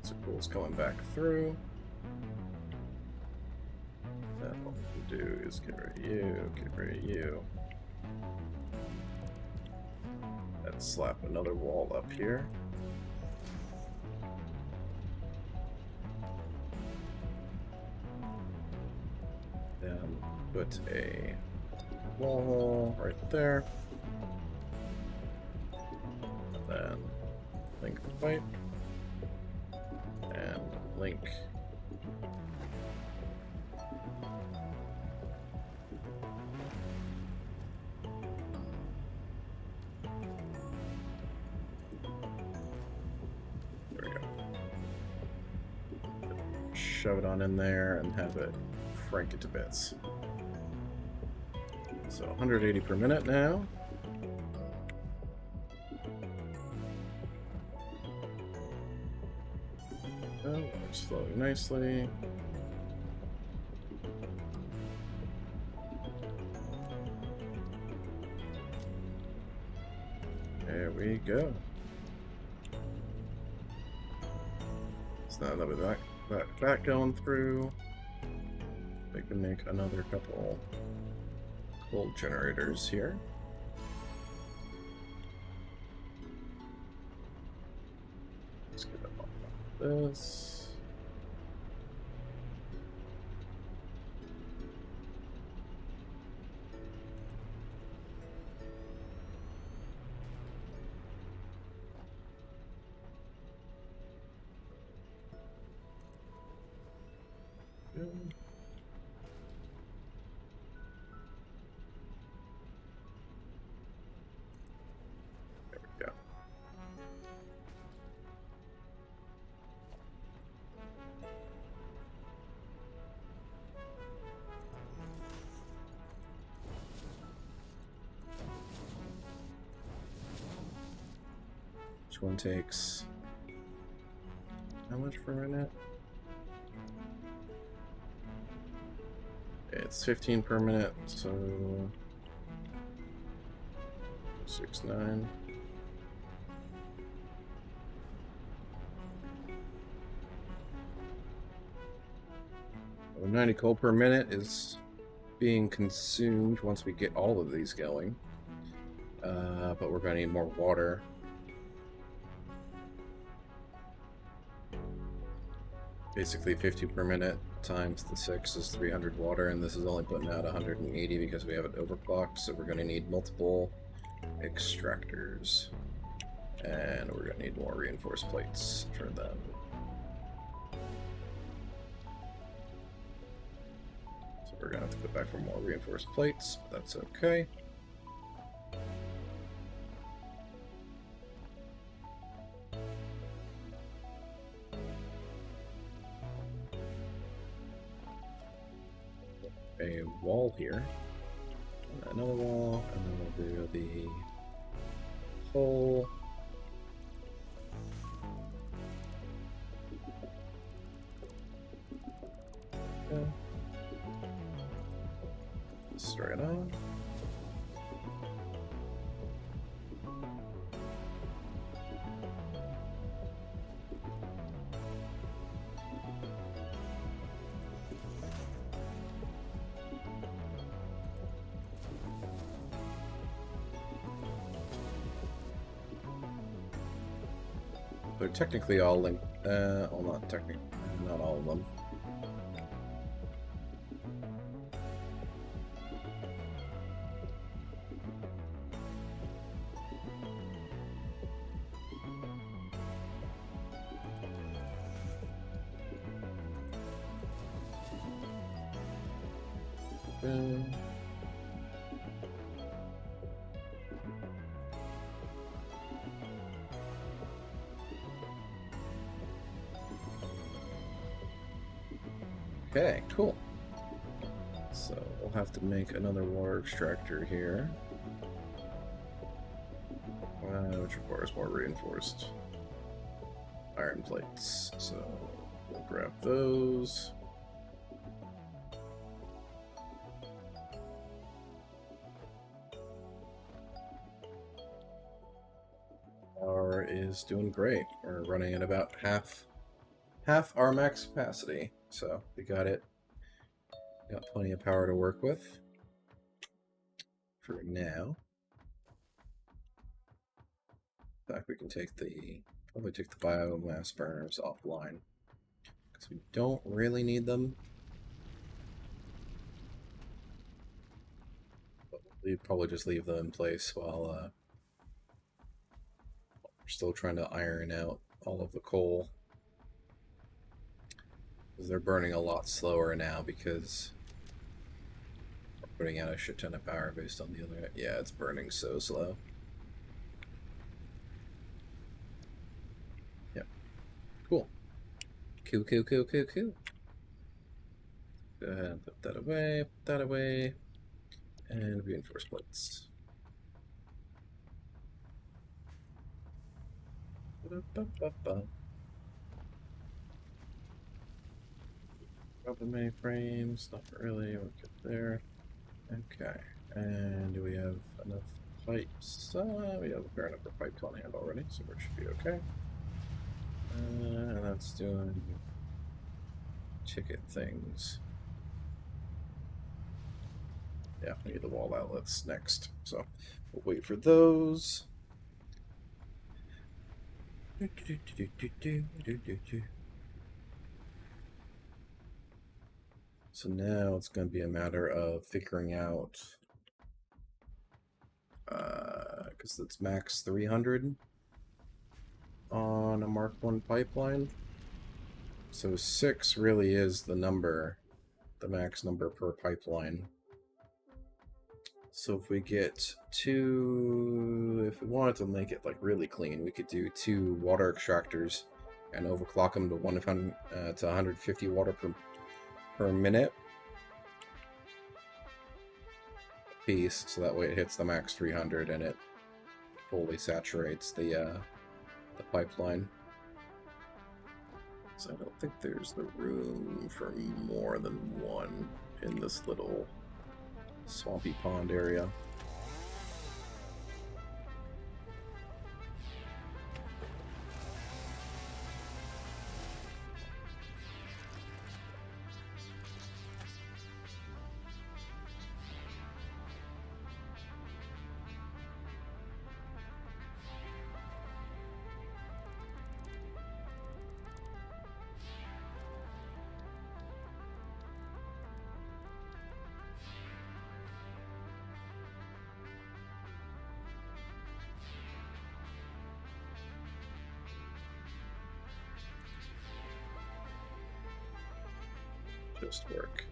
So coal's coming back through. Then what we can do is get rid of you, get rid of you. And slap another wall up here. Then put a wall right there. And then link the pipe. And link shove it on in there and have it crank it to bits. So 180 per minute now. Oh, it's flowing nicely. There we go. It's not a little bit back going through. I can make another couple coal generators here. Let's get up on this. Good. There we go. Which one takes how much per minute? It's 15 per minute, so 6, 9. 90 coal per minute is being consumed once we get all of these going. But we're going to need more water. Basically 50 per minute times the 6 is 300 water, and this is only putting out 180 because we have it overclocked, so we're going to need multiple extractors. And we're going to need more reinforced plates for them. So we're going to have to go back for more reinforced plates, but that's okay. A wall here, and another wall, and then we'll do the hole. Okay. Straight on. They're technically all linked. Well, not technically, not all of them. Okay, cool. So we'll have to make another water extractor here, which requires more reinforced iron plates. So we'll grab those. Power is doing great. We're running at about half our max capacity. So we got it. Got plenty of power to work with for now. In fact, we can probably take the biomass burners offline because we don't really need them. But we'd probably just leave them in place while we're still trying to iron out all of the coal. Because they're burning a lot slower now because we're putting out a shit ton of power based on the other. Yeah, it's burning so slow. Yep. Cool. Cool. Go ahead and put that away, and reinforce plates. Open many frames, not really, we'll get there. Okay, and do we have enough pipes? We have a fair number of pipes on hand already, so we should be okay. And that's doing ticket things. Yeah, we need the wall outlets next. So we'll wait for those. So now it's going to be a matter of figuring out, because it's max 300 on a Mark 1 pipeline. So 6 really is the number, the max number per pipeline. So if we get 2, if we wanted to make it like really clean, we could do 2 water extractors and overclock them to 100 to 150 water per minute piece. So that way it hits the max 300 and it fully saturates the pipeline. So I don't think there's the room for more than 1 in this little swampy pond area. Just work.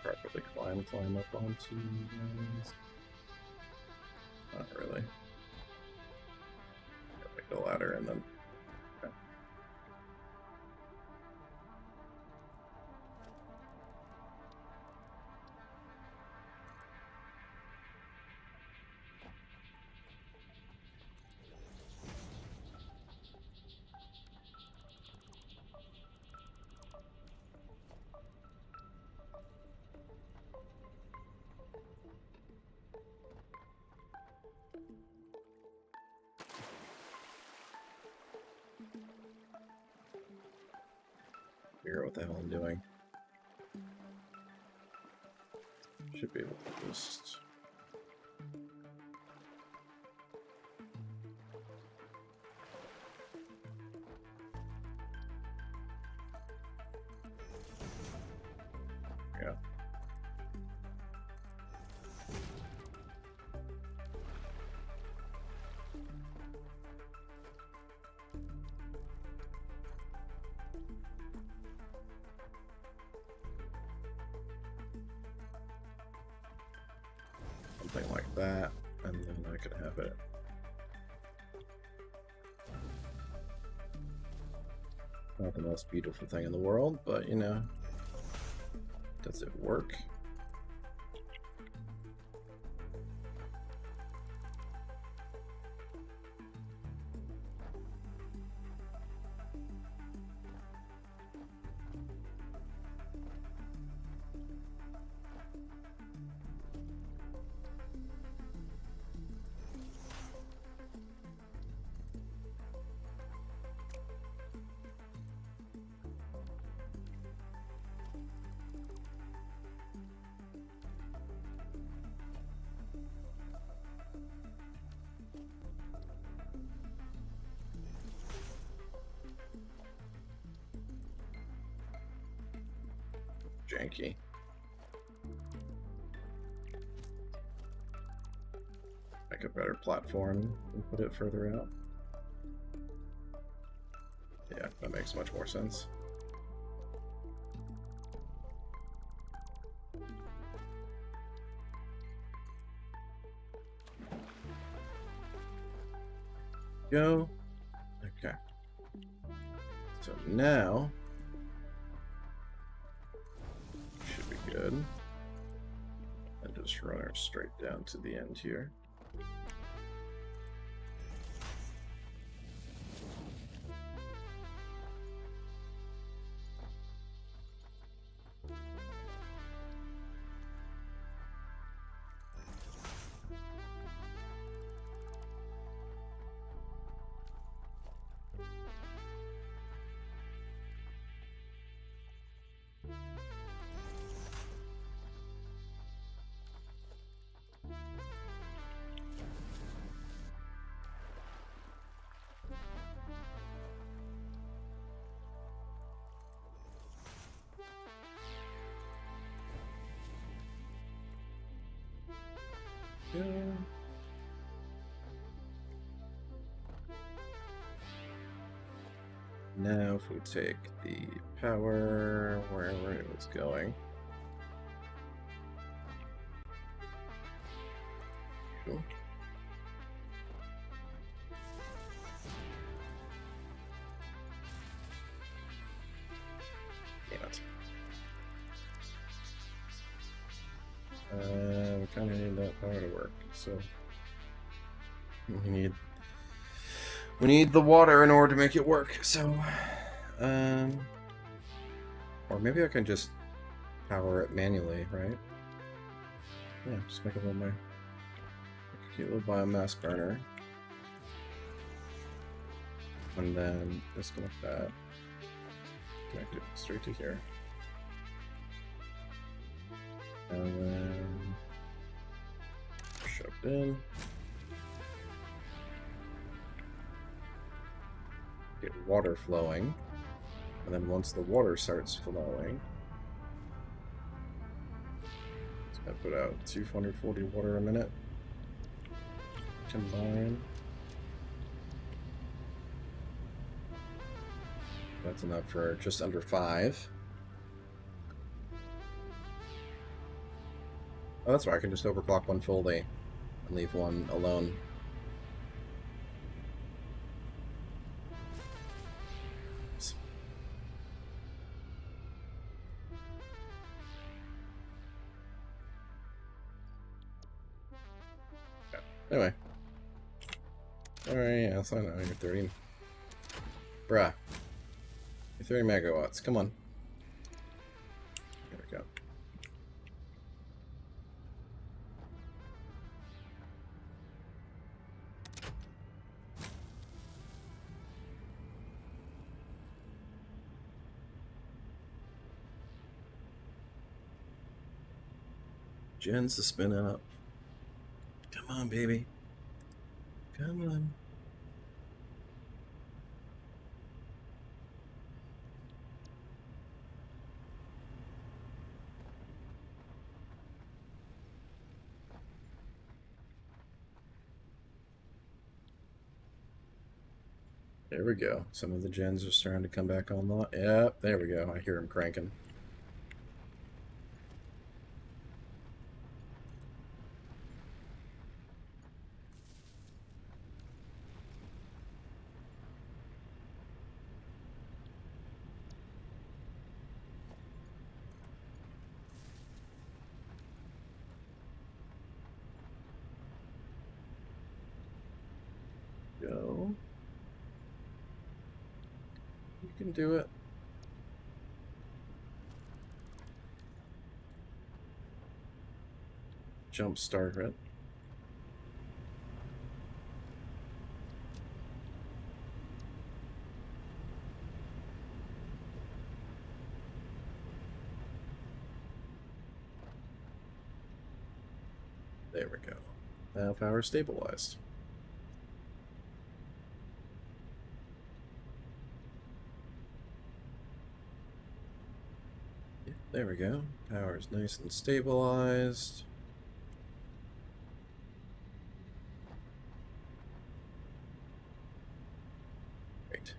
Properly climb up onto these. Not really. Make the ladder and then. Okay. Figure out what the hell I'm doing. Should be able to just. Yeah. Something like that, and then I could have it. Not the most beautiful thing in the world, but you know, does it work? Janky. Make a better platform and put it further out. Yeah, that makes much more sense. Go. Okay. So now should be good. And just run her straight down to the end here. Yeah. Now if we take the power wherever it was going. Cool. Damn it. We kind of need that power to work, so we need the water in order to make it work. So, or maybe I can just power it manually, right? Yeah, just make a little more, a cute little biomass burner, and then disconnect that. Connect it straight to here. And then shoved in. Get water flowing. And then once the water starts flowing, it's gonna put out 240 water a minute. Combine. That's enough for just under 5. Oh, that's why I can just overclock one fully and leave one alone. Anyway. Alright, yeah, so I know you're 30. Bruh. You're 30 megawatts. Come on. There we go. Jen's the spinning up. Come on, baby. Come on. There we go. Some of the gens are starting to come back online. Yep, there we go. I hear them cranking. Go. You can do it. Jump start it. There we go. Now power stabilized. Yeah, there we go. Power is nice and stabilized. Great.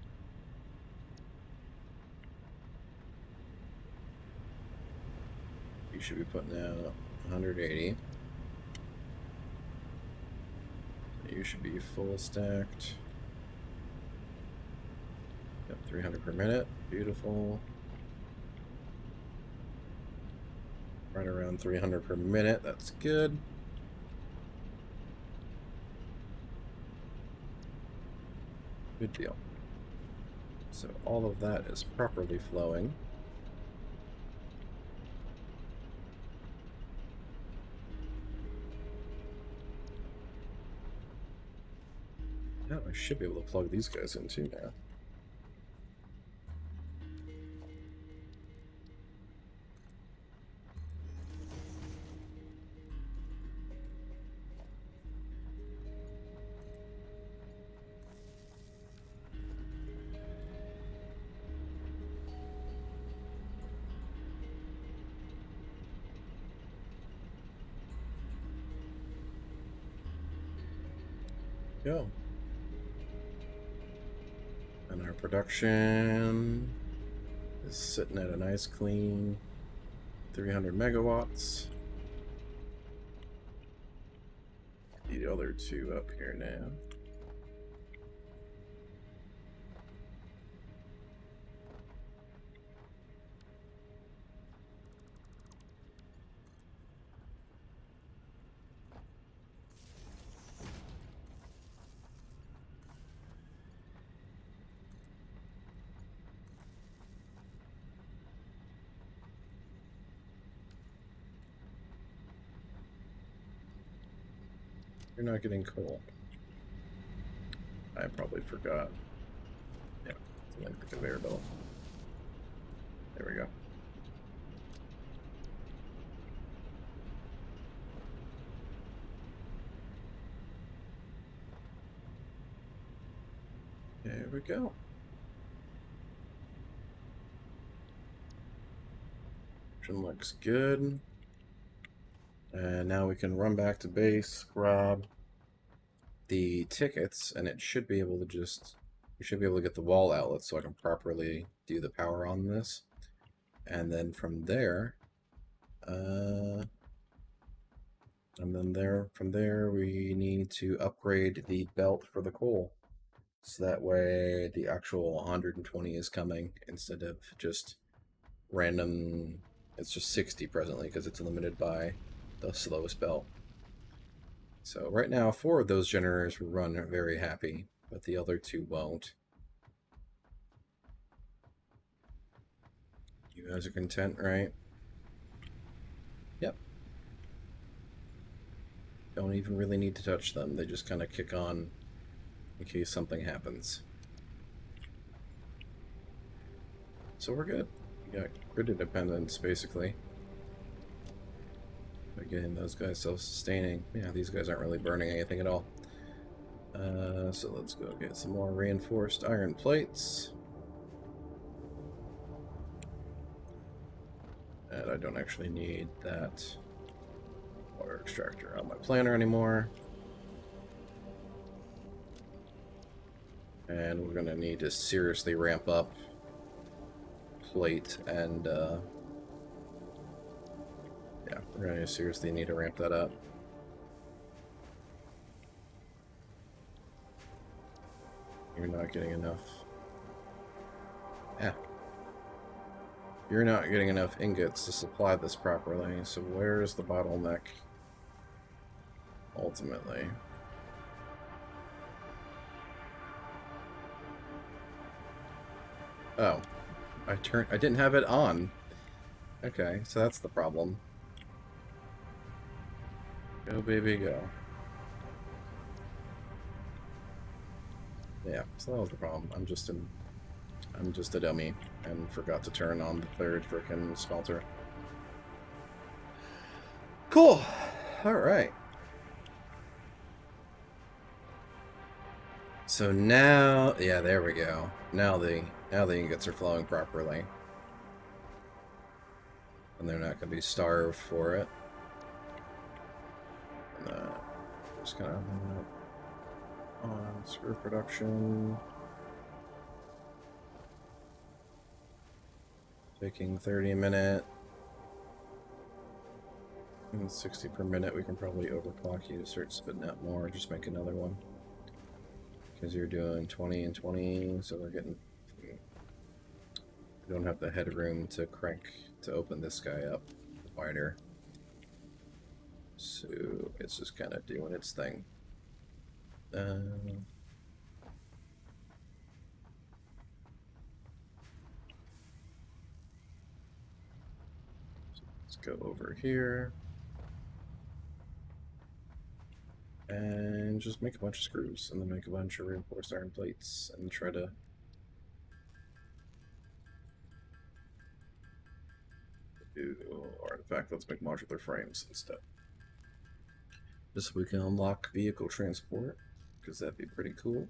You should be putting out 180. You should be full stacked. Yep, 300 per minute. Beautiful. Right around 300 per minute. That's good. Good deal. So all of that is properly flowing. Yeah, I should be able to plug these guys in too now. Go. And our production is sitting at a nice clean 300 megawatts. The other two up here now. You're not getting coal. I probably forgot. Yeah, it's like the conveyor belt. There we go. There we go. Looks good. And now we can run back to base, grab the tickets, and it should be able to just... We should be able to get the wall outlet so I can properly do the power on this. And then from there... from there we need to upgrade the belt for the coal. So that way the actual 120 is coming instead of just random... It's just 60 presently because it's limited by the slowest belt. So right now 4 of those generators will run very happy, but the other 2 won't. You guys are content, right? Yep. Don't even really need to touch them. They just kind of kick on in case something happens. So we're good. We got grid independence, basically. Again, those guys self-sustaining. Yeah, these guys aren't really burning anything at all. So let's go get some more reinforced iron plates. And I don't actually need that water extractor on my planner anymore. And we're going to need to seriously ramp up plate and, yeah, we're going to seriously need to ramp that up. You're not getting enough. Yeah. You're not getting enough ingots to supply this properly, so where's the bottleneck? Ultimately. Oh. I didn't have it on. Okay, so that's the problem. Go, baby, go. Yeah, so that was the problem. I'm just a dummy and forgot to turn on the third frickin' smelter. Cool. All right. So now, yeah, there we go. Now the ingots are flowing properly, and they're not going to be starved for it. And, just kind of on screw production. Taking 30 a minute. And 60 per minute, we can probably overclock you to start spitting out more. Just make another one. Because you're doing 20 and 20, so we're getting don't have the headroom to crank to open this guy up wider. So it's just kind of doing its thing. Let's go over here. And just make a bunch of screws, and then make a bunch of reinforced iron plates, and try to do artifact. Let's make modular frames instead. Just so we can unlock vehicle transport, because that'd be pretty cool.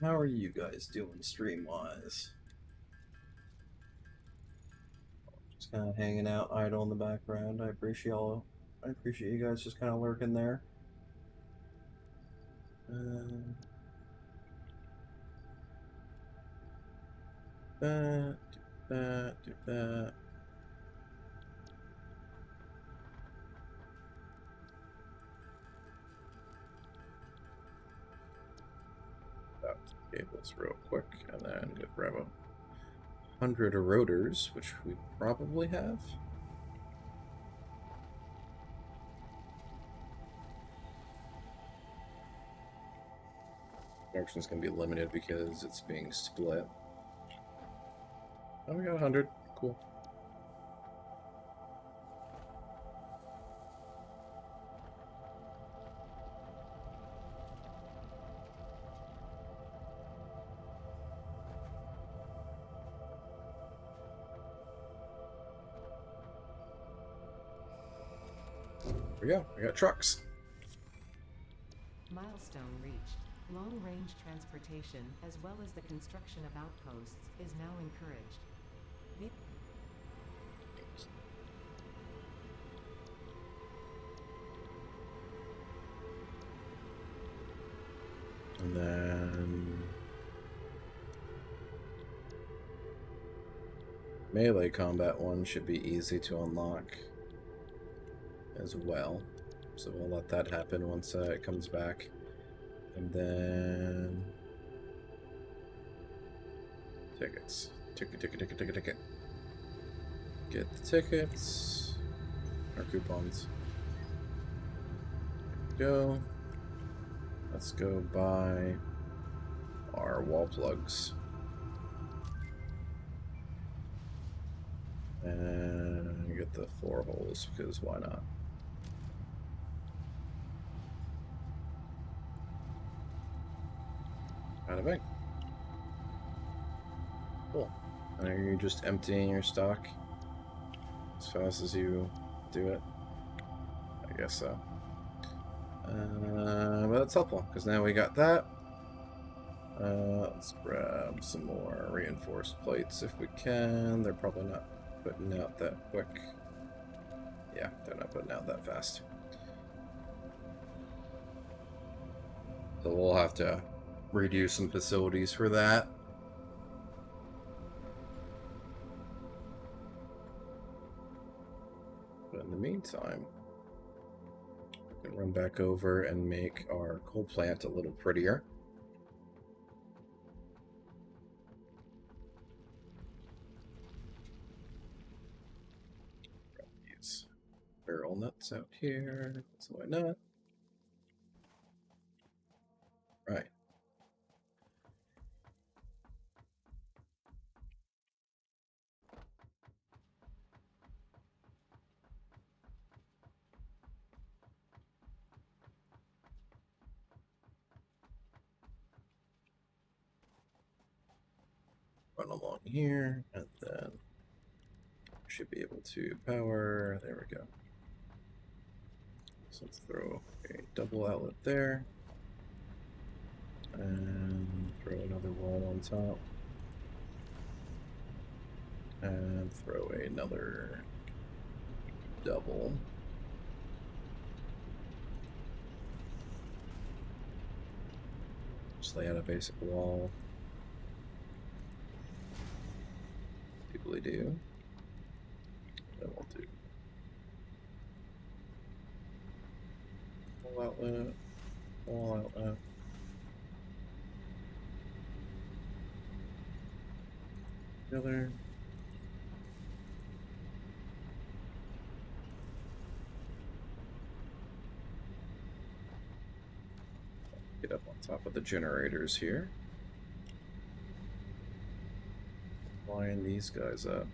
How are you guys doing stream-wise? Just kind of hanging out idle in the background. I appreciate you guys just kind of lurking there. Do that, do that. Cables real quick, and then go grab 100 eroders, which we probably have. Production's gonna be limited because it's being split. Oh, we got 100. Cool. There we go. We got trucks. Milestone reached. Long-range transportation, as well as the construction of outposts, is now encouraged. And then melee combat one should be easy to unlock as well. So we'll let that happen once it comes back. And then tickets. Ticket. Get the tickets. Or coupons. Go. Let's go buy our wall plugs. And get the 4 holes, because why not? Kind of big. Cool. And are you just emptying your stock as fast as you do it? I guess so. But that's helpful, because now we got that. Let's grab some more reinforced plates if we can. They're probably not putting out that quick. Yeah, they're not putting out that fast. So we'll have to redo some facilities for that. But in the meantime, we can run back over and make our coal plant a little prettier. Grab these barrel nuts out here. So why not? Right. here, and then should be able to power. There we go. So let's throw a double outlet there, and throw another wall on top, and throw another double. Just lay out a basic wall. People do. Then we'll do wall outlet, wall outlet. Together. Get up on top of the generators here. Line these guys up.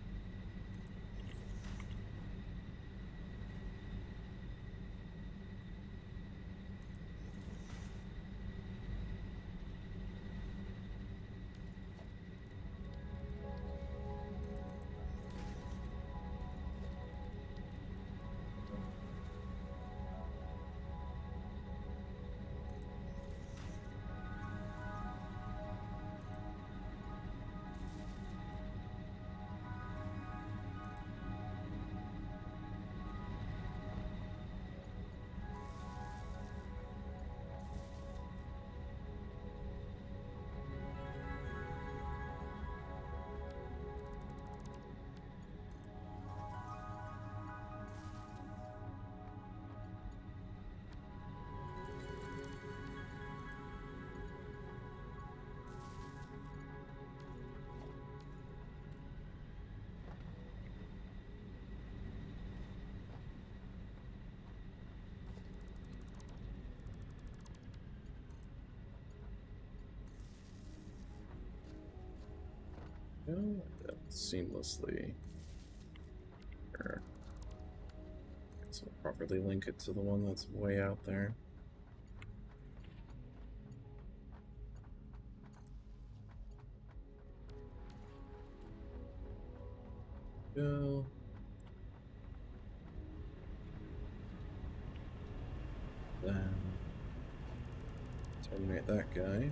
Seamlessly. Sure. So we'll properly link it to the one that's way out there. Go. Then terminate that guy.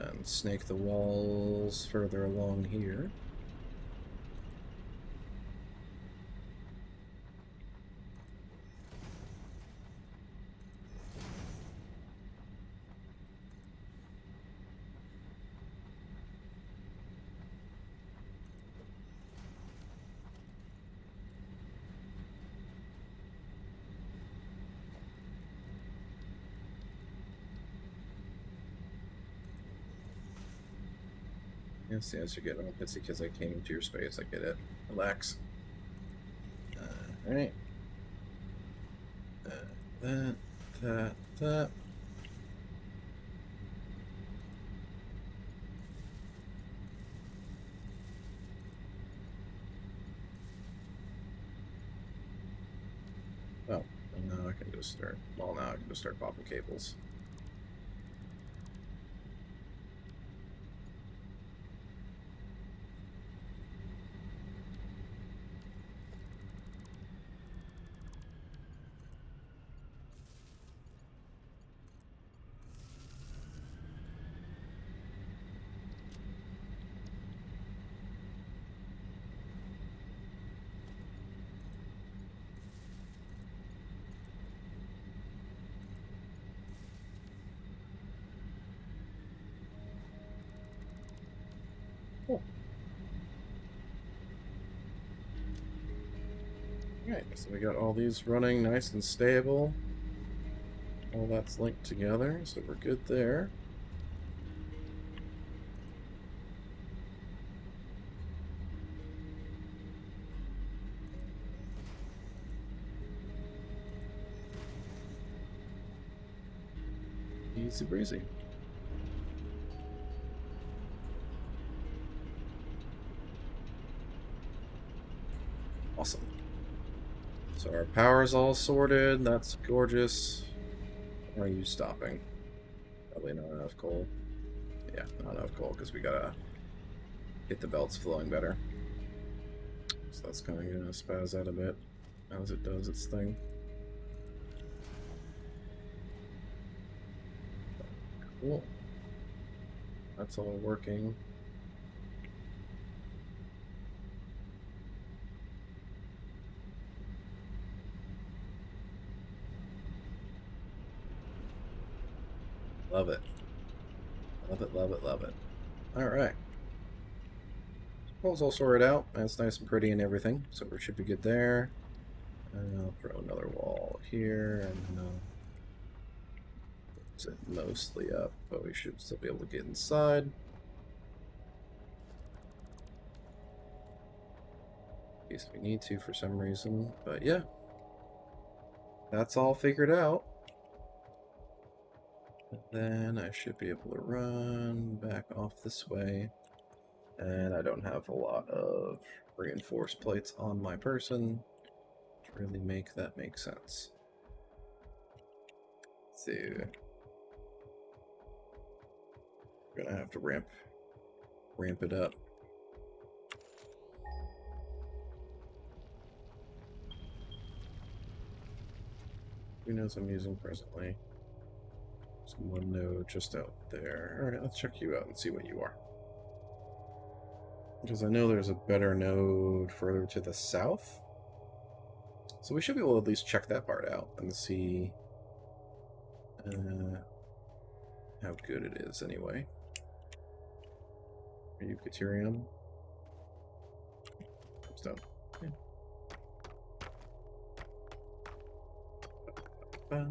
And snake the walls further along here. Yes, yes, you're getting all pissy because I came into your space. I get it. Relax. Alright. That. Oh, and now I can just start. Well, now I can just start popping cables. Cool. Alright, so we got all these running nice and stable. All that's linked together, so we're good there. Easy breezy. Awesome. So our power's all sorted. That's gorgeous. Why are you stopping? Probably not enough coal. Yeah, not enough coal because we gotta get the belts flowing better. So that's kind of gonna spaz out a bit as it does its thing. Cool. That's all working. Love it. Love it, love it, love it. Alright. Pole's all sorted out. That's nice and pretty and everything. So we should be good there. And I'll throw another wall here and it's mostly up, but we should still be able to get inside. In case we need to for some reason. But yeah. That's all figured out. And then I should be able to run back off this way. And I don't have a lot of reinforced plates on my person to really make that make sense. So we're gonna have to ramp it up. Who knows I'm using presently? There's one node just out there. Alright, let's check you out and see what you are. Because I know there's a better node further to the south. So we should be able to at least check that part out and see how good it is anyway. Are you Caterium? Stone. Yeah.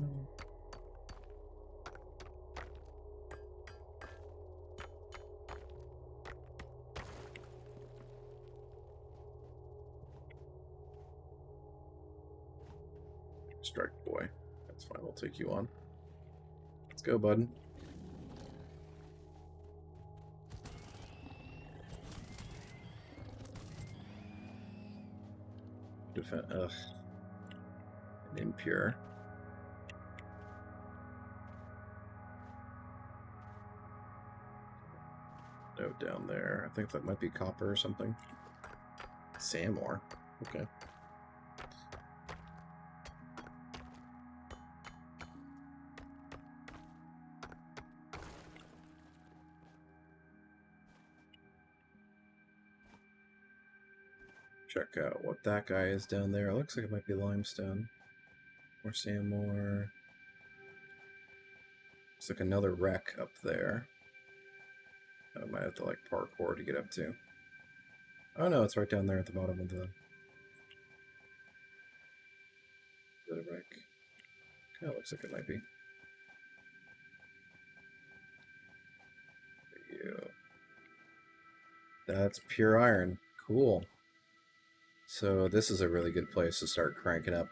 Strike boy. That's fine, we'll take you on. Let's go, bud. Defend. Ugh. An impure. No, down there. I think that might be copper or something. Sand ore. Okay. Check out what that guy is down there. It looks like it might be limestone. Or sand ore. It's like another wreck up there. I might have to like parkour to get up to. Oh no, it's right down there at the bottom of the wreck. Kind of looks like it might be. You. That's pure iron. Cool. So this is a really good place to start cranking up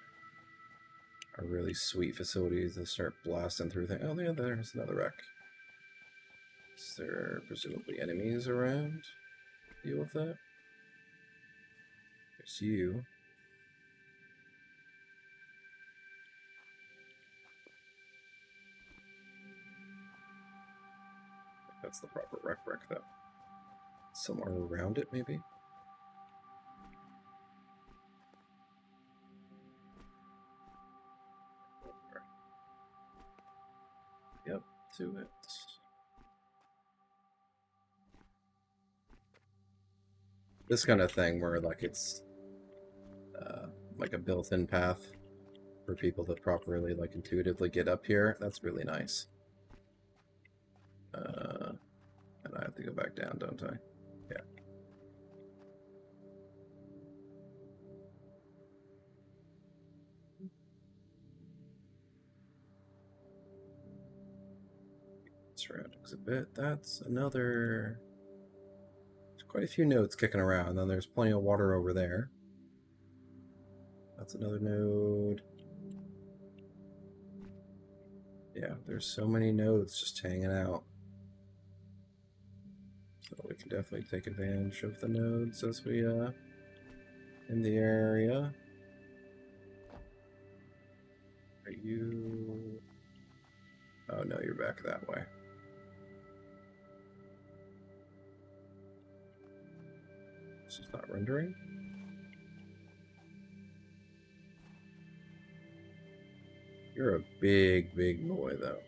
a really sweet facility to start blasting through things. Oh yeah, there's another wreck. Is there presumably enemies around? Deal with that. There's you. That's the proper wreck though. Somewhere around it, maybe? Yep, to it. This kind of thing where like it's like a built-in path for people to properly like intuitively get up here. That's really nice. And I have to go back down, don't I? Yeah. Surroundings a bit. That's another. There's quite a few nodes kicking around. Then there's plenty of water over there. That's another node. Yeah, there's so many nodes just hanging out. So we can definitely take advantage of the nodes as we in the area. Are you... Oh no, you're back that way. This is not rendering. You're a big, big boy, though.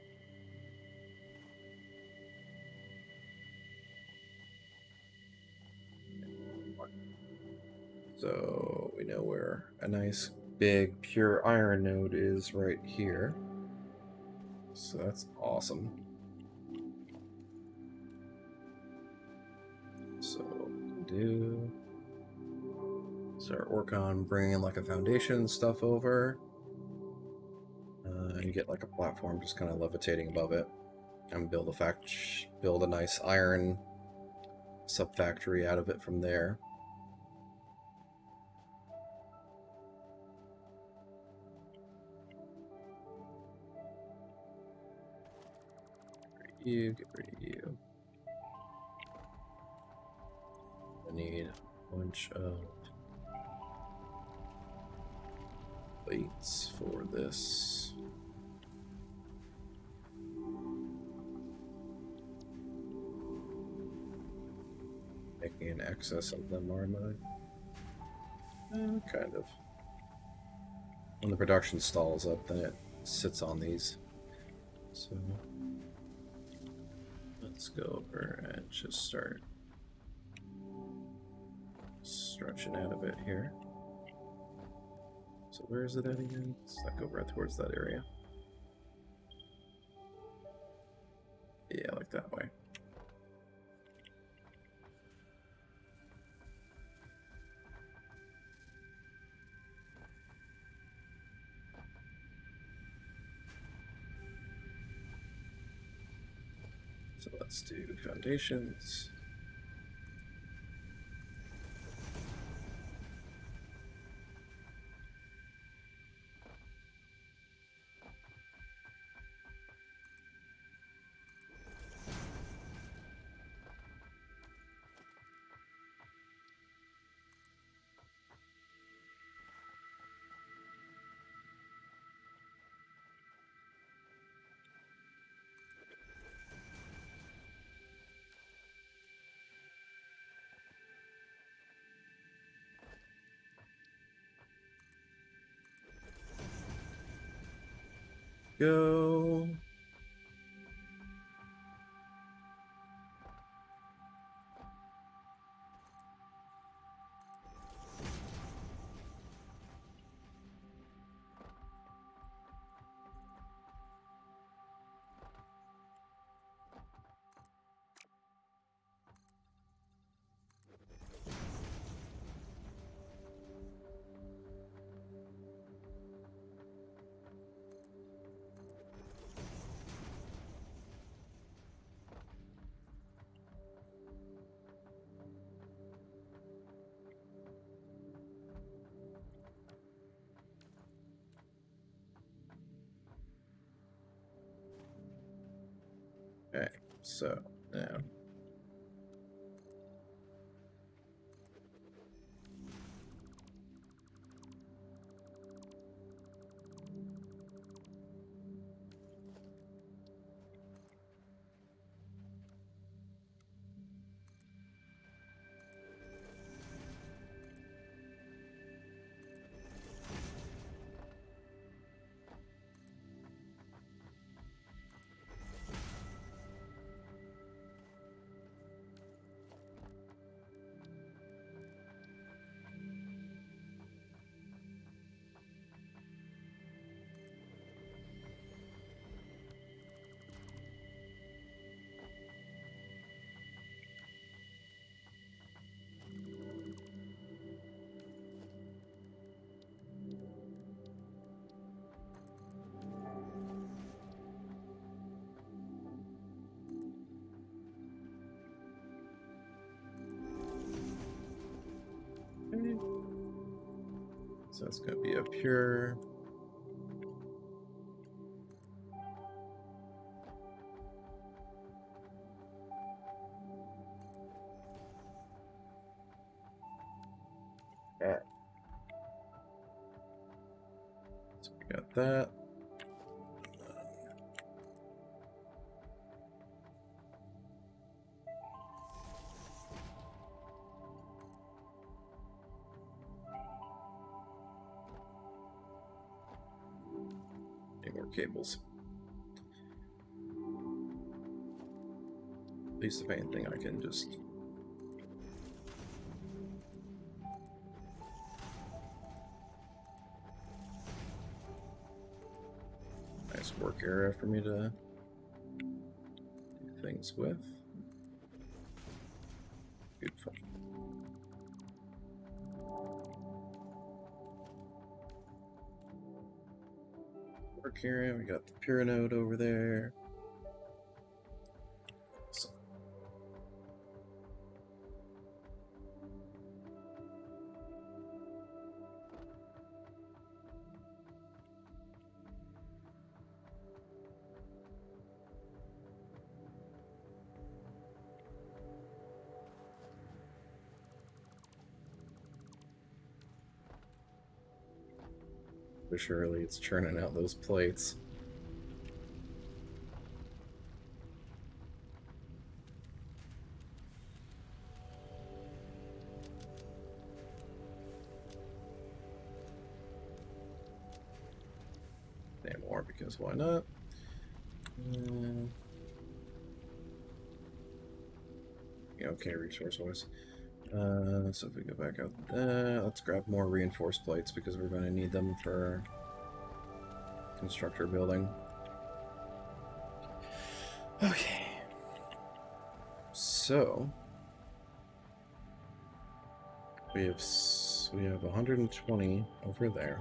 So we know where a nice, big, pure iron node is right here. So that's awesome. So what we can do... start work on bringing like a foundation stuff over. And get like a platform just kind of levitating above it. And build a nice iron sub-factory out of it from there. Get rid of you. I need a bunch of plates for this. Making an excess of them, aren't I? Kind of. When the production stalls up, then it sits on these. So let's go over and just start stretching out a bit here. So where is it at again? Let's not go right towards that area. Yeah, like that way. So let's do foundations. Go. Okay, so now so it's gonna be up here. Alright. So we got that. Any more cables? At least if anything, I can just... Nice work area for me to do things with. Beautiful. Work area, we got the pure node over there. So, surely it's churning out those plates. More because why not? Okay, resource wise. So if we go back out, let's grab more reinforced plates because we're going to need them for constructor building. Okay. So we have 120 over there.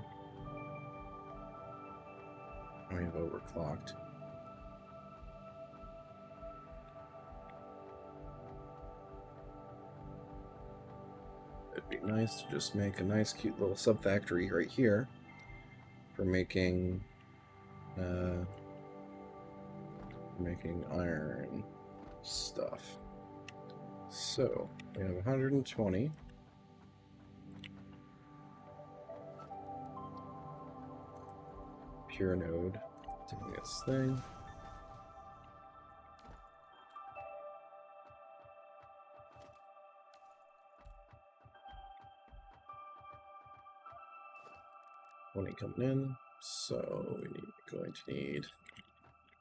We have overclocked. It'd be nice to just make a nice, cute little sub factory right here for making iron stuff. So we have 120. Pure node doing its thing. Coming in, so going to need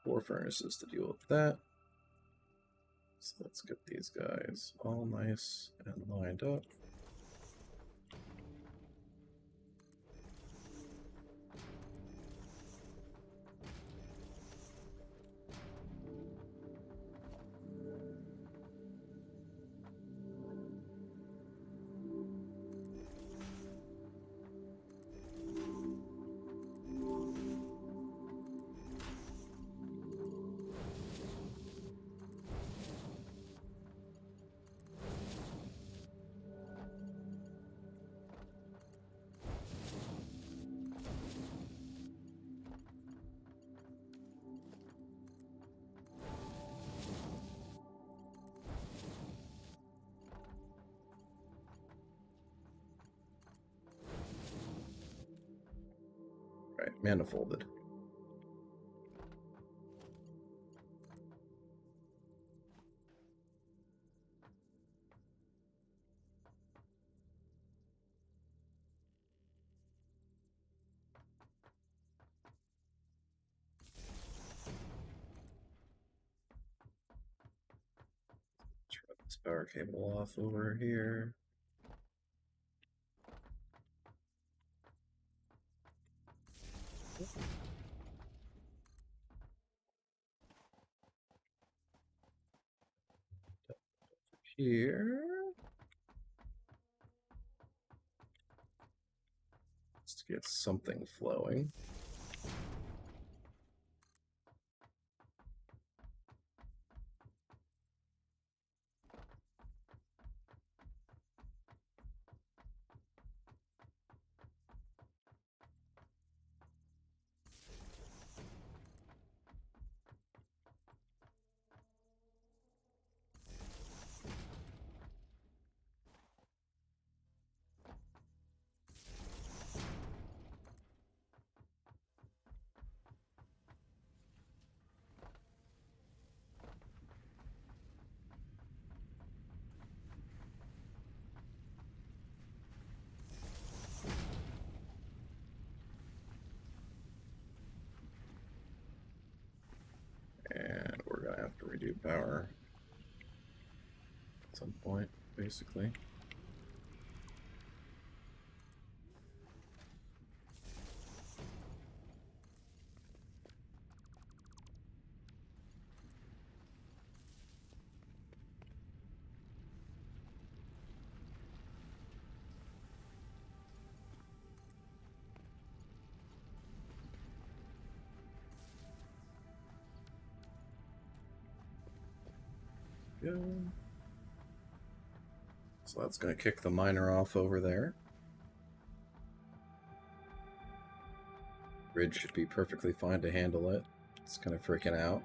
4 furnaces to deal with that. So let's get these guys all nice and lined up. Right, manifolded. Let's run this power cable off over here. Here. Let's get something flowing. after we do power. At some point, basically. Good. So that's going to kick the miner off over there. Bridge should be perfectly fine to handle it. It's kind of freaking out.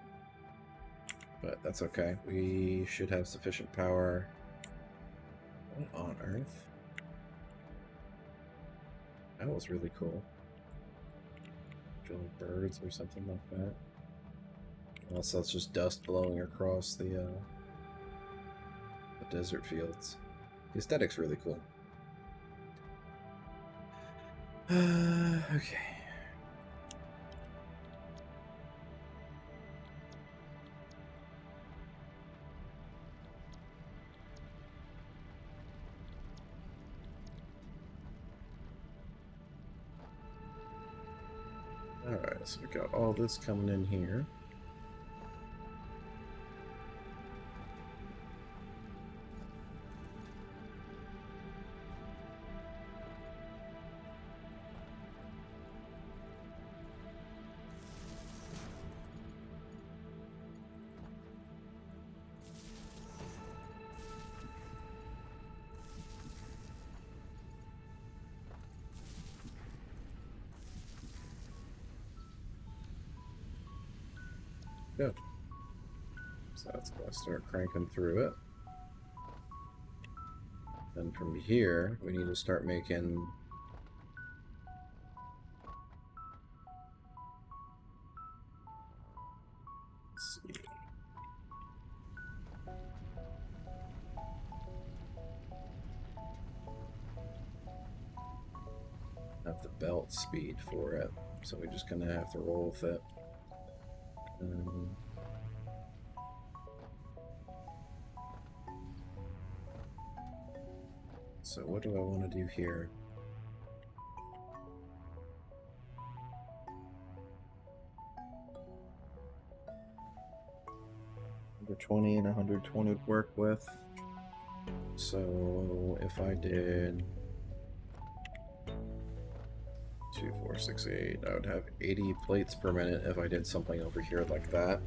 But that's okay. We should have sufficient power. What on earth? That was really cool. Kill birds or something like that. Also, it's just dust blowing across the desert fields. The aesthetic's really cool. Okay. Alright, so we got all this coming in here. Good. So that's going to start cranking through it. Then from here, we need to start making... Let's see. Have the belt speed for it, so we're just going to have to roll with it. So what do I want to do here? Number 20 and 120 would work with. So if I did 2, 4, 6, 8, I would have 80 plates per minute if I did something over here like that.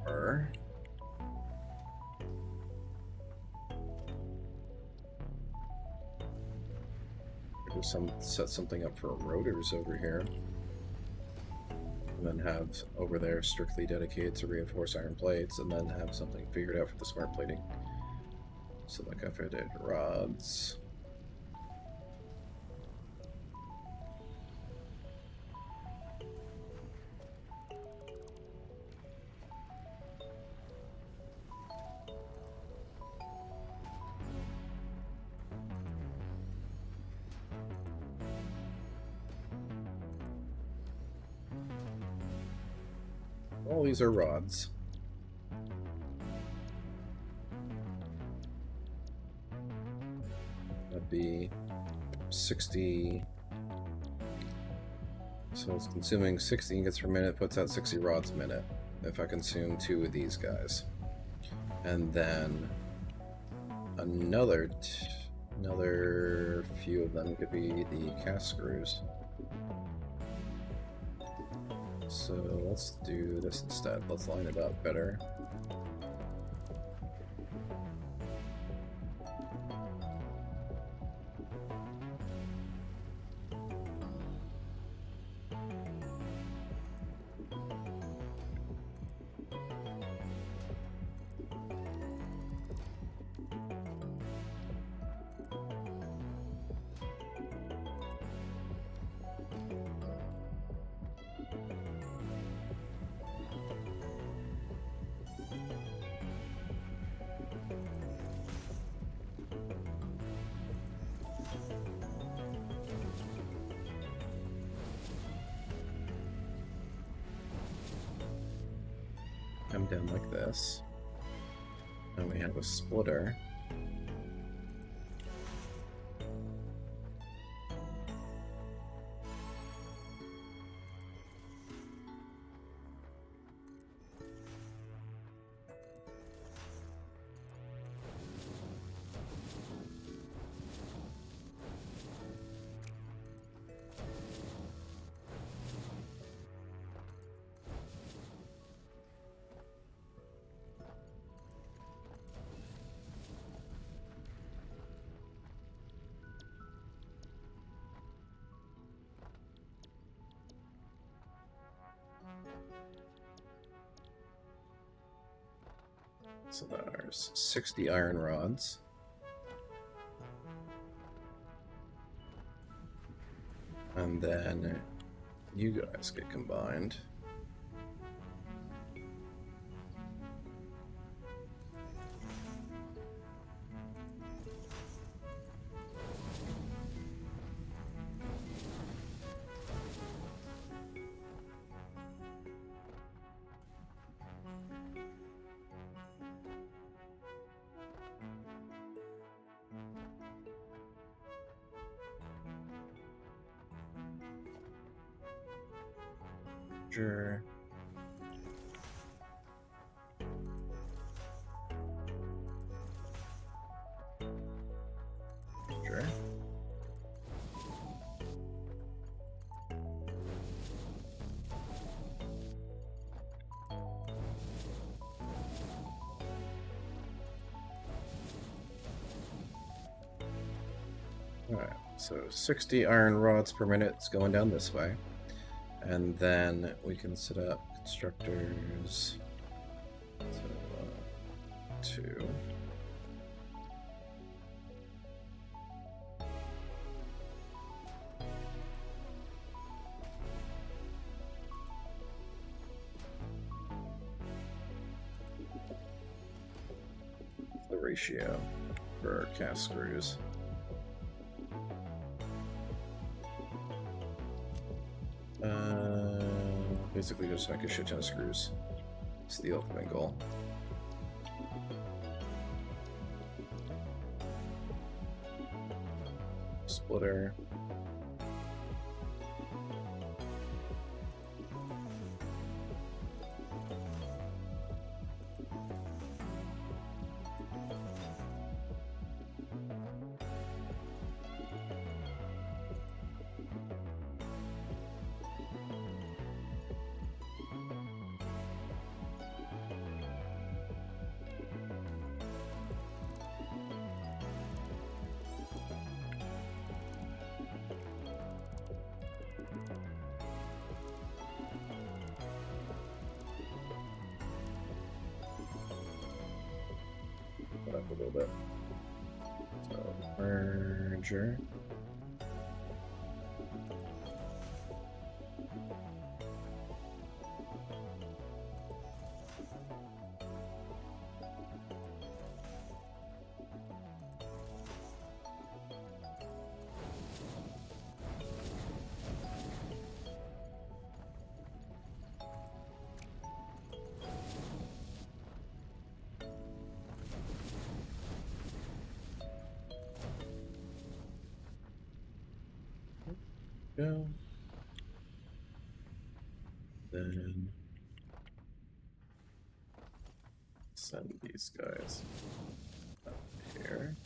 Or set something up for rotors over here, and then have over there strictly dedicated to reinforced iron plates, and then have something figured out for the smart plating. So like if I did rods. All these are rods. That'd be 60. So it's consuming 60 ingots per minute, puts out 60 rods a minute if I consume 2 of these guys. And then another few of them could be the cast screws. So let's do this instead. Let's line it up better. come down like this. And we have a splitter. So there's 60 iron rods. And then you guys get combined. Sure. Sure. Alright, so 60 iron rods per minute is going down this way. And then we can set up constructors. So, 2. The ratio for cast screws. Basically just make a shit ton of screws. It's the ultimate goal. Splitter. Up a little bit. So merger. Go. Then send these guys up here.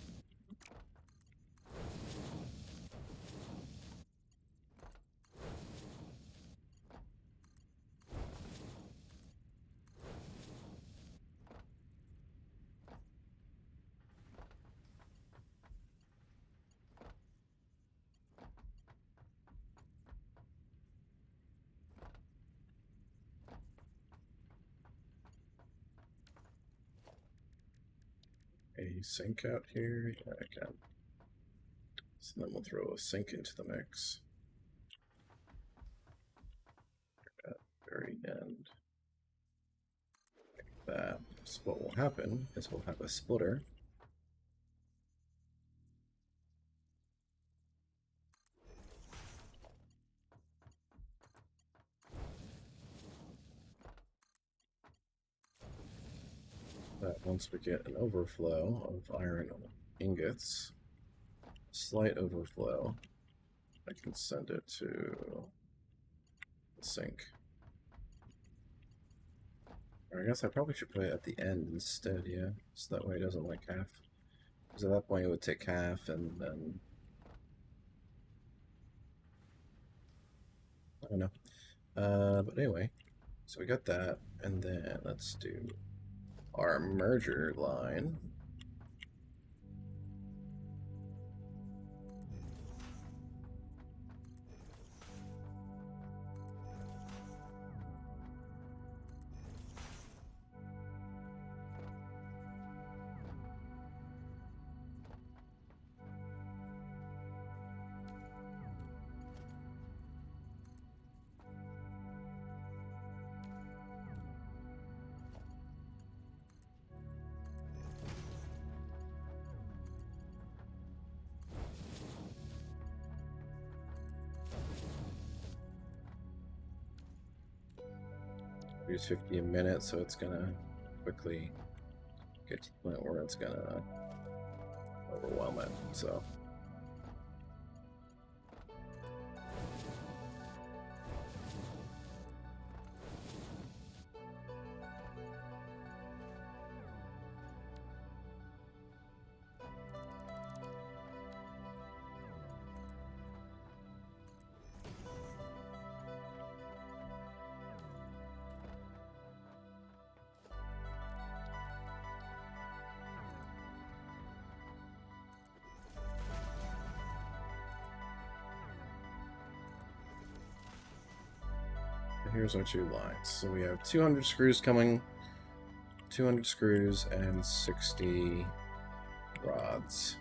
A sink out here. Yeah, I can. So then we'll throw a sink into the mix. At the very end. Like that. So what will happen is we'll have a splitter. once we get an overflow of iron ingots, slight overflow, I can send it to the sink. Or I guess I probably should put it at the end instead, yeah. So that way it doesn't like half. Because at that point it would take half and then... I don't know. But anyway, so we got that, and then let's do our merger line. Use 50 a minute, so it's gonna quickly get to the point where it's gonna overwhelm it. So here's our two lines. So we have 200 screws coming, 200 screws, and 60 rods.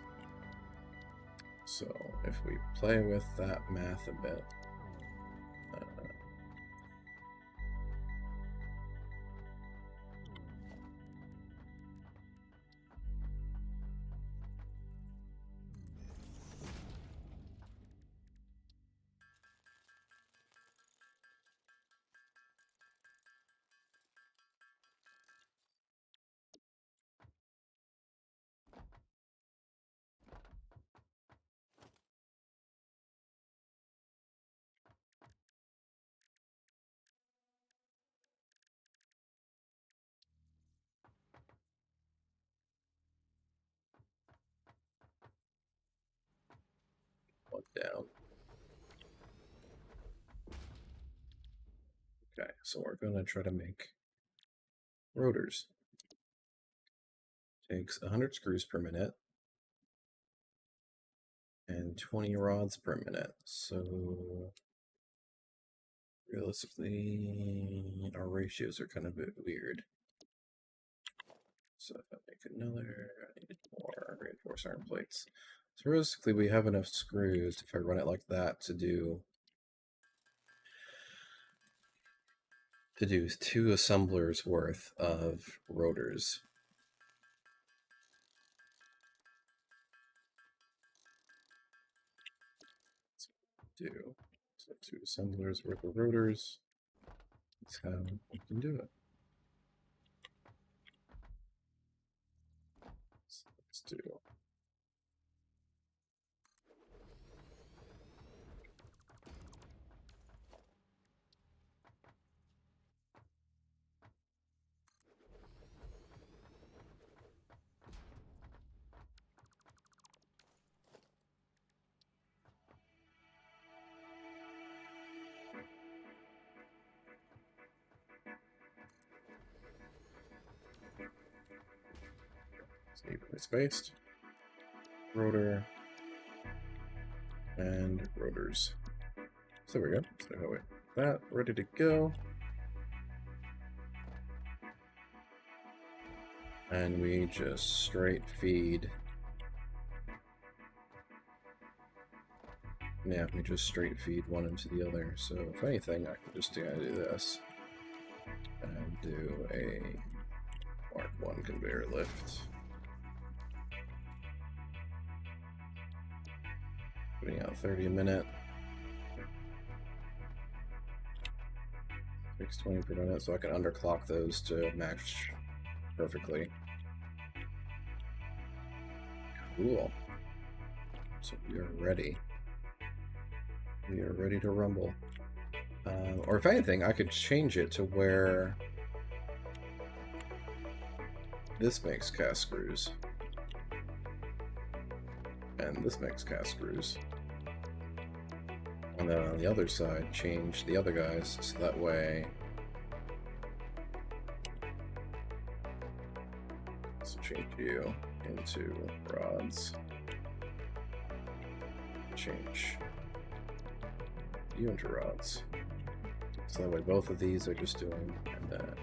So if we play with that math a bit, one down. Okay, so we're gonna try to make rotors. Takes 100 screws per minute and 20 rods per minute. So realistically, our ratios are kind of a bit weird. So if I make another, I need more reinforced iron plates. So realistically, we have enough screws if I run it like that to do 2 assemblers worth of rotors. Do so 2 assemblers worth of rotors. That's how we can do it. So let's do evenly spaced, rotor, and rotors. So there we go. So wait, that ready to go. And we just straight feed. Yeah, we just straight feed one into the other. So if anything, I could just do this and do a Mark 1 conveyor lift. Putting out 30 a minute. Takes 20 per minute, so I can underclock those to match perfectly. Cool. So we are ready. We are ready to rumble. Or if anything, I could change it to where this makes cast screws. And this makes cast screws. And then on the other side, change the other guys so that way. So change you into rods. Change you into rods. So that way both of these are just doing, and then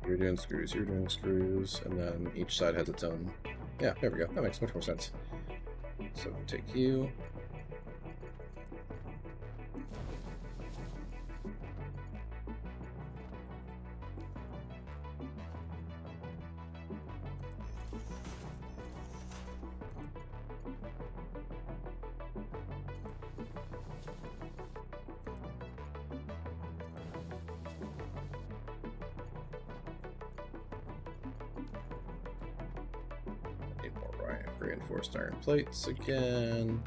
you're doing screws, and then each side has its own. Yeah, there we go. That makes much more sense. So take you. Reinforced iron plates again.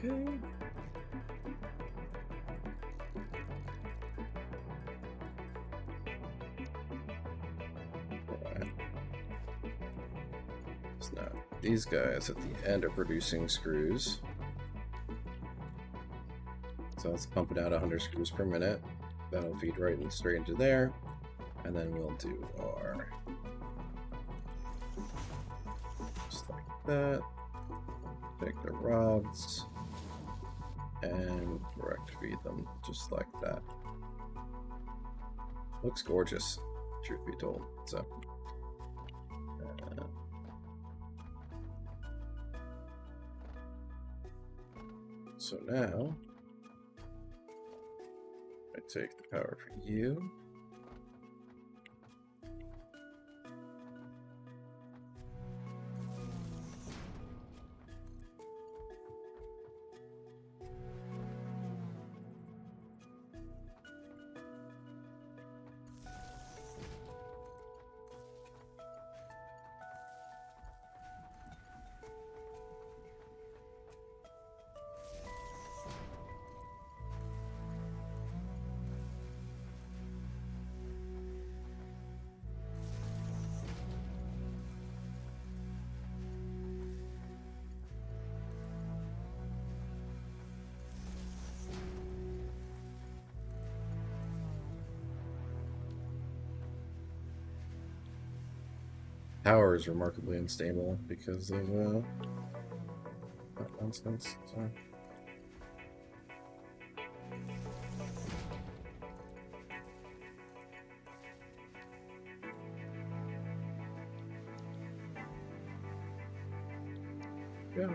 Okay. Now, these guys at the end are producing screws. So it's pumping out 100 screws per minute. That'll feed right and straight into there. And then we'll do our... just like that. Take the rods and direct feed them just like that. Looks gorgeous, truth be told. So now, I take the power for you. Power is remarkably unstable because of that nonsense. So. Yeah.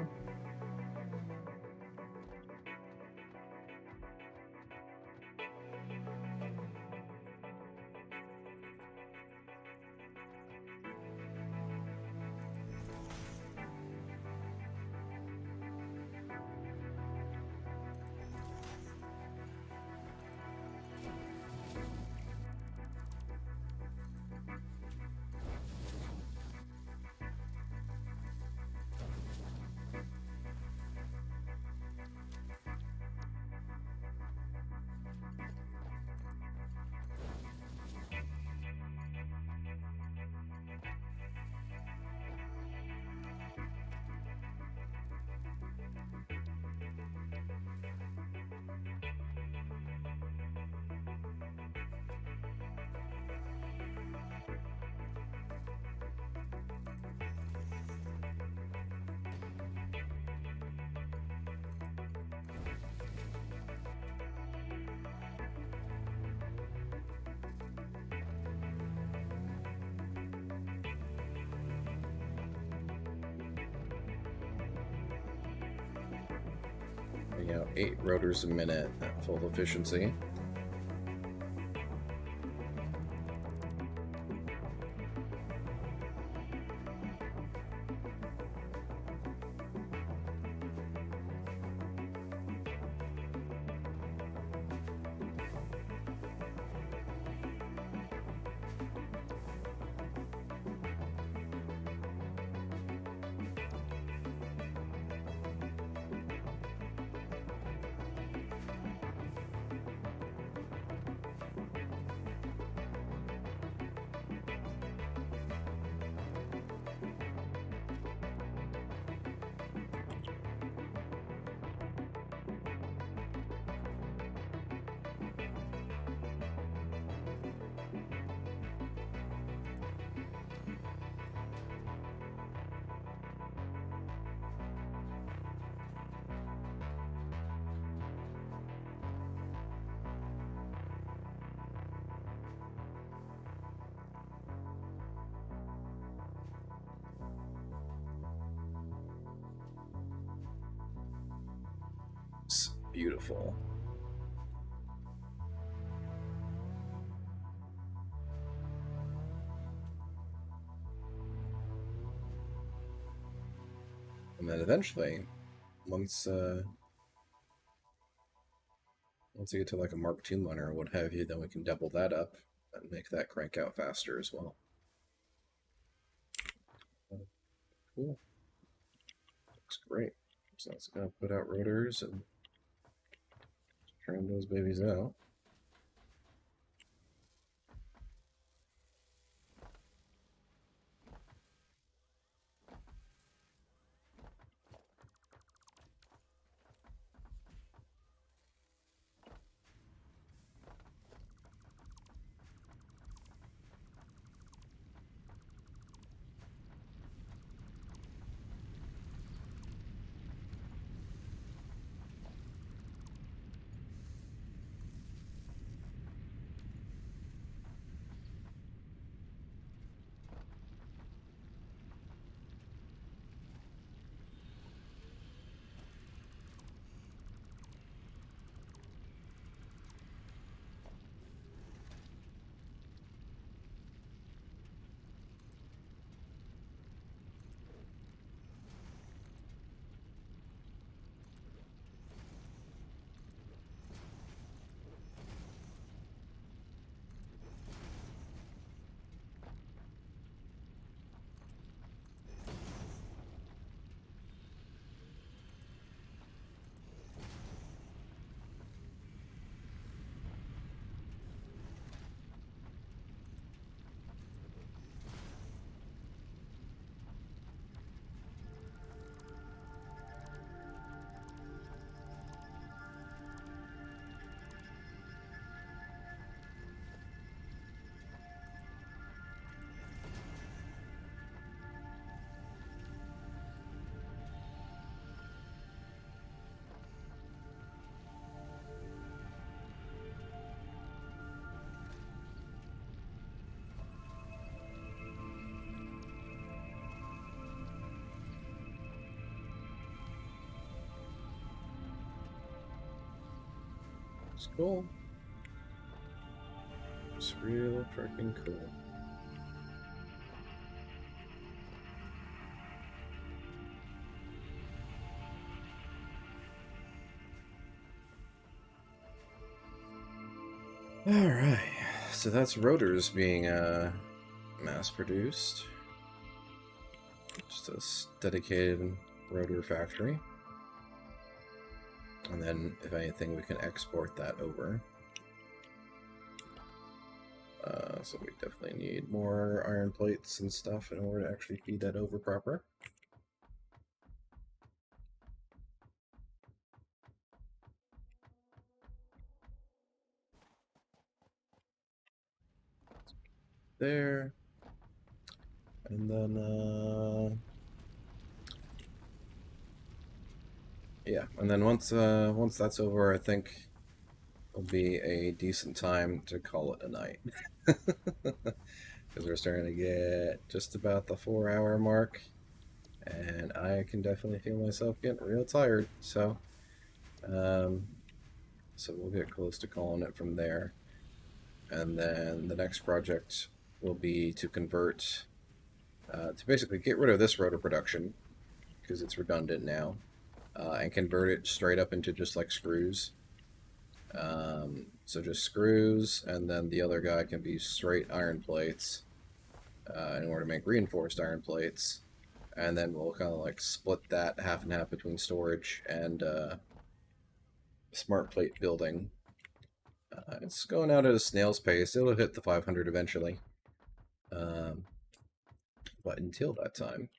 You know, 8 rotors a minute at full efficiency. Beautiful. And then eventually, once once you get to like a Mark II miner or what have you, then we can double that up and make that crank out faster as well. Cool. Looks great. So it's gonna put out rotors and turn those babies out. It's cool. It's real freaking cool. Alright, so that's rotors being mass-produced. Just a dedicated rotor factory. And then, if anything, we can export that over. So we definitely need more iron plates and stuff in order to actually feed that over proper. There. And then, yeah, and then once that's over, I think it'll be a decent time to call it a night. Because we're starting to get just about the 4-hour mark, and I can definitely feel myself getting real tired. So we'll get close to calling it from there. And then the next project will be to convert, to basically get rid of this rotor production, because it's redundant now, and convert it straight up into just like screws. So just screws, and then the other guy can be straight iron plates, in order to make reinforced iron plates. And then we'll kind of like split that half and half between storage and smart plate building. It's going out at a snail's pace. It'll hit the 500 eventually. But until that time,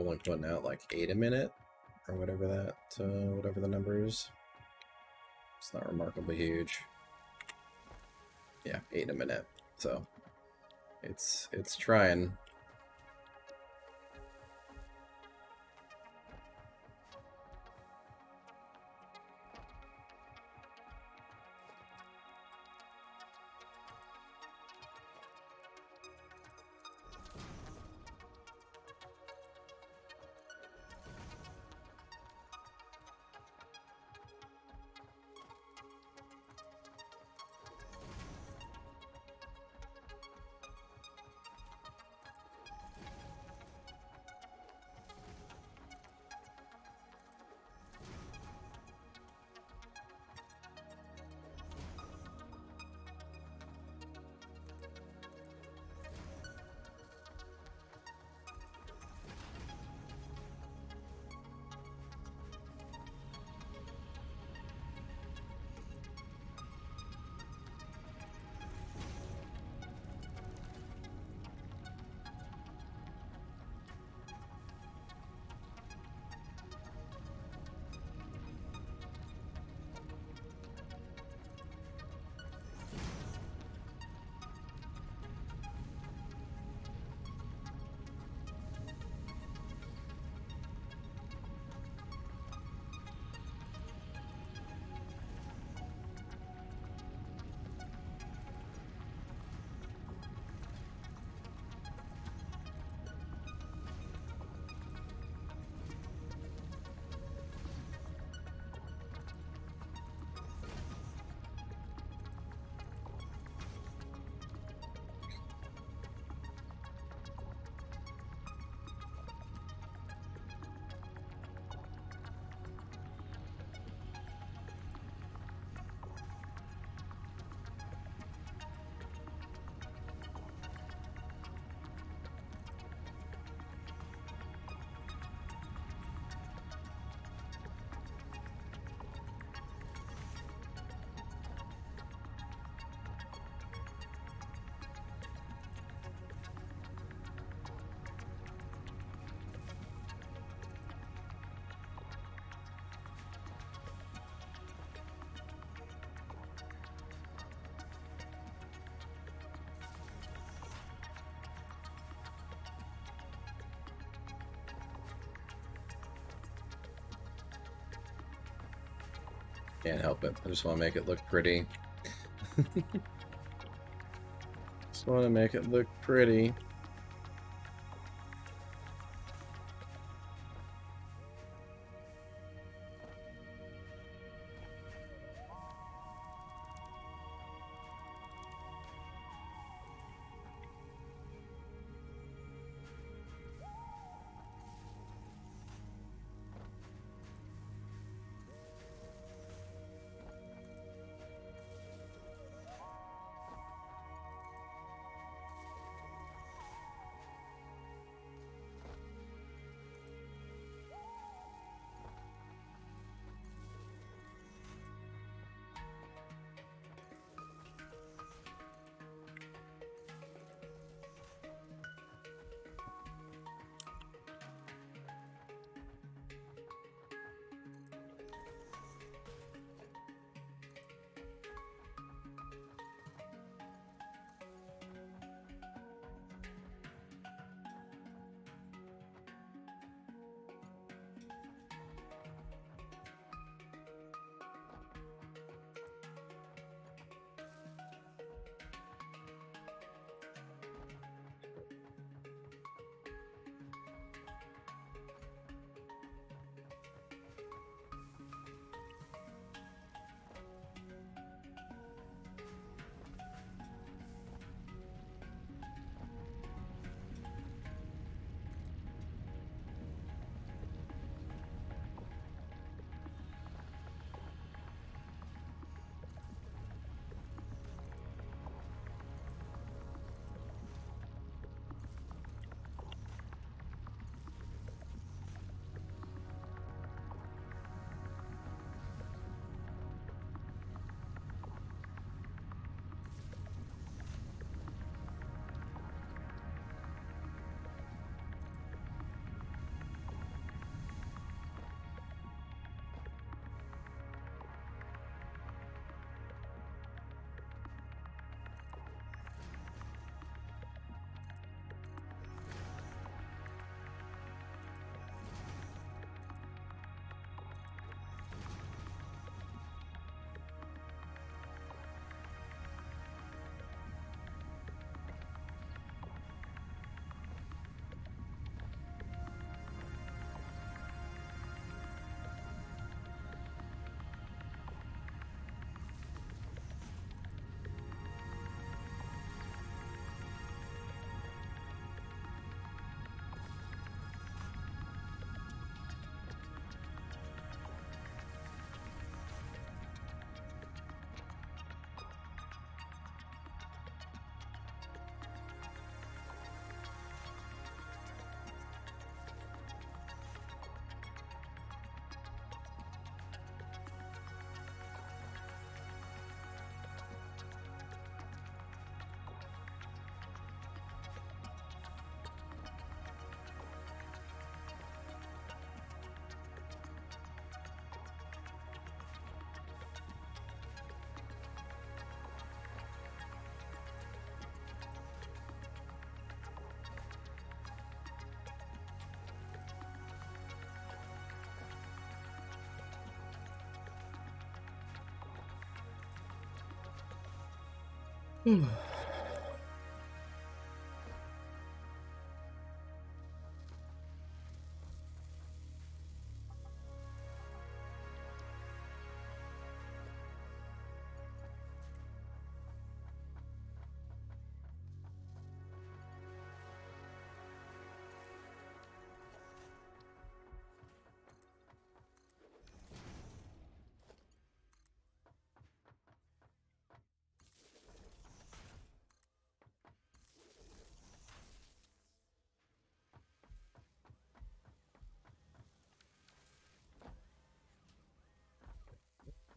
only putting out like 8 a minute, or whatever whatever the number is. It's not remarkably huge. Yeah, 8 a minute. So it's trying. Can't help it. I just want to make it look pretty. Just want to make it look pretty.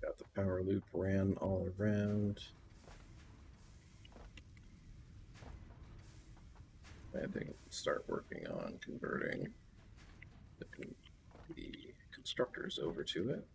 Got the power loop ran all around. I think start working on converting the constructors over to it.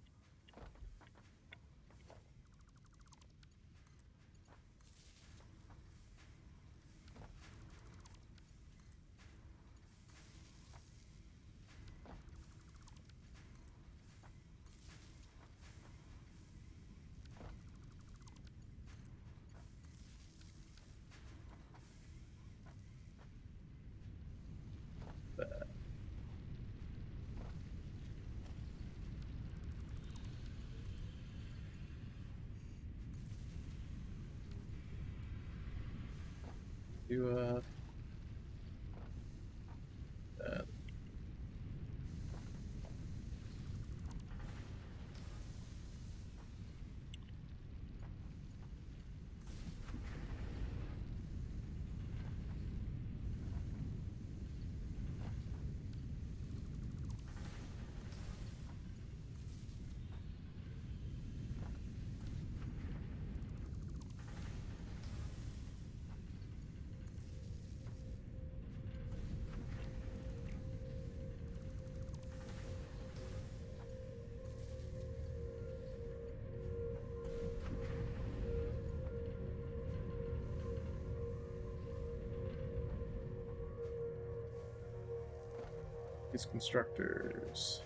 Do that. These constructors.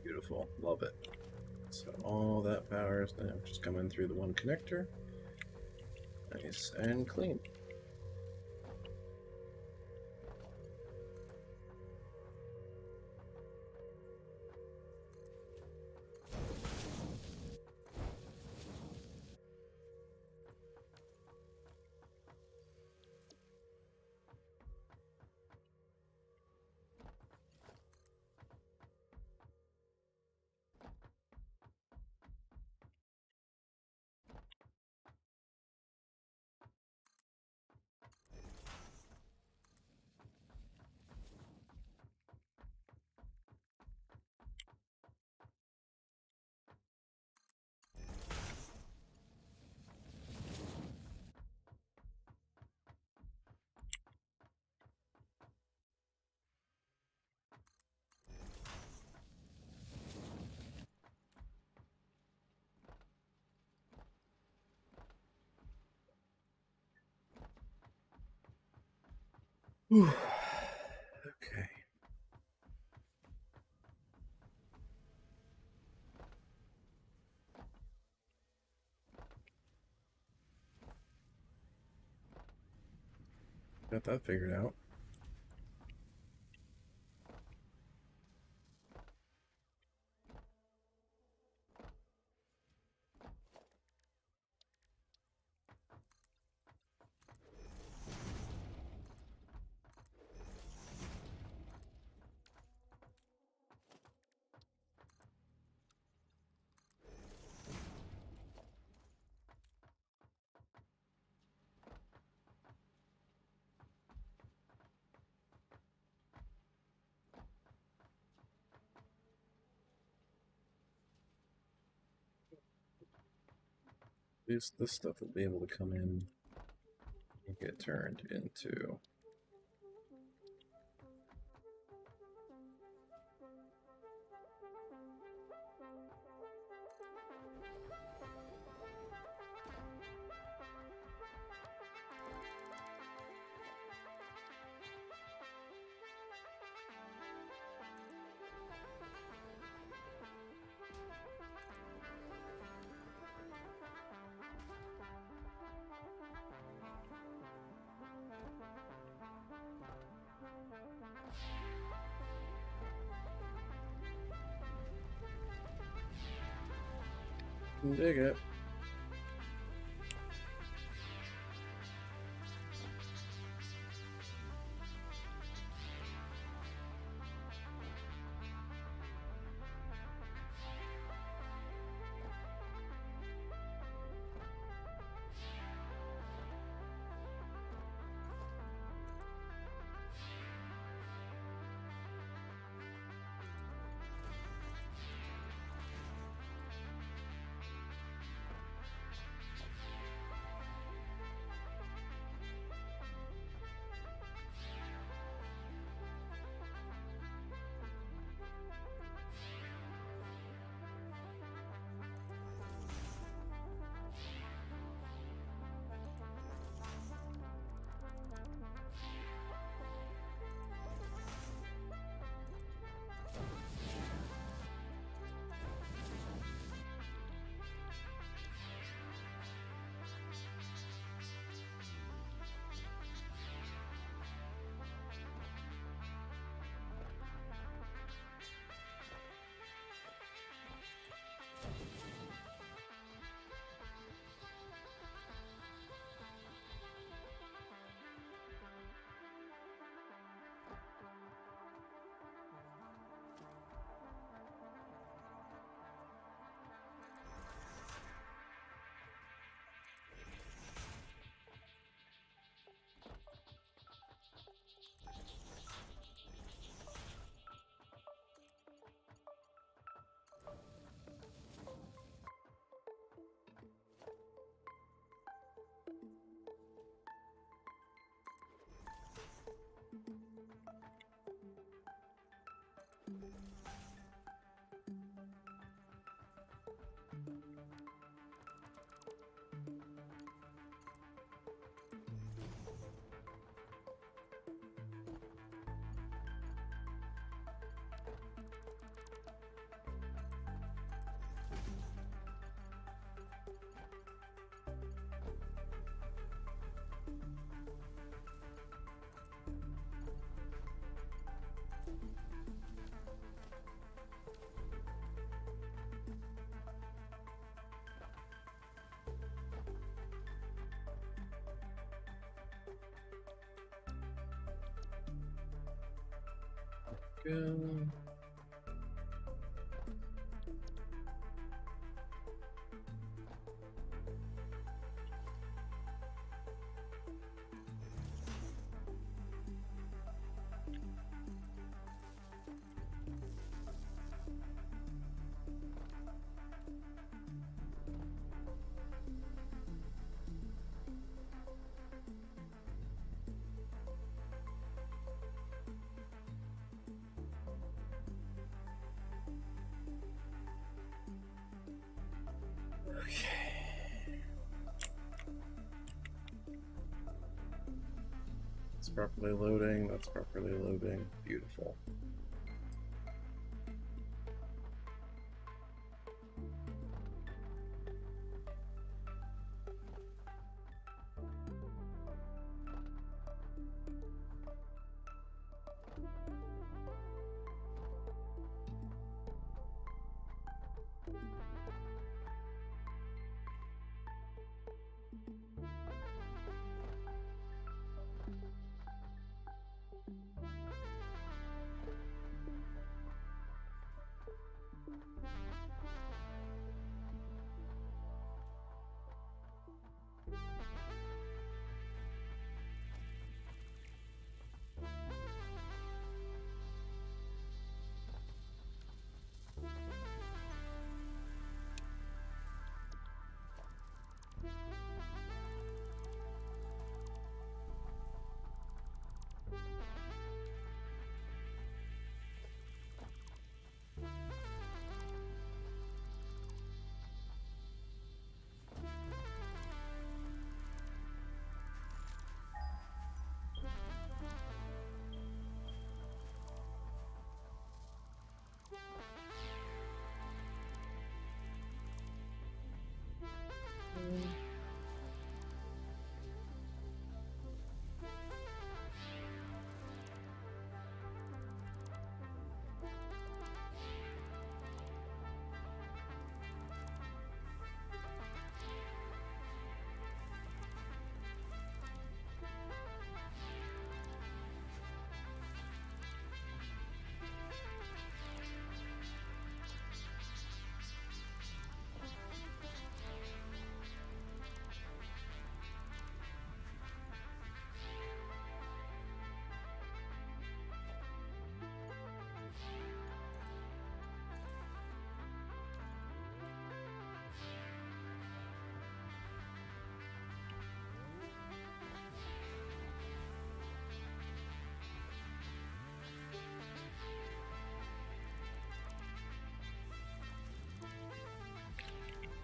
Beautiful. Love it. So all that power is now just coming through the one connector. Nice and clean. Whew. Okay. Got that figured out. This stuff will be able to come in and get turned into... Dig it. Go. That's properly loading. That's properly loading. Beautiful.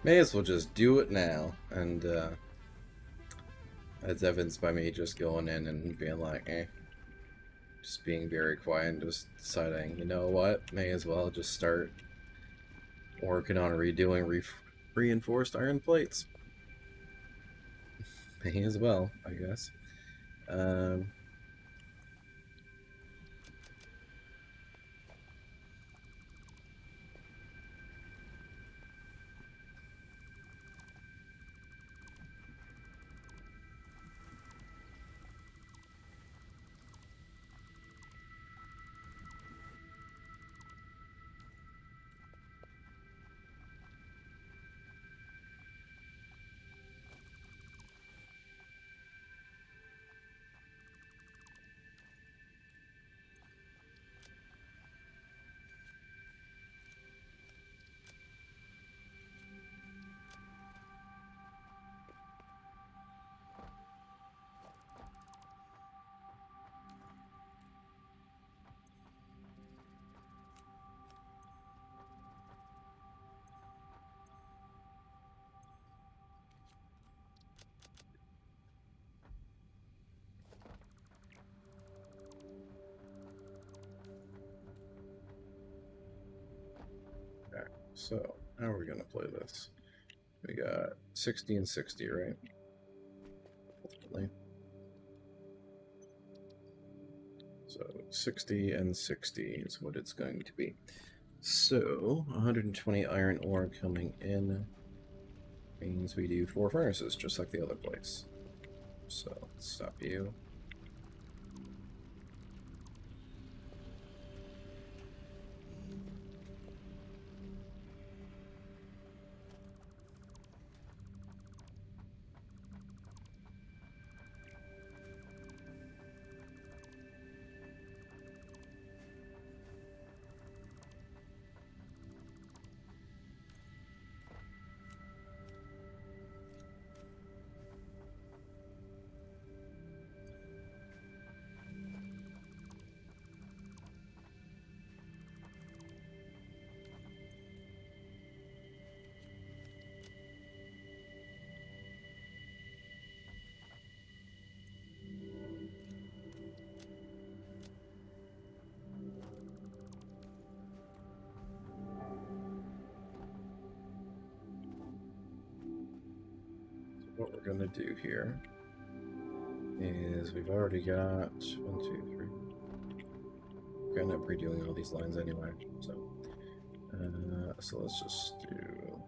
May as well just do it now, and that's evidenced by me just going in and being like, just being very quiet and just deciding, you know what, may as well just start working on redoing reinforced iron plates. May as well, I guess. So, how are we going to play this? We got 60 and 60, right? Ultimately. So, 60 and 60 is what it's going to be. So, 120 iron ore coming in means we do 4 furnaces, just like the other place. So, let's stop you. What we're going to do here is we've already got 1, 2, 3. We're going to end up redoing all these lines anyway, so let's just do.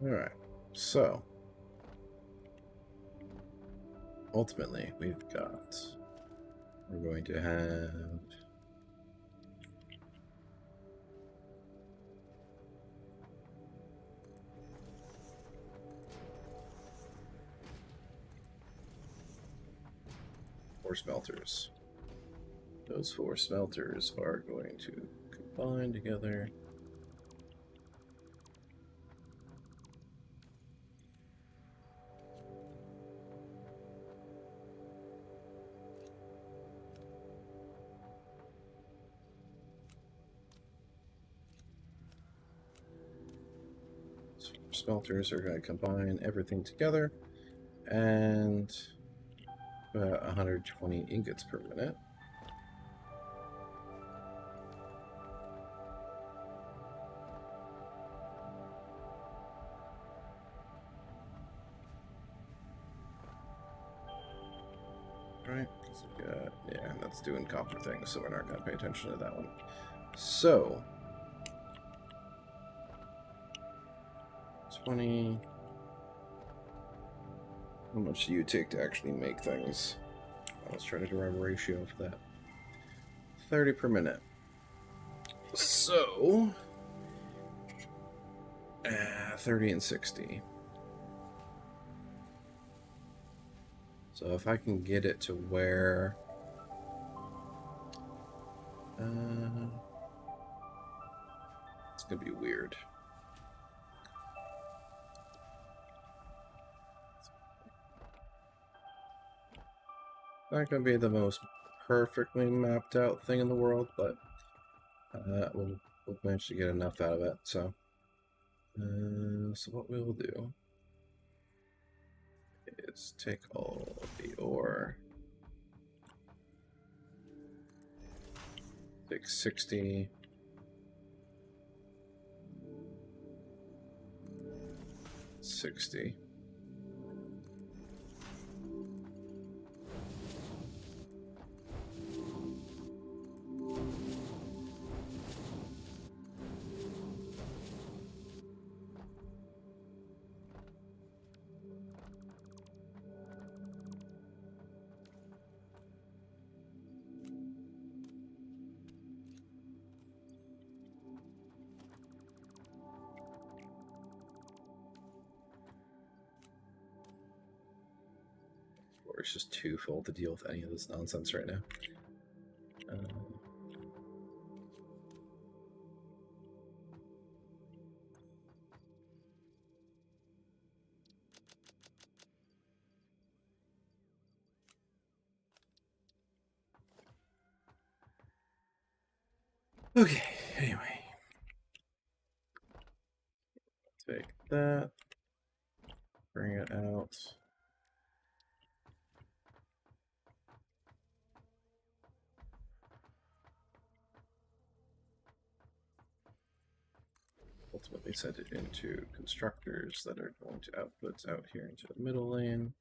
Alright, so ultimately we're going to have four smelters. Those 4 smelters are going to combine together. Smelters are going to combine everything together, and 120 ingots per minute. right? 'Cause we got, yeah, that's doing copper things, so we're not going to pay attention to that one. So, 20. How much do you take to actually make things? Let's try to derive a ratio for that. 30 per minute. So, 30 and 60. So if I can get it to where... it's going to be weird. Not going to be the most perfectly mapped out thing in the world, but we'll manage to get enough out of it. So, so what we'll do is take all the ore, take 60, 60. Or it's just too full to deal with any of this nonsense right now. Okay, anyway. Take that. Bring it out. Ultimately send it into constructors that are going to outputs out here into the middle lane.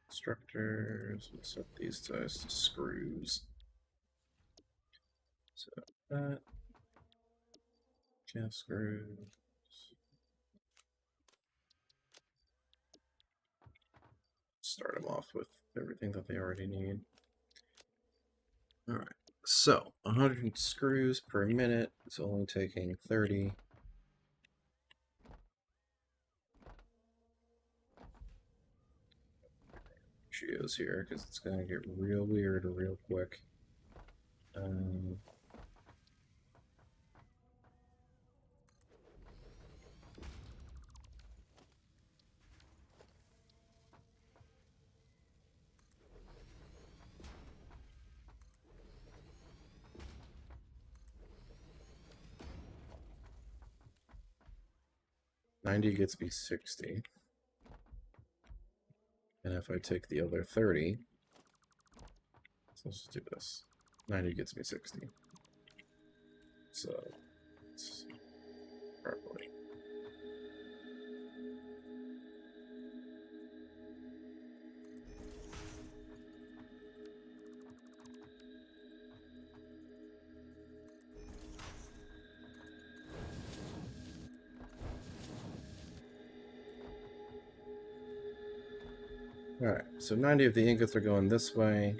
Constructors, we'll set these guys to screws. So that, cast screws. Start them off with everything that they already need. Alright, so 100 screws per minute. It's only taking 30. Ratios here because it's going to get real weird real quick. 90 gets me 60. And if I take the other 30, so let's just do this. 90 gets me 60. So, it's properly. Alright, so 90 of the ingots are going this way.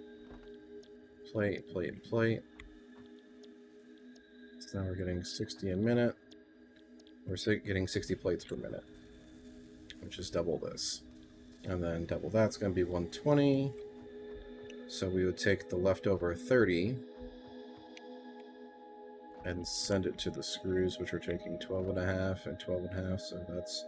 Plate, plate, plate. So now we're getting 60 a minute. We're getting 60 plates per minute, which is double this. And then double that's going to be 120. So we would take the leftover 30 and send it to the screws, which are taking 12 and a half and 12 and a half. So that's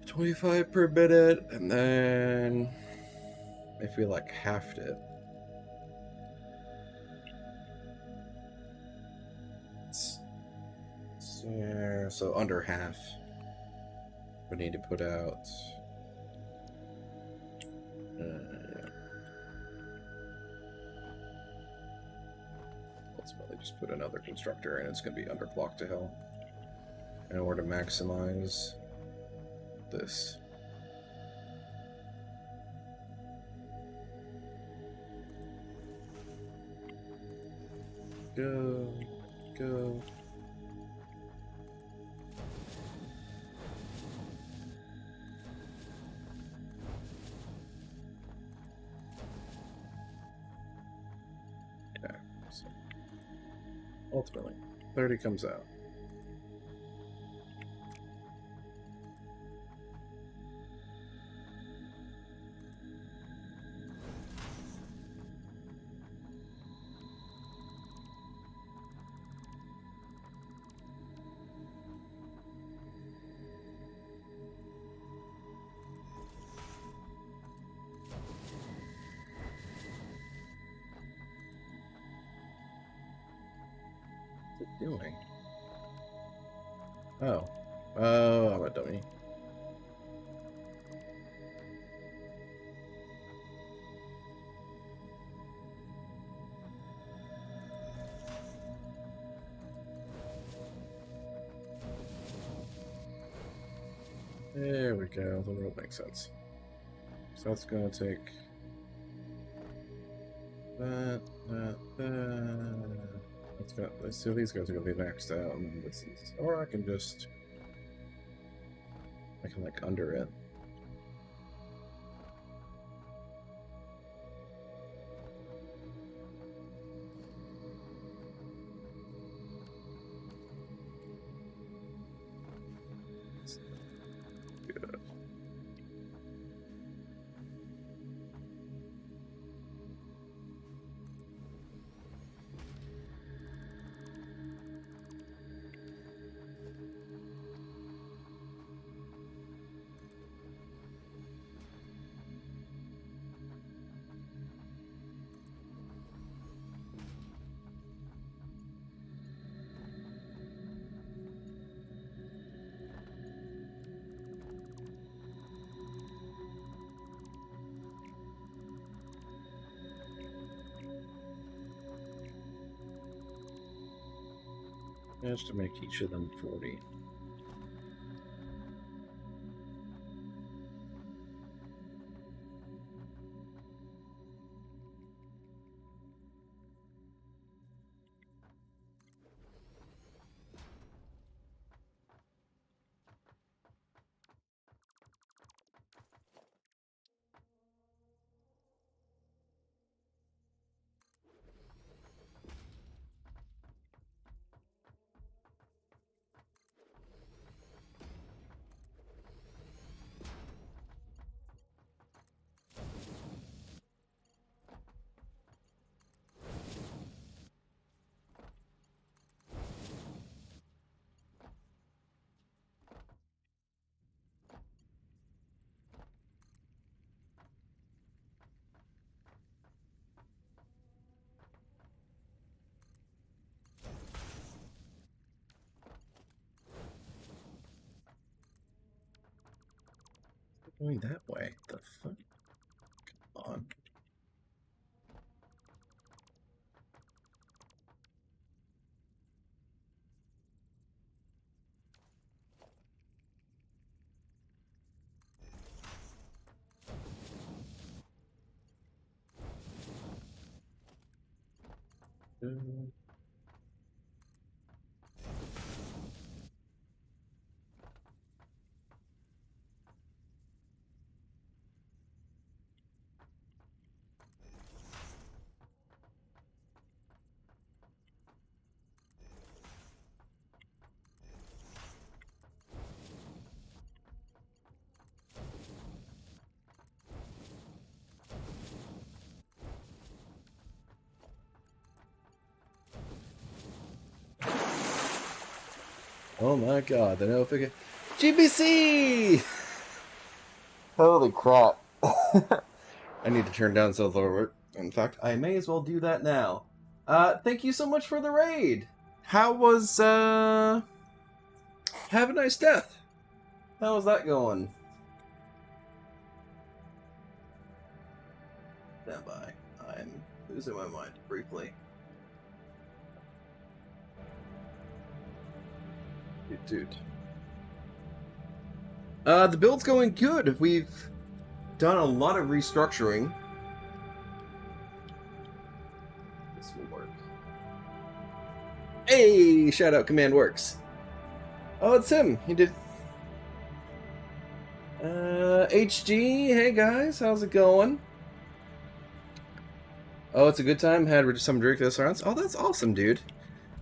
25 per minute. And then if we like halved it, so under half, we need to put out just put another constructor and it's going to be underclocked to hell in order to maximize this. Go, go. Okay, so ultimately, 30 comes out. What's it doing? Oh. Oh, I'm a dummy. There we go. The world makes sense. So that's going to take that. That's gonna, so these guys are going to be maxed out. And this is, or I can just, I can like under it. Good. Just to make each of them 40. Going that way. The fuck? Come on. Oh my god, the notification. GBC! Holy crap. I need to turn down so lower. In fact, I may as well do that now. Thank you so much for the raid! How was, Have a nice death! How was that going? Stand by. I'm losing my mind briefly. Dude. The build's going good. We've done a lot of restructuring. This will work. Hey, shout out Command Works. Oh, it's him. He did. HG, hey guys, how's it going? Oh, it's a good time. Had some ridiculous rounds. Oh, that's awesome, dude.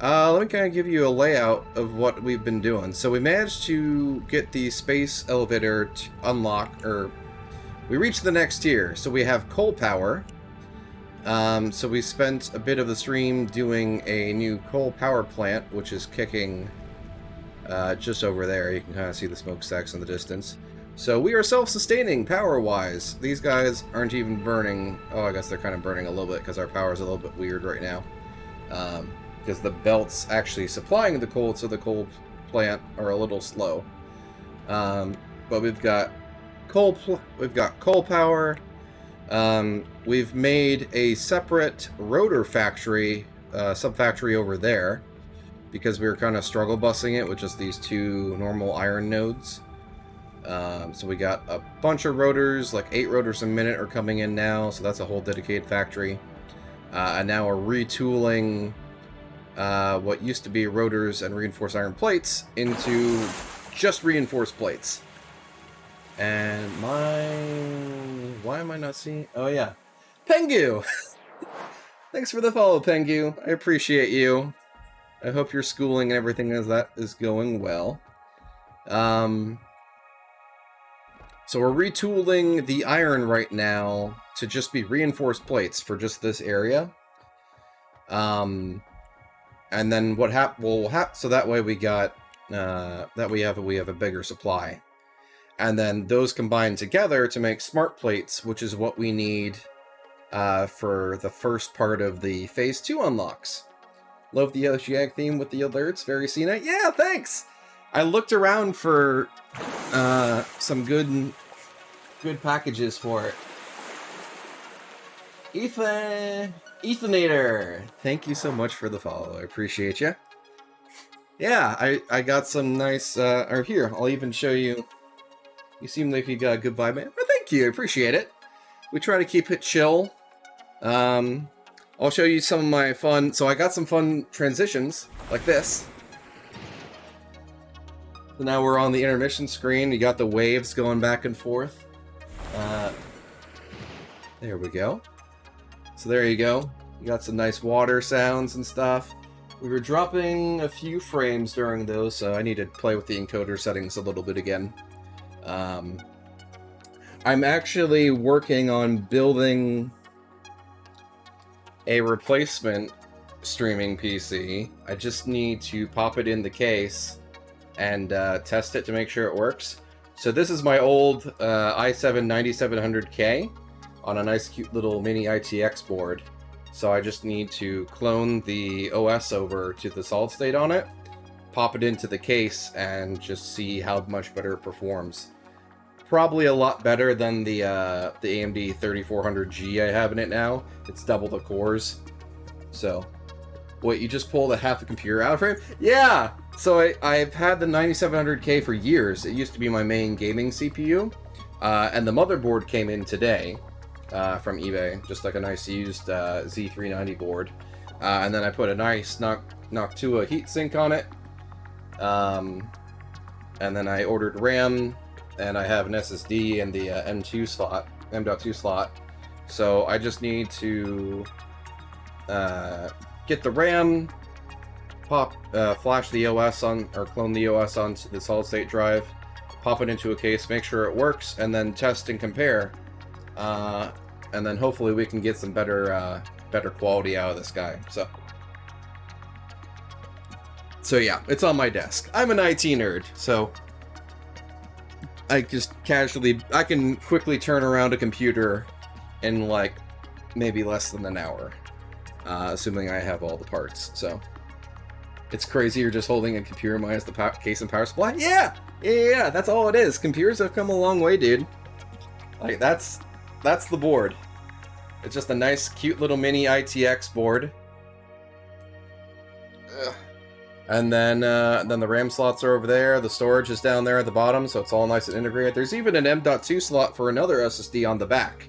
Let me kind of give you a layout of what we've been doing. So we managed to get the space elevator to unlock, or we reached the next tier. So we have coal power. So we spent a bit of the stream doing a new coal power plant, which is kicking just over there. You can kind of see the smokestacks in the distance. So we are self-sustaining power-wise. These guys aren't even burning. Oh, I guess they're kind of burning a little bit because our power is a little bit weird right now. Because the belts actually supplying the coal to the coal plant are a little slow. But we've got coal power. We've made a separate rotor factory, sub-factory over there, because we were kind of struggle busing it with just these two normal iron nodes. So we got a bunch of rotors, like 8 rotors a minute are coming in now, so that's a whole dedicated factory. And now we're retooling what used to be rotors and reinforced iron plates into just reinforced plates. And why am I not seeing? Oh yeah, Pengu! Thanks for the follow, Pengu. I appreciate you. I hope your schooling and everything is going well. So we're retooling the iron right now to just be reinforced plates for just this area. And then what so that way we got we have a bigger supply. And then those combine together to make smart plates, which is what we need for the first part of the Phase 2 unlocks. Love the Oceanic theme with the alerts, very scenic. Yeah, thanks! I looked around for some good packages for it. Ethanator! Thank you so much for the follow, I appreciate you. Yeah, I got some nice, or here, I'll even show you. You seem like you got a good vibe, man. Well, thank you, I appreciate it. We try to keep it chill. I'll show you some of my fun, so I got some fun transitions, like this. So now we're on the intermission screen, you got the waves going back and forth. There we go. So there you go. You got some nice water sounds and stuff. We were dropping a few frames during those, so I need to play with the encoder settings a little bit again. I'm actually working on building a replacement streaming PC. I just need to pop it in the case and test it to make sure it works. So this is my old i7 9700K on a nice cute little mini ITX board. So I just need to clone the OS over to the solid state on it, pop it into the case, and just see how much better it performs. Probably a lot better than the AMD 3400G I have in it now. It's double the cores. So, wait, you just pulled a half a computer out of frame? Yeah! So I've had the 9700K for years. It used to be my main gaming CPU. And the motherboard came in today from eBay. Just like a nice used Z390 board. And then I put a nice Noctua heatsink on it. And then I ordered RAM. And I have an SSD in the M.2 slot. So I just need to get the RAM, flash the OS on, or clone the OS onto the solid state drive, pop it into a case, make sure it works, and then test and compare. And then hopefully we can get some better quality out of this guy. So yeah, it's on my desk. I'm an IT nerd, so I can quickly turn around a computer in like maybe less than an hour, assuming I have all the parts. So it's crazy. You're just holding a computer minus the case and power supply. Yeah, that's all it is. Computers have come a long way, dude. Like that's the board. It's just a nice, cute little mini ITX board. Ugh. And then the RAM slots are over there. The storage is down there at the bottom, so it's all nice and integrated. There's even an M.2 slot for another SSD on the back.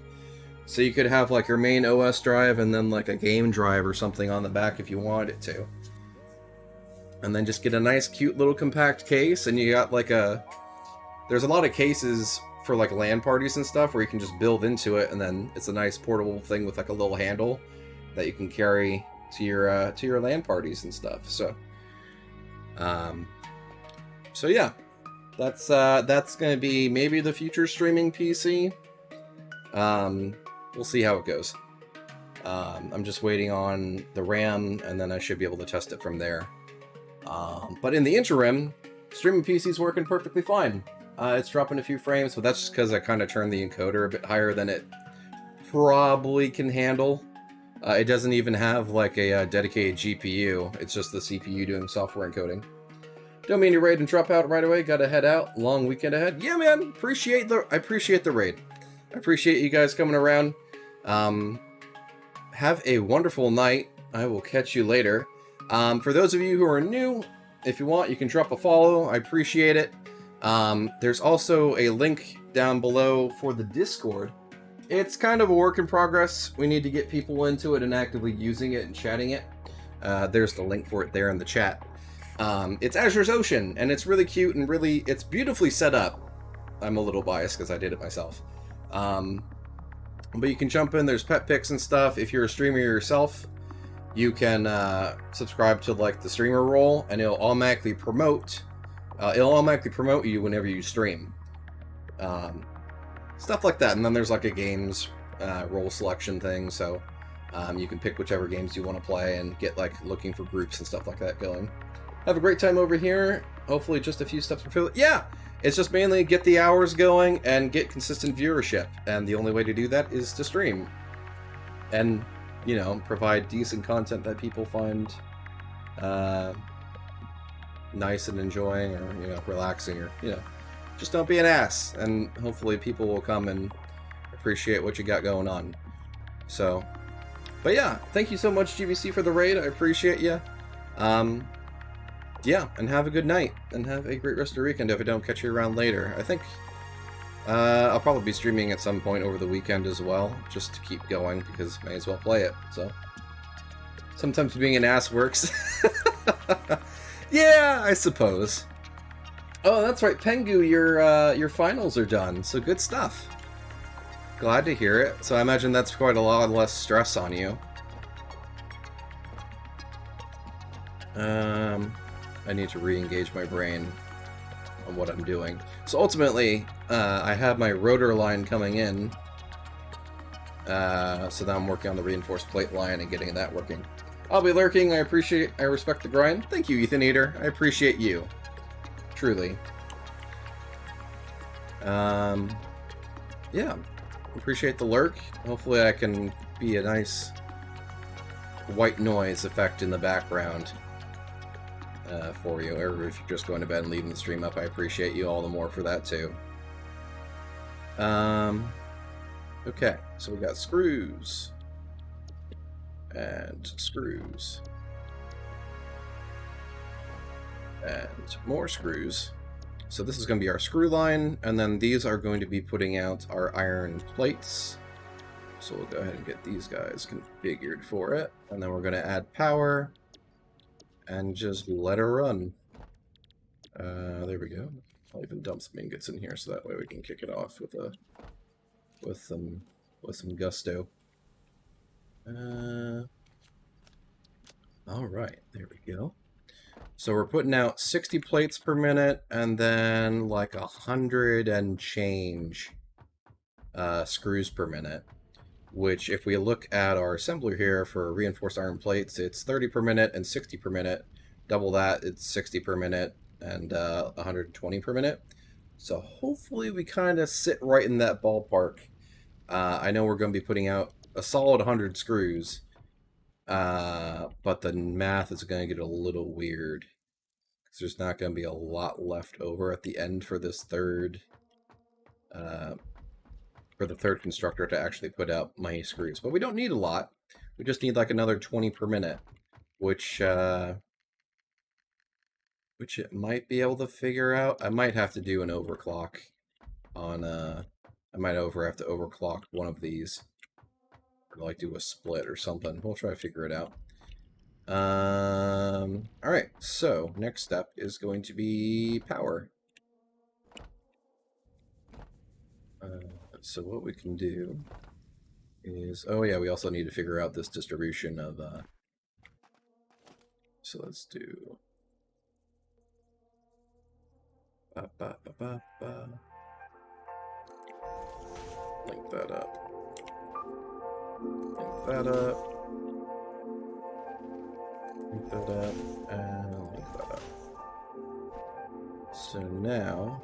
So you could have like your main OS drive and then like a game drive or something on the back if you wanted it to. And then just get a nice cute little compact case, and you got like a... There's a lot of cases for like LAN parties and stuff where you can just build into it, and then it's a nice portable thing with like a little handle that you can carry to your LAN parties and stuff. So yeah, that's gonna be maybe the future streaming PC. We'll see how it goes. I'm just waiting on the RAM, and then I should be able to test it from there. But in the interim, streaming PC's working perfectly fine. It's dropping a few frames, but that's just because I kind of turned the encoder a bit higher than it probably can handle. It doesn't even have like a dedicated GPU. It's just the CPU doing software encoding. Don't mean to raid and drop out right away. Gotta head out. Long weekend ahead. Yeah, man. I appreciate the raid. I appreciate you guys coming around. Have a wonderful night. I will catch you later. For those of you who are new, if you want, you can drop a follow. I appreciate it. There's also a link down below for the Discord. It's kind of a work in progress. We need to get people into it and actively using it and chatting it. There's the link for it there in the chat. It's Azure's Ocean, and it's really cute and it's beautifully set up. I'm a little biased because I did it myself. But you can jump in, there's pet pics and stuff. If you're a streamer yourself, you can subscribe to like the streamer role, and it'll automatically promote you whenever you stream. Stuff like that. And then there's like a games role selection thing, so you can pick whichever games you want to play and get like looking for groups and stuff like that going. Have a great time over here. Hopefully just a few steps for yeah, it's just mainly get the hours going and get consistent viewership, and the only way to do that is to stream and, you know, provide decent content that people find nice and enjoying, or, you know, relaxing, or, you know, just don't be an ass, and hopefully people will come and appreciate what you got going on. So, but yeah, thank you so much, GVC, for the raid. I appreciate you. Yeah, and have a good night, and have a great rest of your weekend if I don't catch you around later. I think I'll probably be streaming at some point over the weekend as well, just to keep going, because may as well play it. So sometimes being an ass works. Yeah, I suppose. Oh, that's right, Pengu, your finals are done, so good stuff. Glad to hear it. So I imagine that's quite a lot less stress on you. I need to re-engage my brain on what I'm doing. So ultimately, I have my rotor line coming in. So now I'm working on the reinforced plate line and getting that working. I'll be lurking. I respect the grind. Thank you, Ethan Eater. I appreciate you. Truly. Yeah. Appreciate the lurk. Hopefully I can be a nice white noise effect in the background for you. Or if you're just going to bed and leaving the stream up, I appreciate you all the more for that too. Okay, so we got screws. And screws. And more screws. So this is going to be our screw line, and then these are going to be putting out our iron plates. So we'll go ahead and get these guys configured for it. And then we're going to add power and just let her run. There we go. I'll even dump some ingots in here so that way we can kick it off with some gusto. Alright, there we go. So we're putting out 60 plates per minute, and then like 100 and change screws per minute. Which, if we look at our assembler here for reinforced iron plates, it's 30 per minute and 60 per minute. Double that, it's 60 per minute and 120 per minute. So hopefully we kind of sit right in that ballpark. I know we're going to be putting out a solid 100 screws, but the math is going to get a little weird, because there's not going to be a lot left over at the end for this third, for the third constructor to actually put out my screws. But we don't need a lot. We just need like another 20 per minute, which which it might be able to figure out. I might have to do an overclock on, I might have to overclock one of these. Or like do a split or something. We'll try to figure it out. Alright, so next step is going to be power. So what we can do is, oh yeah, we also need to figure out this distribution of, so let's do, link that up, link that up, link that up, and link that up. So now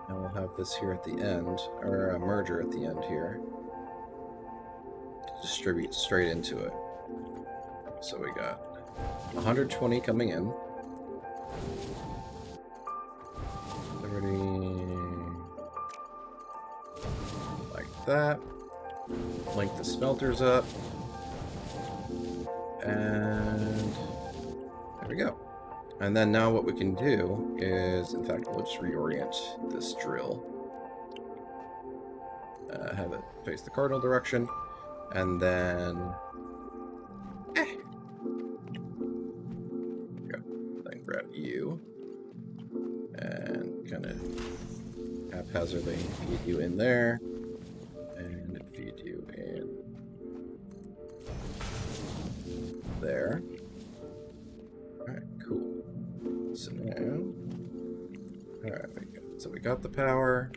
we'll have this here at the end, or a merger at the end here. Distribute straight into it. So we got 120 coming in. 30. Like that. Link the smelters up. And there we go. And then now what we can do is, in fact, we'll just reorient this drill. Have it face the cardinal direction. And then... Then grab you. And kind of haphazardly feed you in there. And feed you in there. Alright, cool. So now... Alright, so we got the power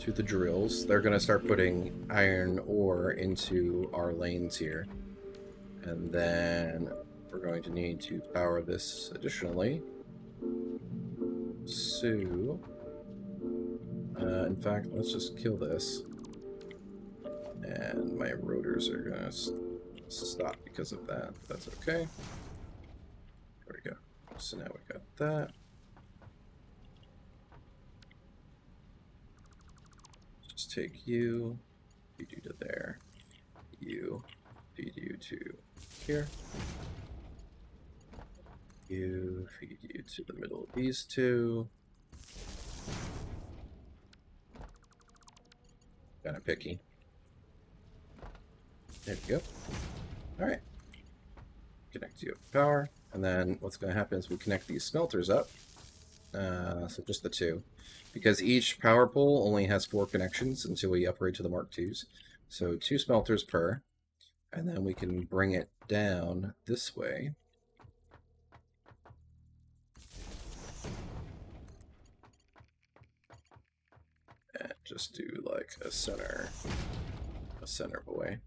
to the drills. They're going to start putting iron ore into our lanes here. And then we're going to need to power this additionally. So, in fact, let's just kill this. And my rotors are going to stop because of that. That's okay. There we go. So now we got that. Just take you, feed you to there. You, feed you to here. You, feed you to the middle of these two. Kind of picky. There we go. Alright. Connect you up to power. And then what's going to happen is we connect these smelters up. So just the two. Because each power pole only has 4 connections until we upgrade to the Mark IIs. So 2 smelters per. And then we can bring it down this way. And just do like a center boy.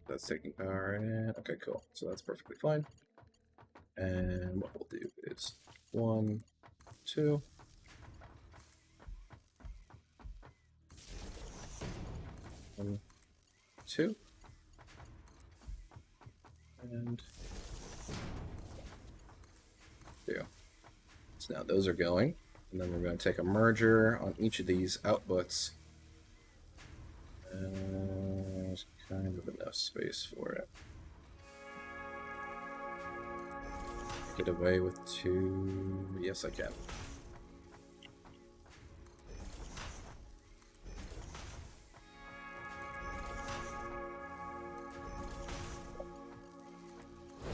That's taking power in. Okay, cool. So that's perfectly fine. And what we'll do is 1, 2. 1, 2. And 2. So now those are going. And then we're going to take a merger on each of these outputs. There's kind of enough space for it. Get away with 2. Yes, I can.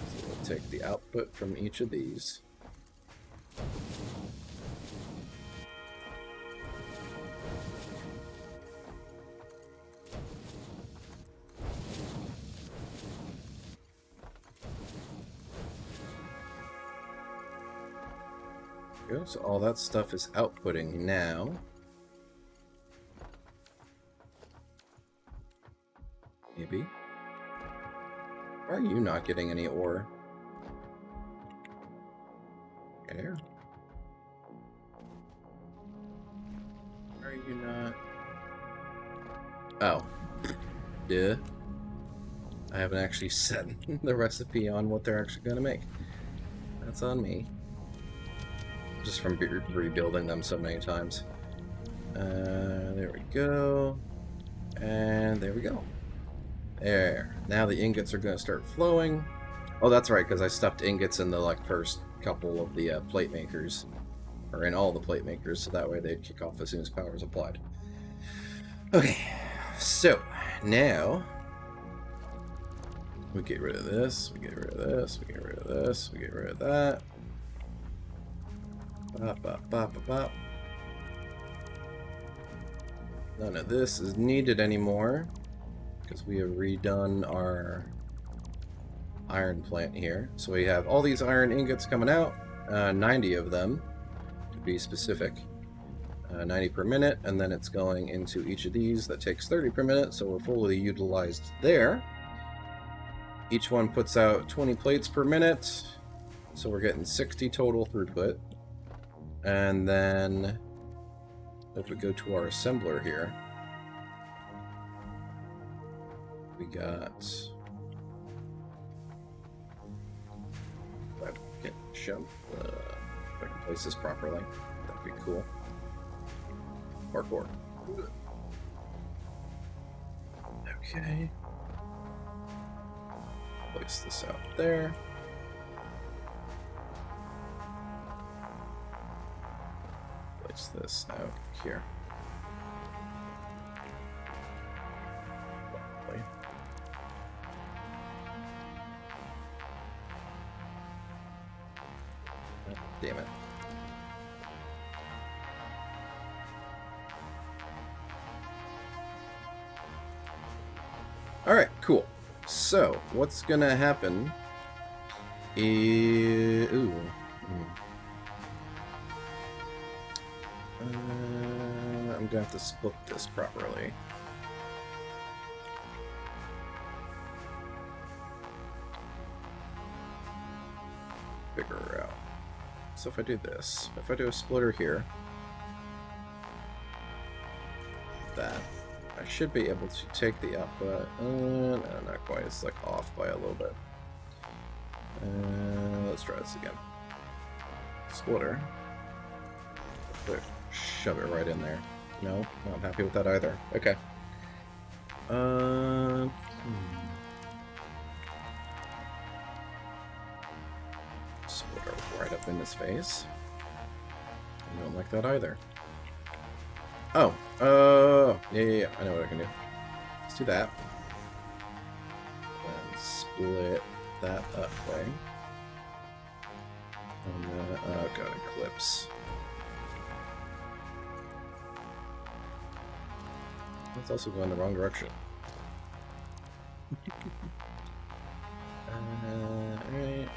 So we'll take the output from each of these. So all that stuff is outputting now. Maybe. Why are you not getting any ore? Air? Why are you not? Oh. Yeah. I haven't actually set the recipe on what they're actually going to make. That's on me. Just from rebuilding them so many times. There we go. And there we go. There. Now the ingots are going to start flowing. Oh, that's right, because I stuffed ingots in the like first couple of the plate makers, or in all the plate makers, so that way they'd kick off as soon as power is applied. Okay, so now we get rid of this, we get rid of this, we get rid of this, we get rid of that. Bop, bop, bop, bop, bop. None of this is needed anymore because we have redone our iron plant here. So we have all these iron ingots coming out, 90 of them to be specific, 90 per minute, and then it's going into each of these that takes 30 per minute, so we're fully utilized there. Each one puts out 20 plates per minute, so we're getting 60 total throughput. And then if we go to our assembler here, we got... If I can jump, if I can place this properly, that'd be cool. Parkour. Okay. Place this out there. Place this out here. Probably. Oh, damn it. Alright, cool. So, what's gonna happen is... Ooh. I'm gonna have to split this properly. Figure her out. So if I do this, if I do a splitter here, that, I should be able to take the output. No, not quite. It's like off by a little bit. Let's try this again. Splitter. Shove it right in there. No, not happy with that either. Okay. Splitter right up in his face. I don't like that either. Oh, yeah, I know what I can do. Let's do that. And split that way. And then, oh god, Eclipse. That's also going the wrong direction. Alright.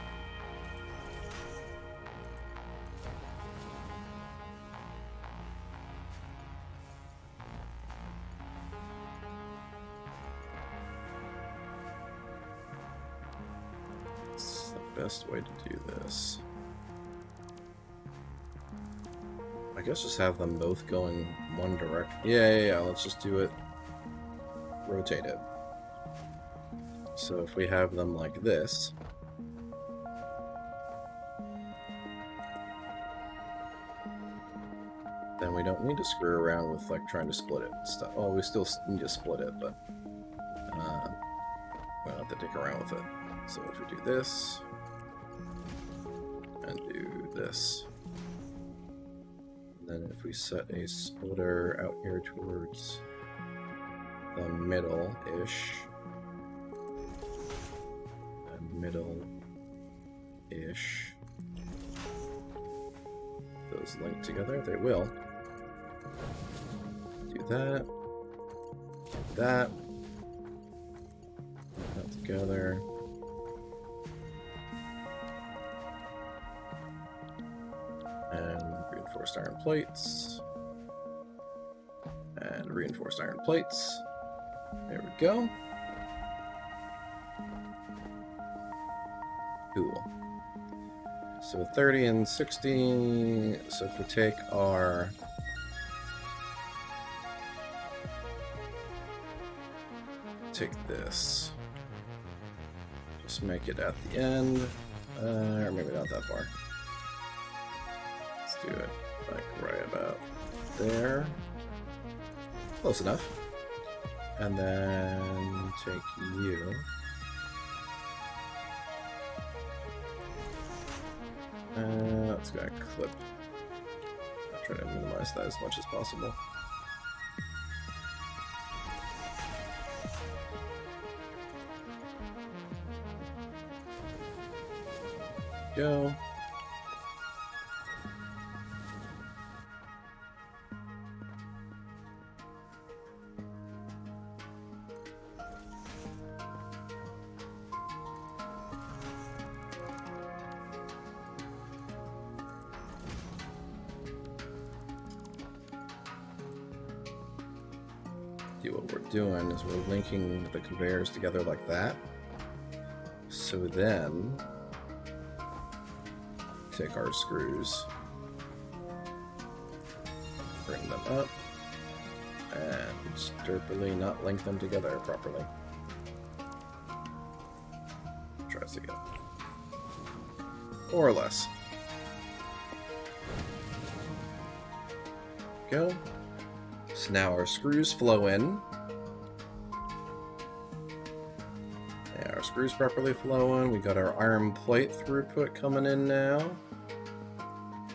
What's the best way to do this? I guess just have them both going one direction. Yeah, let's just do it. Rotate it. So if we have them like this, then we don't need to screw around with like trying to split it and stuff. Oh, we still need to split it, but we don't have to dick around with it. So if we do this and do this, then if we set a splitter out here towards the middle-ish, and middle-ish, those link together, they will. Do that, that together. And reinforced iron plates. And reinforced iron plates. There we go. Cool. So 30 and 60. So if we take our... Take this. Just make it at the end. Or maybe not that far. Let's do it like right about there. Close enough. And then take you. Let's go clip. I'll try to minimize that as much as possible. Go. What we're doing is we're linking the conveyors together like that. So then take our screws, bring them up, and sturdily not link them together properly. Tries to get more or less. Go. So now our screws flow in. Yeah, our screws properly flowing. We got our iron plate throughput coming in now.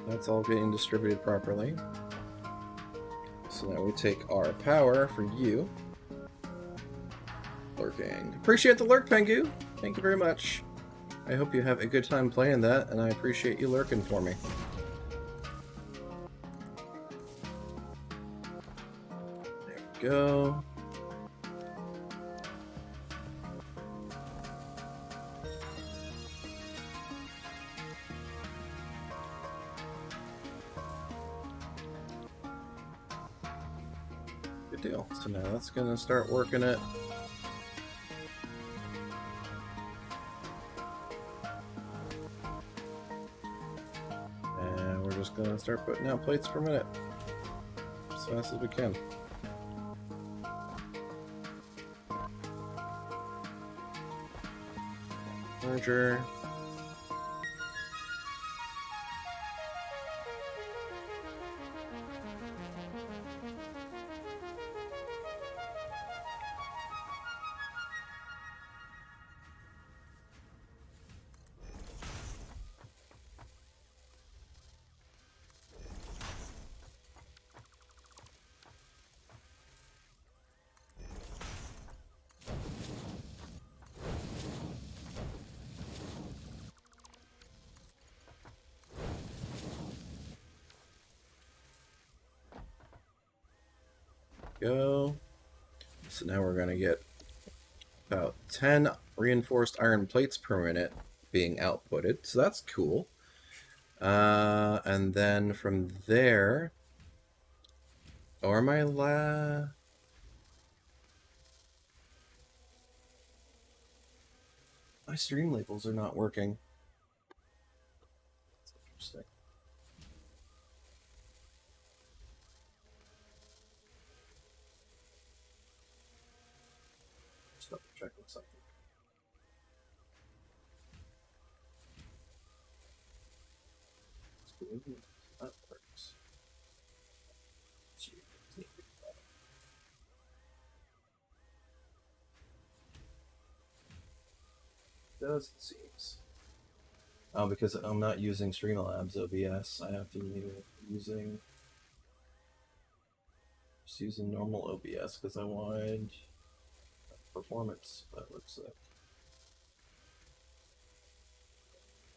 That's all getting distributed properly. So now we take our power for you. Lurking. Appreciate the lurk, Pengu. Thank you very much. I hope you have a good time playing that, and I appreciate you lurking for me. Go. Good deal. So now that's gonna start working it. And we're just gonna start putting out plates per minute as fast as we can. Merger. Go. So now we're gonna get about 10 reinforced iron plates per minute being outputted, so that's cool. And then from there, or my stream labels are not working. That's interesting. Just double check something. That works. Does it seems. Oh, because I'm not using Streamlabs OBS, I have to use just using normal OBS because I wanted performance, but it looks like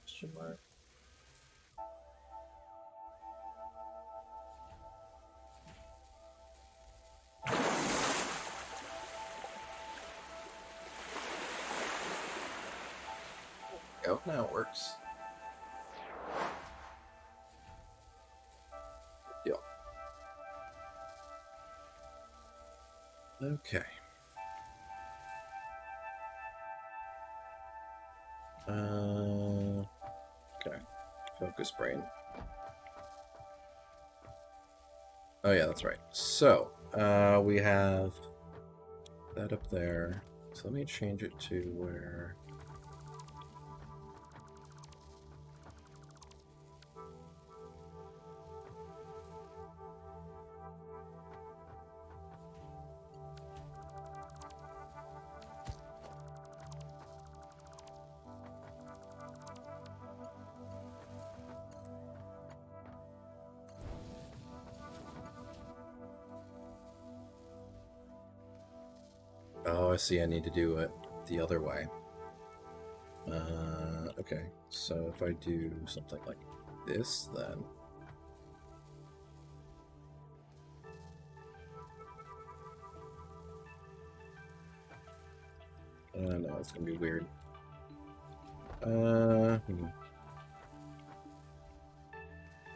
question mark. Oh, now it works. Good deal. Okay. Okay. Focus brain. Oh yeah, that's right. So, we have that up there. So let me change it to where... Oh, I see. I need to do it the other way. Okay. So if I do something like this, then... no, it's gonna be weird.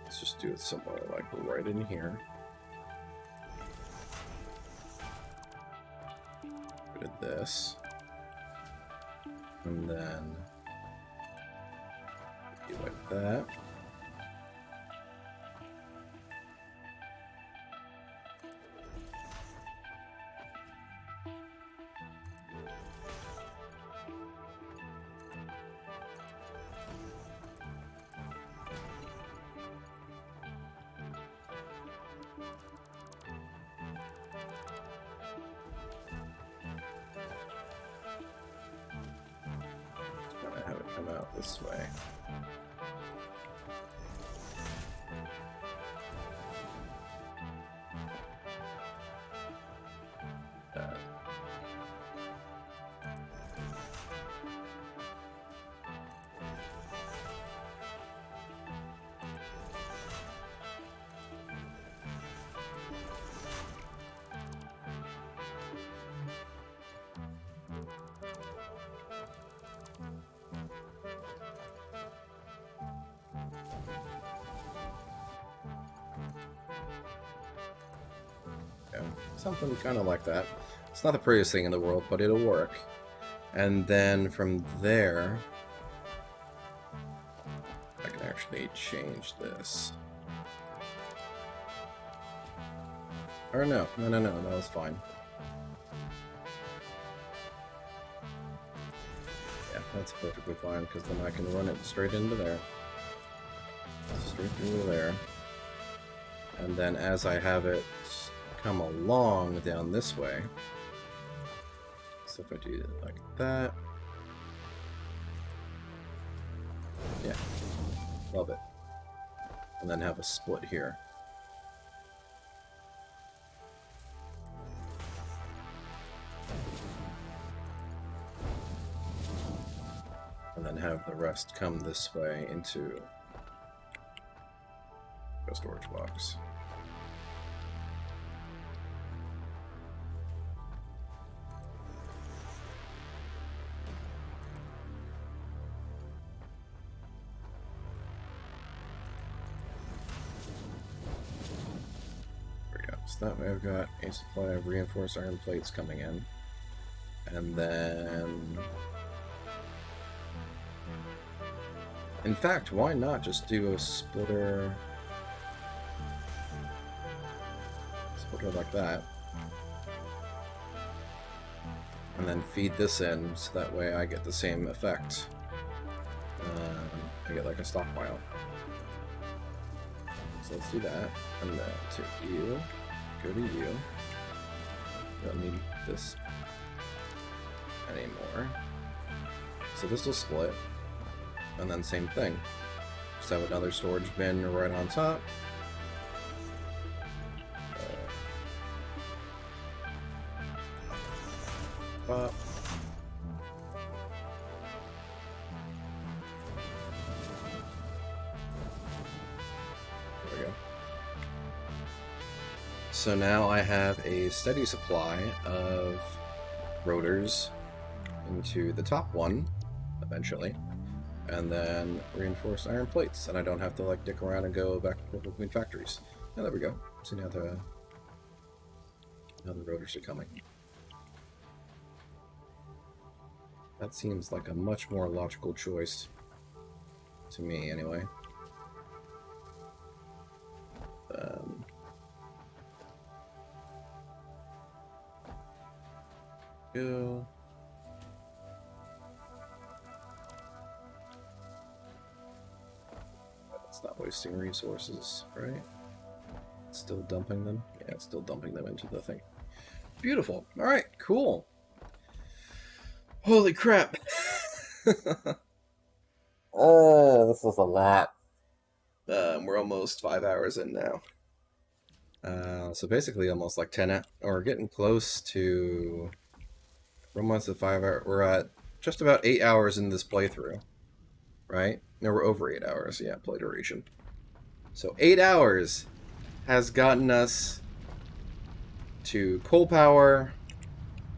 Let's just do it somewhere like right in here. Rid of this. And then do like that. Have it come out this way. Something kind of like that. It's not the prettiest thing in the world, but it'll work. And then from there, I can actually change this. Or no, that was fine. Yeah, that's perfectly fine, because then I can run it straight into there. Straight into there. And then as I have it come along down this way, so if I do it like that, yeah, love it. And then have a split here. And then have the rest come this way into a storage box. So that way I've got a supply of reinforced iron plates coming in. And then... in fact, why not just do a splitter like that. And then feed this in, so that way I get the same effect. I get like a stockpile. So let's do that. And then take you. Go to you. Don't need this anymore. So this will split. And then same thing. Just have another storage bin right on top. Pop. There we go. So now I have a steady supply of rotors into the top one, eventually, and then reinforced iron plates, and I don't have to like dick around and go back and forth between factories. Oh, there we go. So now the rotors are coming. That seems like a much more logical choice to me, anyway. Go. It's not wasting resources, right? It's still dumping them? Yeah, it's still dumping them into the thing. Beautiful. Alright, cool. Holy crap. Oh, this is a lot. We're almost 5 hours in now. So basically almost like 10, or getting close to We're almost at 5 hours. We're at just about 8 hours in this playthrough, right? No, we're over 8 hours. Yeah, play duration. So 8 hours has gotten us to coal power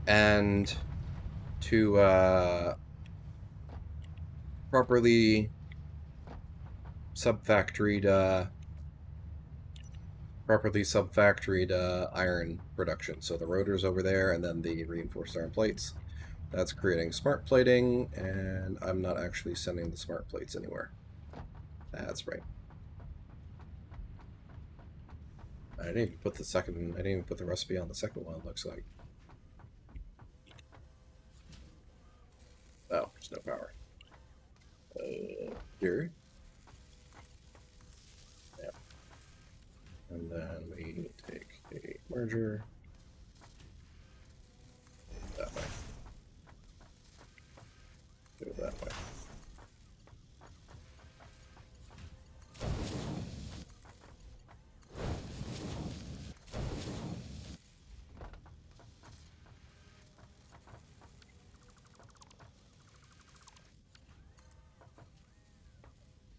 and to properly sub-factoried iron production. So the rotors over there, and then the reinforced iron plates. That's creating smart plating, and I'm not actually sending the smart plates anywhere. That's right. I didn't even put the recipe on the second one, it looks like. Oh, there's no power. Here. Yeah. And then we take a merger. That way. Do it that way.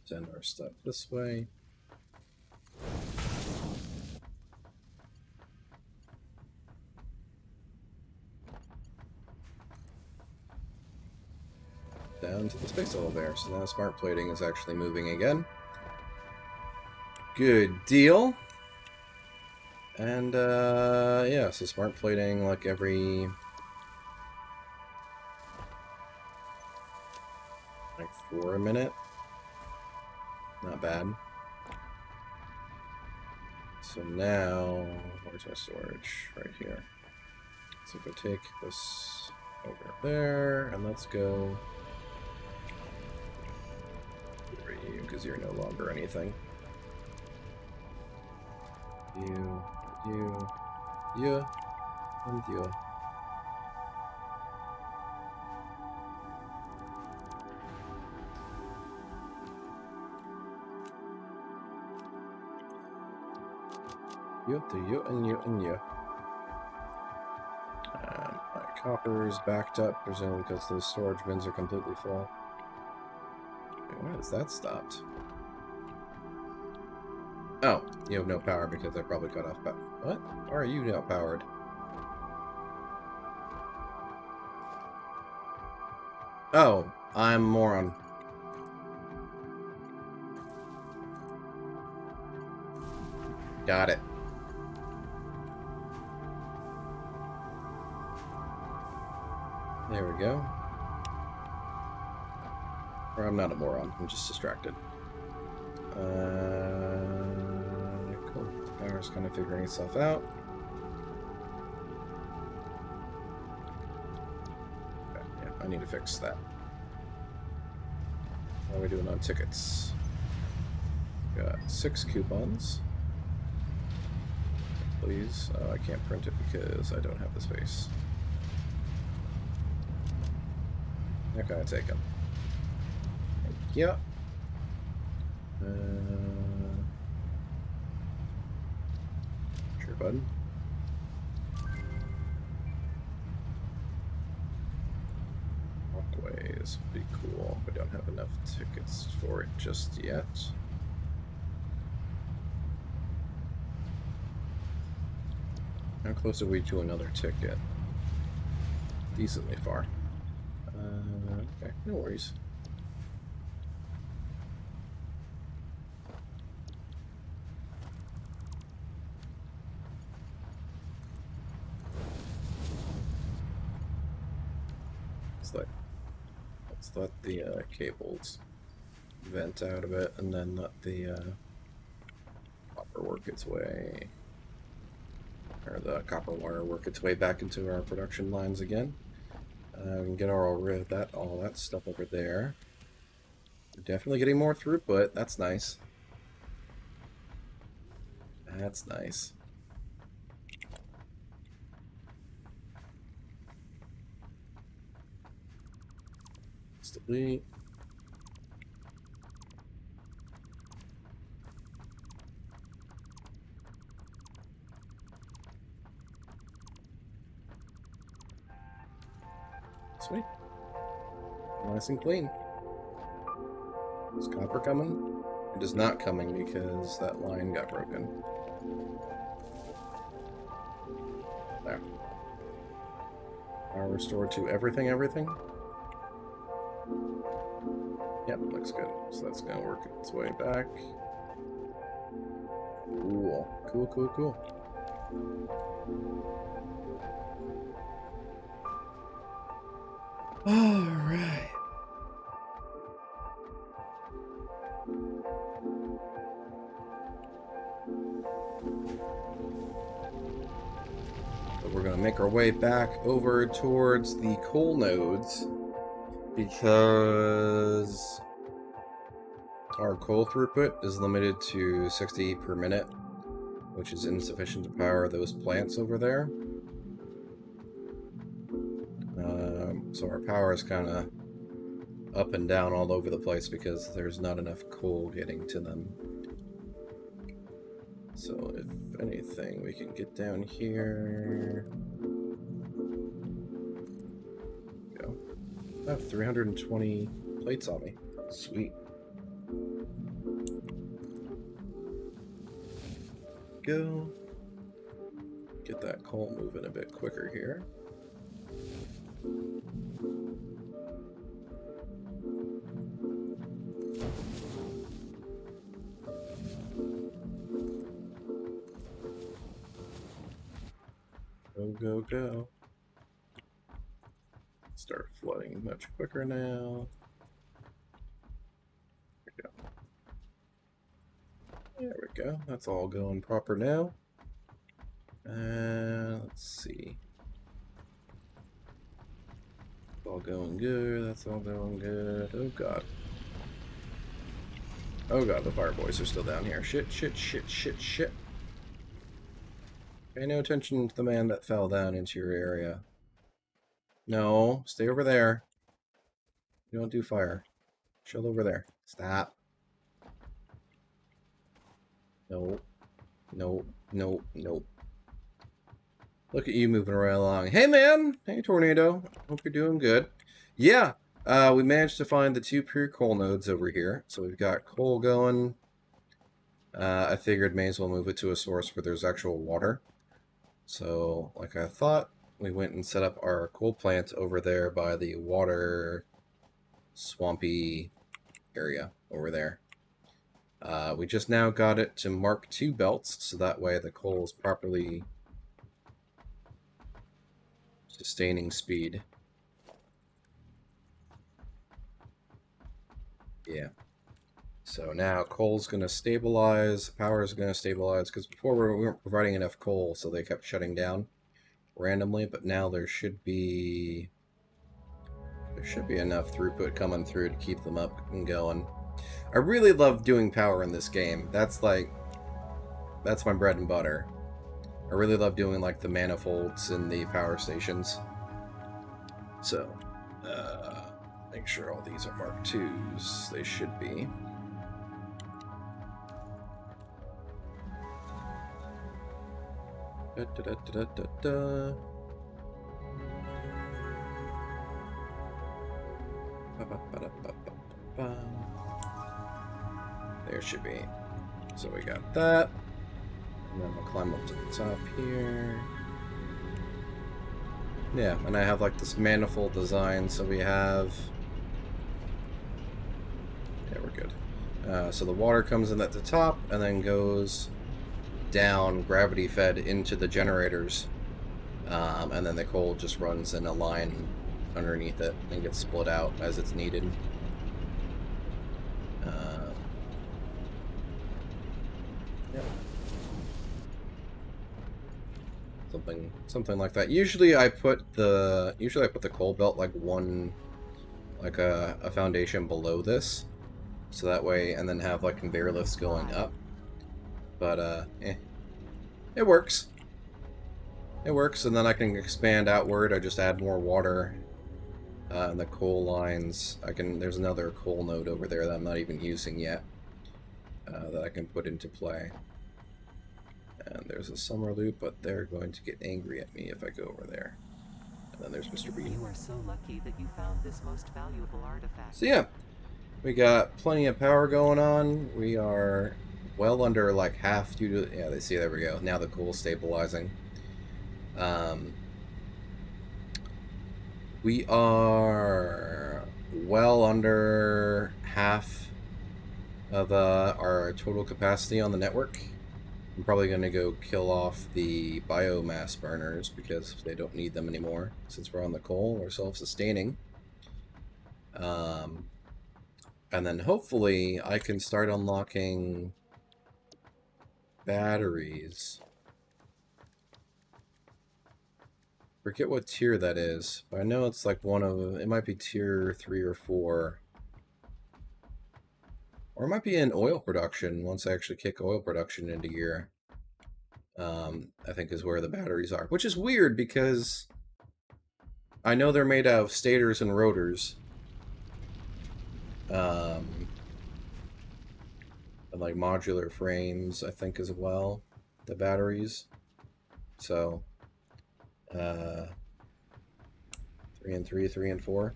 Send our stuff this way. Down to the space elevator. So now smart plating is actually moving again. Good deal. And yeah, so smart plating like every like 4 a minute. Not bad. So now, where's my storage? Right here. So if I take this over there, and let's go for you, because you're no longer anything. You, and you. You, and you, and you. My copper's backed up, presumably because those storage bins are completely full. Wait, why is that stopped? Oh, you have no power because I probably cut off power. What? Why are you not powered? Oh, I'm a moron. Got it. There we go. Or I'm not a moron, I'm just distracted. Cool. Power's kind of figuring itself out. Okay, yeah, I need to fix that. How are we doing on tickets? Got 6 coupons. Please. I can't print it because I don't have the space. Okay, take them. Thank you. Sure, bud. Walkways would be cool. We don't have enough tickets for it just yet. How close are we to another ticket? Decently far. Okay, no worries. Let's let the cables vent out a bit, and then let the copper work its way, or the copper wire work its way back into our production lines again. We can get all that stuff over there. We're definitely getting more throughput. That's nice. That's nice. Let's delete. Nice and clean. Is copper coming? It is not coming because that line got broken. There. Power restored to everything, everything? Yep, looks good. So that's gonna work its way back. Cool. Cool, cool, cool. Alright. So we're gonna make our way back over towards the coal nodes because our coal throughput is limited to 60 per minute, which is insufficient to power those plants over there. So our power is kind of up and down all over the place because there's not enough coal getting to them. So if anything, we can get down here. Go. I have 320 plates on me. Sweet. Go. Get that coal moving a bit quicker here. Go, go, go. Start flooding much quicker now. There we go. That's all going proper now. Let's see. It's all going good. That's all going good. Oh god. Oh god, the fire boys are still down here. Shit, shit, shit, shit, shit. Pay no attention to the man that fell down into your area. No, stay over there. You don't do fire. Chill over there. Stop. No. No. No. No. Look at you moving right along. Hey, man! Hey, Tornado. Hope you're doing good. Yeah, we managed to find the 2 pure coal nodes over here. So we've got coal going. I figured may as well move it to a source where there's actual water. So, like I thought, we went and set up our coal plant over there by the water swampy area over there. We just now got it to Mark II belts, so that way the coal is properly sustaining speed. Yeah. So now coal's going to stabilize, power is going to stabilize, because before we weren't providing enough coal, so they kept shutting down randomly, but now there should be enough throughput coming through to keep them up and going. I really love doing power in this game. That's my bread and butter. I really love doing like the manifolds in the power stations. So, make sure all these are Mark IIs. They should be. Da, da, da, da, da, da. There should be. So we got that. And then we'll climb up to the top here. Yeah, and I have like this manifold design, so we have... Yeah, we're good. So the water comes in at the top and then goes down, gravity fed, into the generators. And then the coal just runs in a line underneath it and gets split out as it's needed. Yeah. Something like that. Usually I put the coal belt like a foundation below this, so that way, and then have like conveyor lifts going up. But it works. It works, and then I can expand outward. I just add more water. And the coal lines, there's another coal node over there that I'm not even using yet, that I can put into play. And there's a summer loop, but they're going to get angry at me if I go over there. Then there's Mr. B. You are so lucky that you found this most valuable artifact. So yeah, we got plenty of power going on. We are well under like half due to, yeah, they see, there we go. Now the cool's stabilizing. We are well under half of our total capacity on the network. I'm probably going to go kill off the biomass burners because they don't need them anymore. Since we're on the coal, we're self-sustaining. And then hopefully I can start unlocking batteries. Forget what tier that is, but I know it's like one of, it might be tier 3 or 4. Or it might be in oil production once I actually kick oil production into gear. I think is where the batteries are. Which is weird because I know they're made out of stators and rotors. And like modular frames, I think, as well. The batteries. So, 3 and 3, 3 and 4.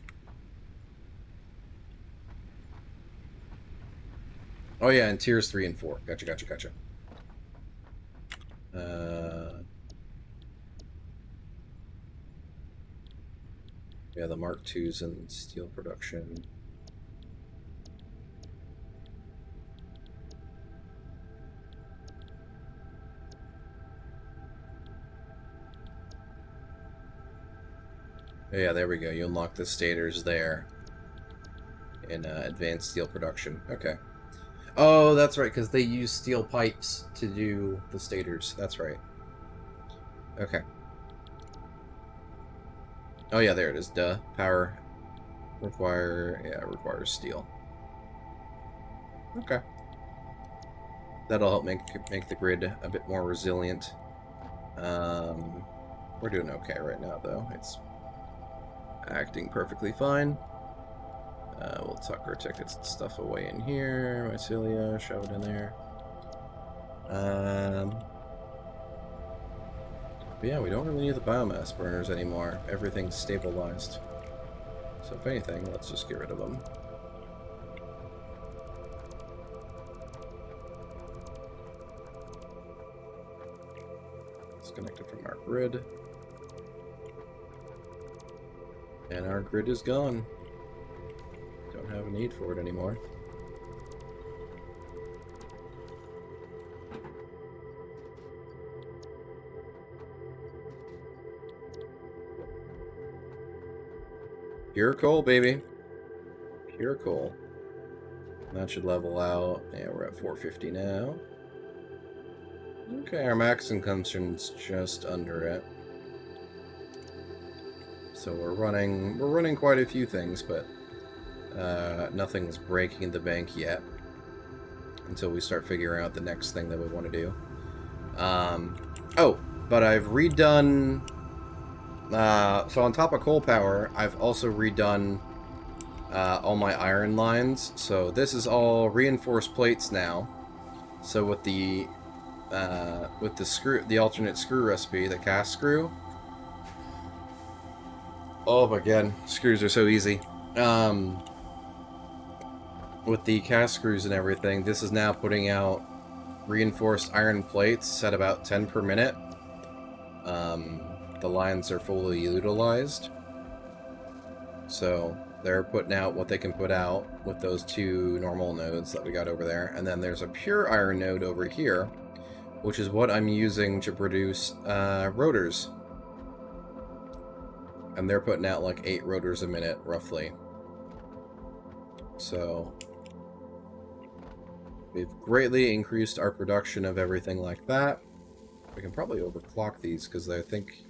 Oh yeah, and tiers 3 and 4. Gotcha. Yeah, the Mark IIs and steel production. Oh, yeah, there we go. You unlock the stators there in advanced steel production. Okay. Oh, that's right, because they use steel pipes to do the stators. That's right. Okay. Oh yeah, there it is. Duh. Power requires steel. Okay. That'll help make the grid a bit more resilient. We're doing okay right now, though. It's acting perfectly fine. We'll tuck our tickets and stuff away in here. Mycelia, shove it in there. But yeah, we don't really need the biomass burners anymore. Everything's stabilized. So if anything, let's just get rid of them. Disconnected from our grid. And our grid is gone. Don't have a need for it anymore. Pure coal, baby. Pure coal. That should level out. Yeah, we're at 450 now. Okay, our max income's just under it. So we're running quite a few things, but nothing's breaking the bank yet. Until we start figuring out the next thing that we want to do. Oh, but I've redone... so on top of coal power, I've also redone all my iron lines. So this is all reinforced plates now. So with the alternate screw recipe, the cast screw. Oh my god, screws are so easy. With the cast screws and everything, this is now putting out reinforced iron plates at about 10 per minute. The lines are fully utilized. So they're putting out what they can put out with those 2 normal nodes that we got over there. And then there's a pure iron node over here, which is what I'm using to produce rotors. And they're putting out like 8 rotors a minute, roughly. So we've greatly increased our production of everything like that. We can probably overclock these because I think...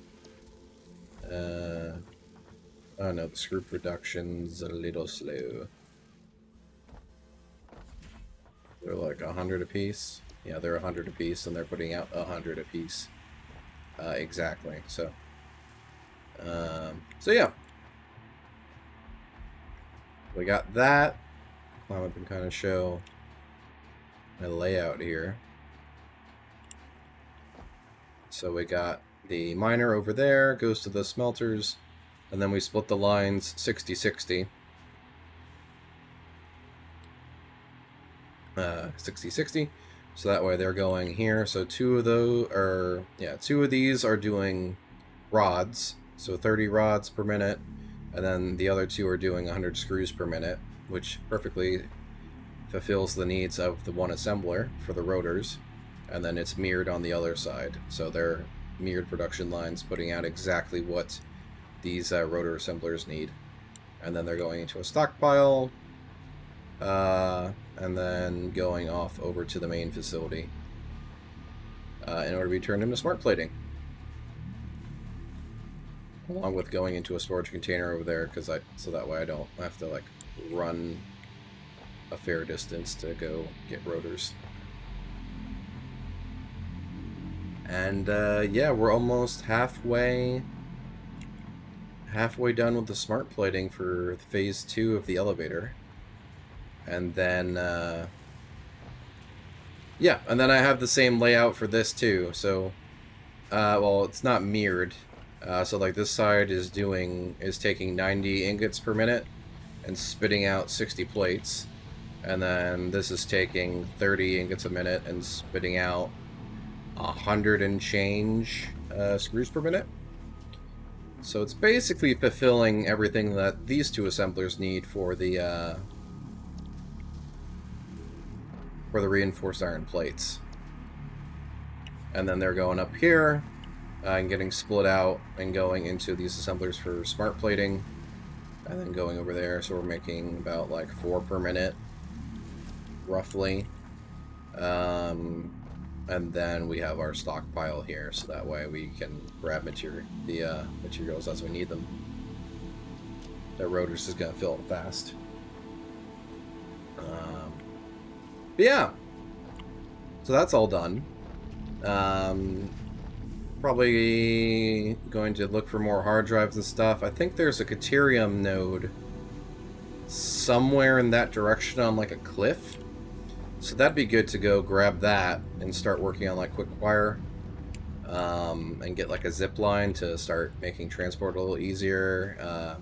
oh no, the screw production's a little slow. They're like 100 apiece. Yeah, they're 100 apiece, and they're putting out 100 apiece. Exactly. So yeah. We got that. Climb up and kind of show my layout here. So we got the miner over there, goes to the smelters. And then we split the lines 60-60. 60-60. So that way they're going here. So two of these are doing rods. So 30 rods per minute. And then the other two are doing 100 screws per minute, which perfectly fulfills the needs of the one assembler for the rotors. And then it's mirrored on the other side. So they're mirrored production lines putting out exactly what these rotor assemblers need. And then they're going into a stockpile. And then going off over to the main facility in order to be turned into smart plating. Along with going into a storage container over there, so that way I don't have to like run a fair distance to go get rotors. And yeah, we're almost halfway done with the smart plating for phase 2 of the elevator. And then yeah, and then I have the same layout for this too. So well, it's not mirrored. So like this side is taking 90 ingots per minute and spitting out 60 plates. And then this is taking 30 ingots a minute and spitting out 100 and change screws per minute. So it's basically fulfilling everything that these two assemblers need for the reinforced iron plates. And then they're going up here and getting split out and going into these assemblers for smart plating, and then going over there. So we're making about like 4 per minute, roughly. And then we have our stockpile here, so that way we can grab the materials as we need them. The rotors is gonna fill it fast. But yeah, so that's all done. Probably going to look for more hard drives and stuff. I think there's a Caterium node somewhere in that direction on like a cliff. So that'd be good to go grab that and start working on like quick wire. And get like a zip line to start making transport a little easier.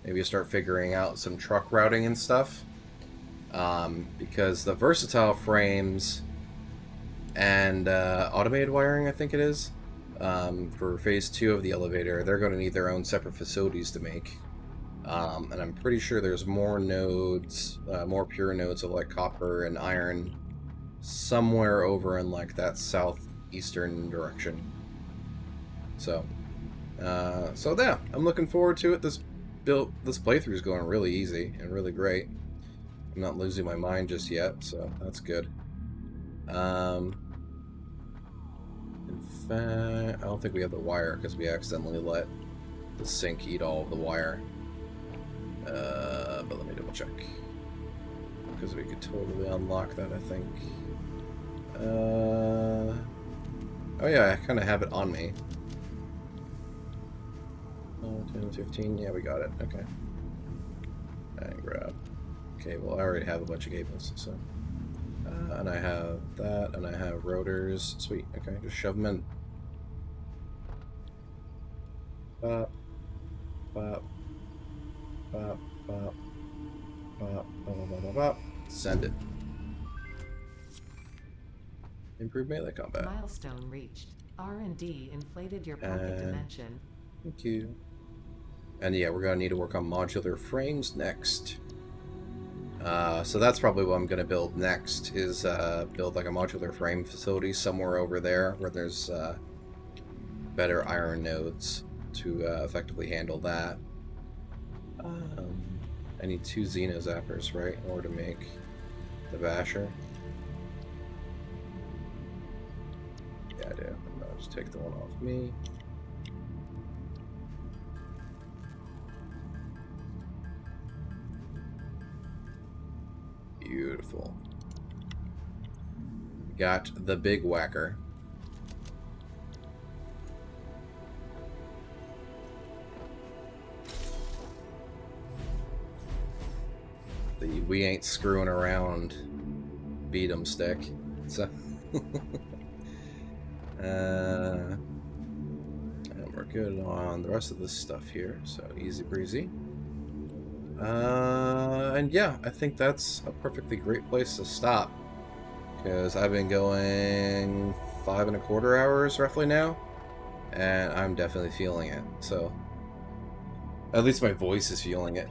Maybe start figuring out some truck routing and stuff. Because the versatile frames and automated wiring, I think it is, for phase 2 of the elevator, they're going to need their own separate facilities to make. And I'm pretty sure there's more nodes, more pure nodes of like copper and iron somewhere over in like that southeastern direction. So yeah, I'm looking forward to it. This playthrough is going really easy and really great. I'm not losing my mind just yet, so that's good. In fact, I don't think we have the wire because we accidentally let the sink eat all of the wire. But let me double check. Because we could totally unlock that, I think. Oh yeah, I kind of have it on me. 10, 15, yeah, we got it, okay. And grab. Okay, well, I already have a bunch of cables, so... and I have that, and I have rotors. Sweet, okay, just shove them in. Bop. Bop. Bop. Bop. Bop. Bop. Bop. Bop. Bop. Send it. Improve melee combat. Milestone reached. R&D inflated your pocket dimension. Thank you. And yeah, we're going to need to work on modular frames next. So that's probably what I'm going to build next, is build like a modular frame facility somewhere over there where there's better iron nodes to effectively handle that. I need 2 Xeno Zappers, right, in order to make the Vasher. Yeah, I do. I'll just take the one off me. Beautiful. Got the big whacker. The we ain't screwing around beat 'em stick. So I'm we're good on the rest of this stuff here, so easy breezy. And yeah, I think that's a perfectly great place to stop, because I've been going 5.25 hours roughly now, and I'm definitely feeling it. So at least my voice is feeling it.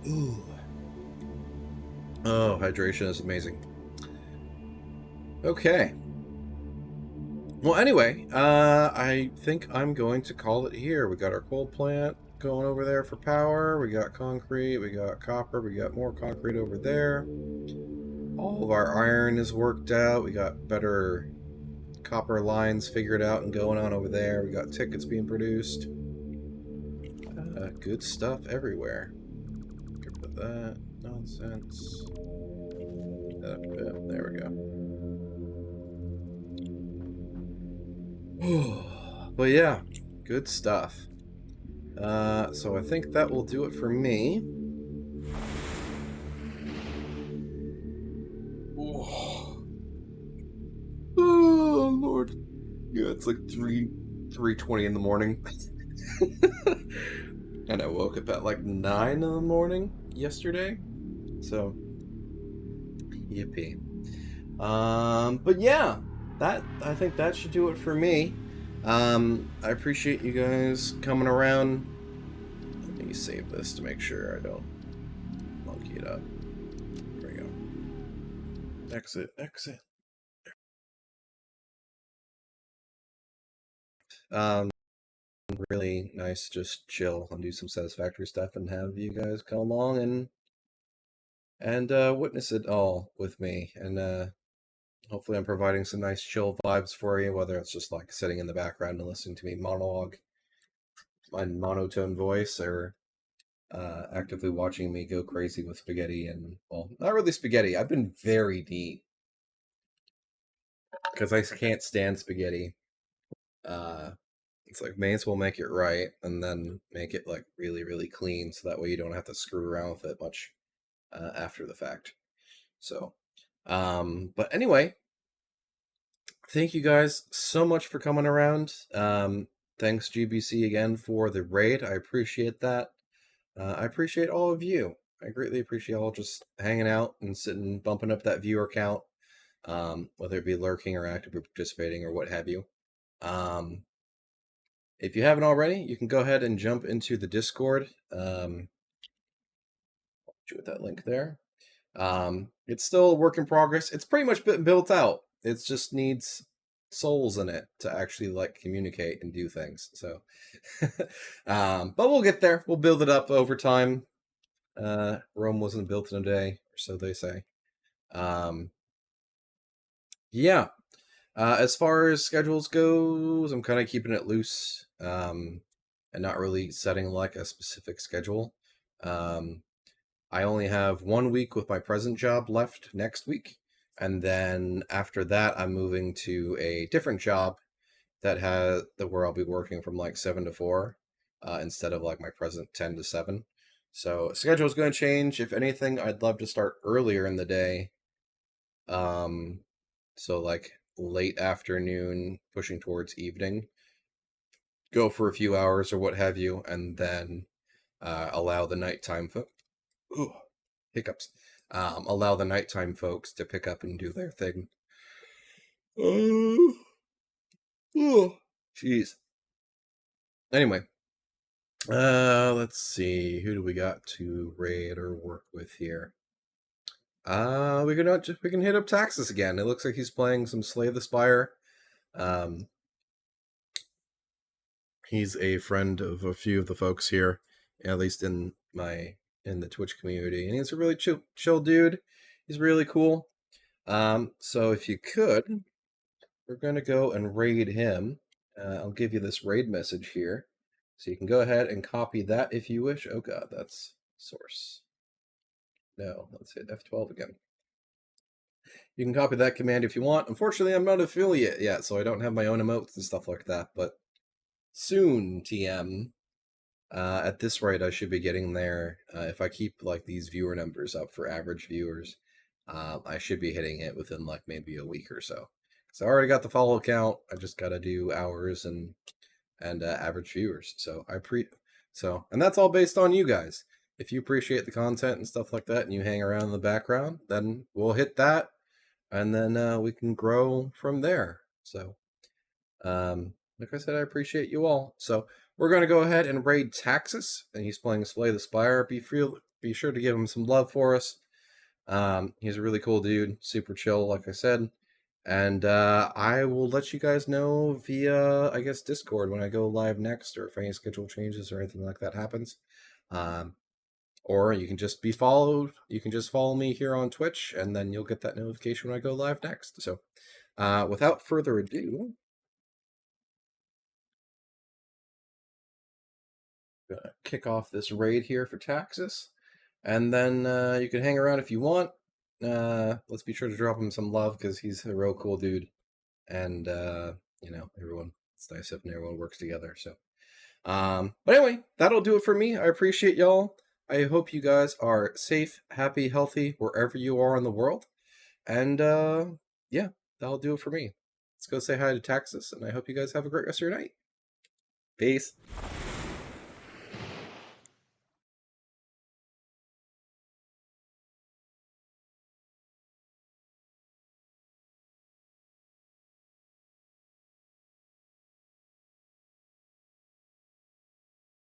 Ooh. Oh, hydration is amazing. Okay. Well, anyway, I think I'm going to call it here. We got our coal plant going over there for power. We got concrete. We got copper. We got more concrete over there. All of our iron is worked out. We got better copper lines figured out and going on over there. We got tickets being produced. Good stuff everywhere. Get rid of that nonsense. That up a bit. There we go. But yeah, good stuff. So I think that will do it for me. Oh Lord. Yeah, it's like 3:20 in the morning. And I woke up at like 9 in the morning yesterday. So yippee. But yeah, I think that should do it for me. I appreciate you guys coming around. Let me save this to make sure I don't monkey it up. There we go. Exit. Really nice, just chill and do some satisfactory stuff and have you guys come along and witness it all with me. And hopefully I'm providing some nice chill vibes for you, whether it's just like sitting in the background and listening to me monologue my monotone voice, or actively watching me go crazy with spaghetti. And, well, not really spaghetti. I've been very neat because I can't stand spaghetti. It's like, may as well make it right and then make it like really, really clean, so that way you don't have to screw around with it much after the fact. So, but anyway, thank you guys so much for coming around. Thanks GBC again for the raid. I appreciate that. I appreciate all of you. I greatly appreciate all just hanging out and sitting, bumping up that viewer count, whether it be lurking or actively participating or what have you. If you haven't already, you can go ahead and jump into the Discord. With that link there. It's still a work in progress. It's pretty much been built out. It just needs souls in it to actually like communicate and do things. So, but we'll get there. We'll build it up over time. Rome wasn't built in a day, or so they say. Yeah. As far as schedules goes, I'm kind of keeping it loose, and not really setting like a specific schedule. I only have 1 week with my present job left next week, and then after that, I'm moving to a different job where I'll be working from like 7 to 4, instead of like my present 10 to 7. So schedule is going to change. If anything, I'd love to start earlier in the day. So like late afternoon, pushing towards evening. Go for a few hours or what have you, and then allow the nighttime hiccups. Allow the nighttime folks to pick up and do their thing. Oh, jeez. Anyway, let's see. Who do we got to raid or work with here? We can hit up Taxus again. It looks like he's playing some Slay the Spire. He's a friend of a few of the folks here, at least in the Twitch community, and he's a really chill dude. He's really cool. So if you could, we're gonna go and raid him. I'll give you this raid message here, so you can go ahead and copy that if you wish. Oh god, that's source. No, let's hit F12 again. You can copy that command if you want. Unfortunately, I'm not an affiliate yet, so I don't have my own emotes and stuff like that, but soon, TM. At this rate, I should be getting there if I keep like these viewer numbers up for average viewers. I should be hitting it within like maybe a week or so. So I already got the follow count. I just got to do hours and average viewers. And that's all based on you guys. If you appreciate the content and stuff like that, and you hang around in the background, then we'll hit that, and then we can grow from there. So, like I said, I appreciate you all. So we're gonna go ahead and raid Taxus, and he's playing Slay the Spire. Be sure to give him some love for us. He's a really cool dude, super chill, like I said. And I will let you guys know via, I guess, Discord when I go live next, or if any schedule changes or anything like that happens. Or you can just be followed. You can just follow me here on Twitch, and then you'll get that notification when I go live next. So, without further ado, I'm gonna kick off this raid here for Taxus, and then you can hang around if you want. Let's be sure to drop him some love because he's a real cool dude, and it's nice if everyone works together. So, but anyway, that'll do it for me. I appreciate y'all. I hope you guys are safe, happy, healthy wherever you are in the world, and yeah, that'll do it for me. Let's go say hi to Taxus, and I hope you guys have a great rest of your night. Peace.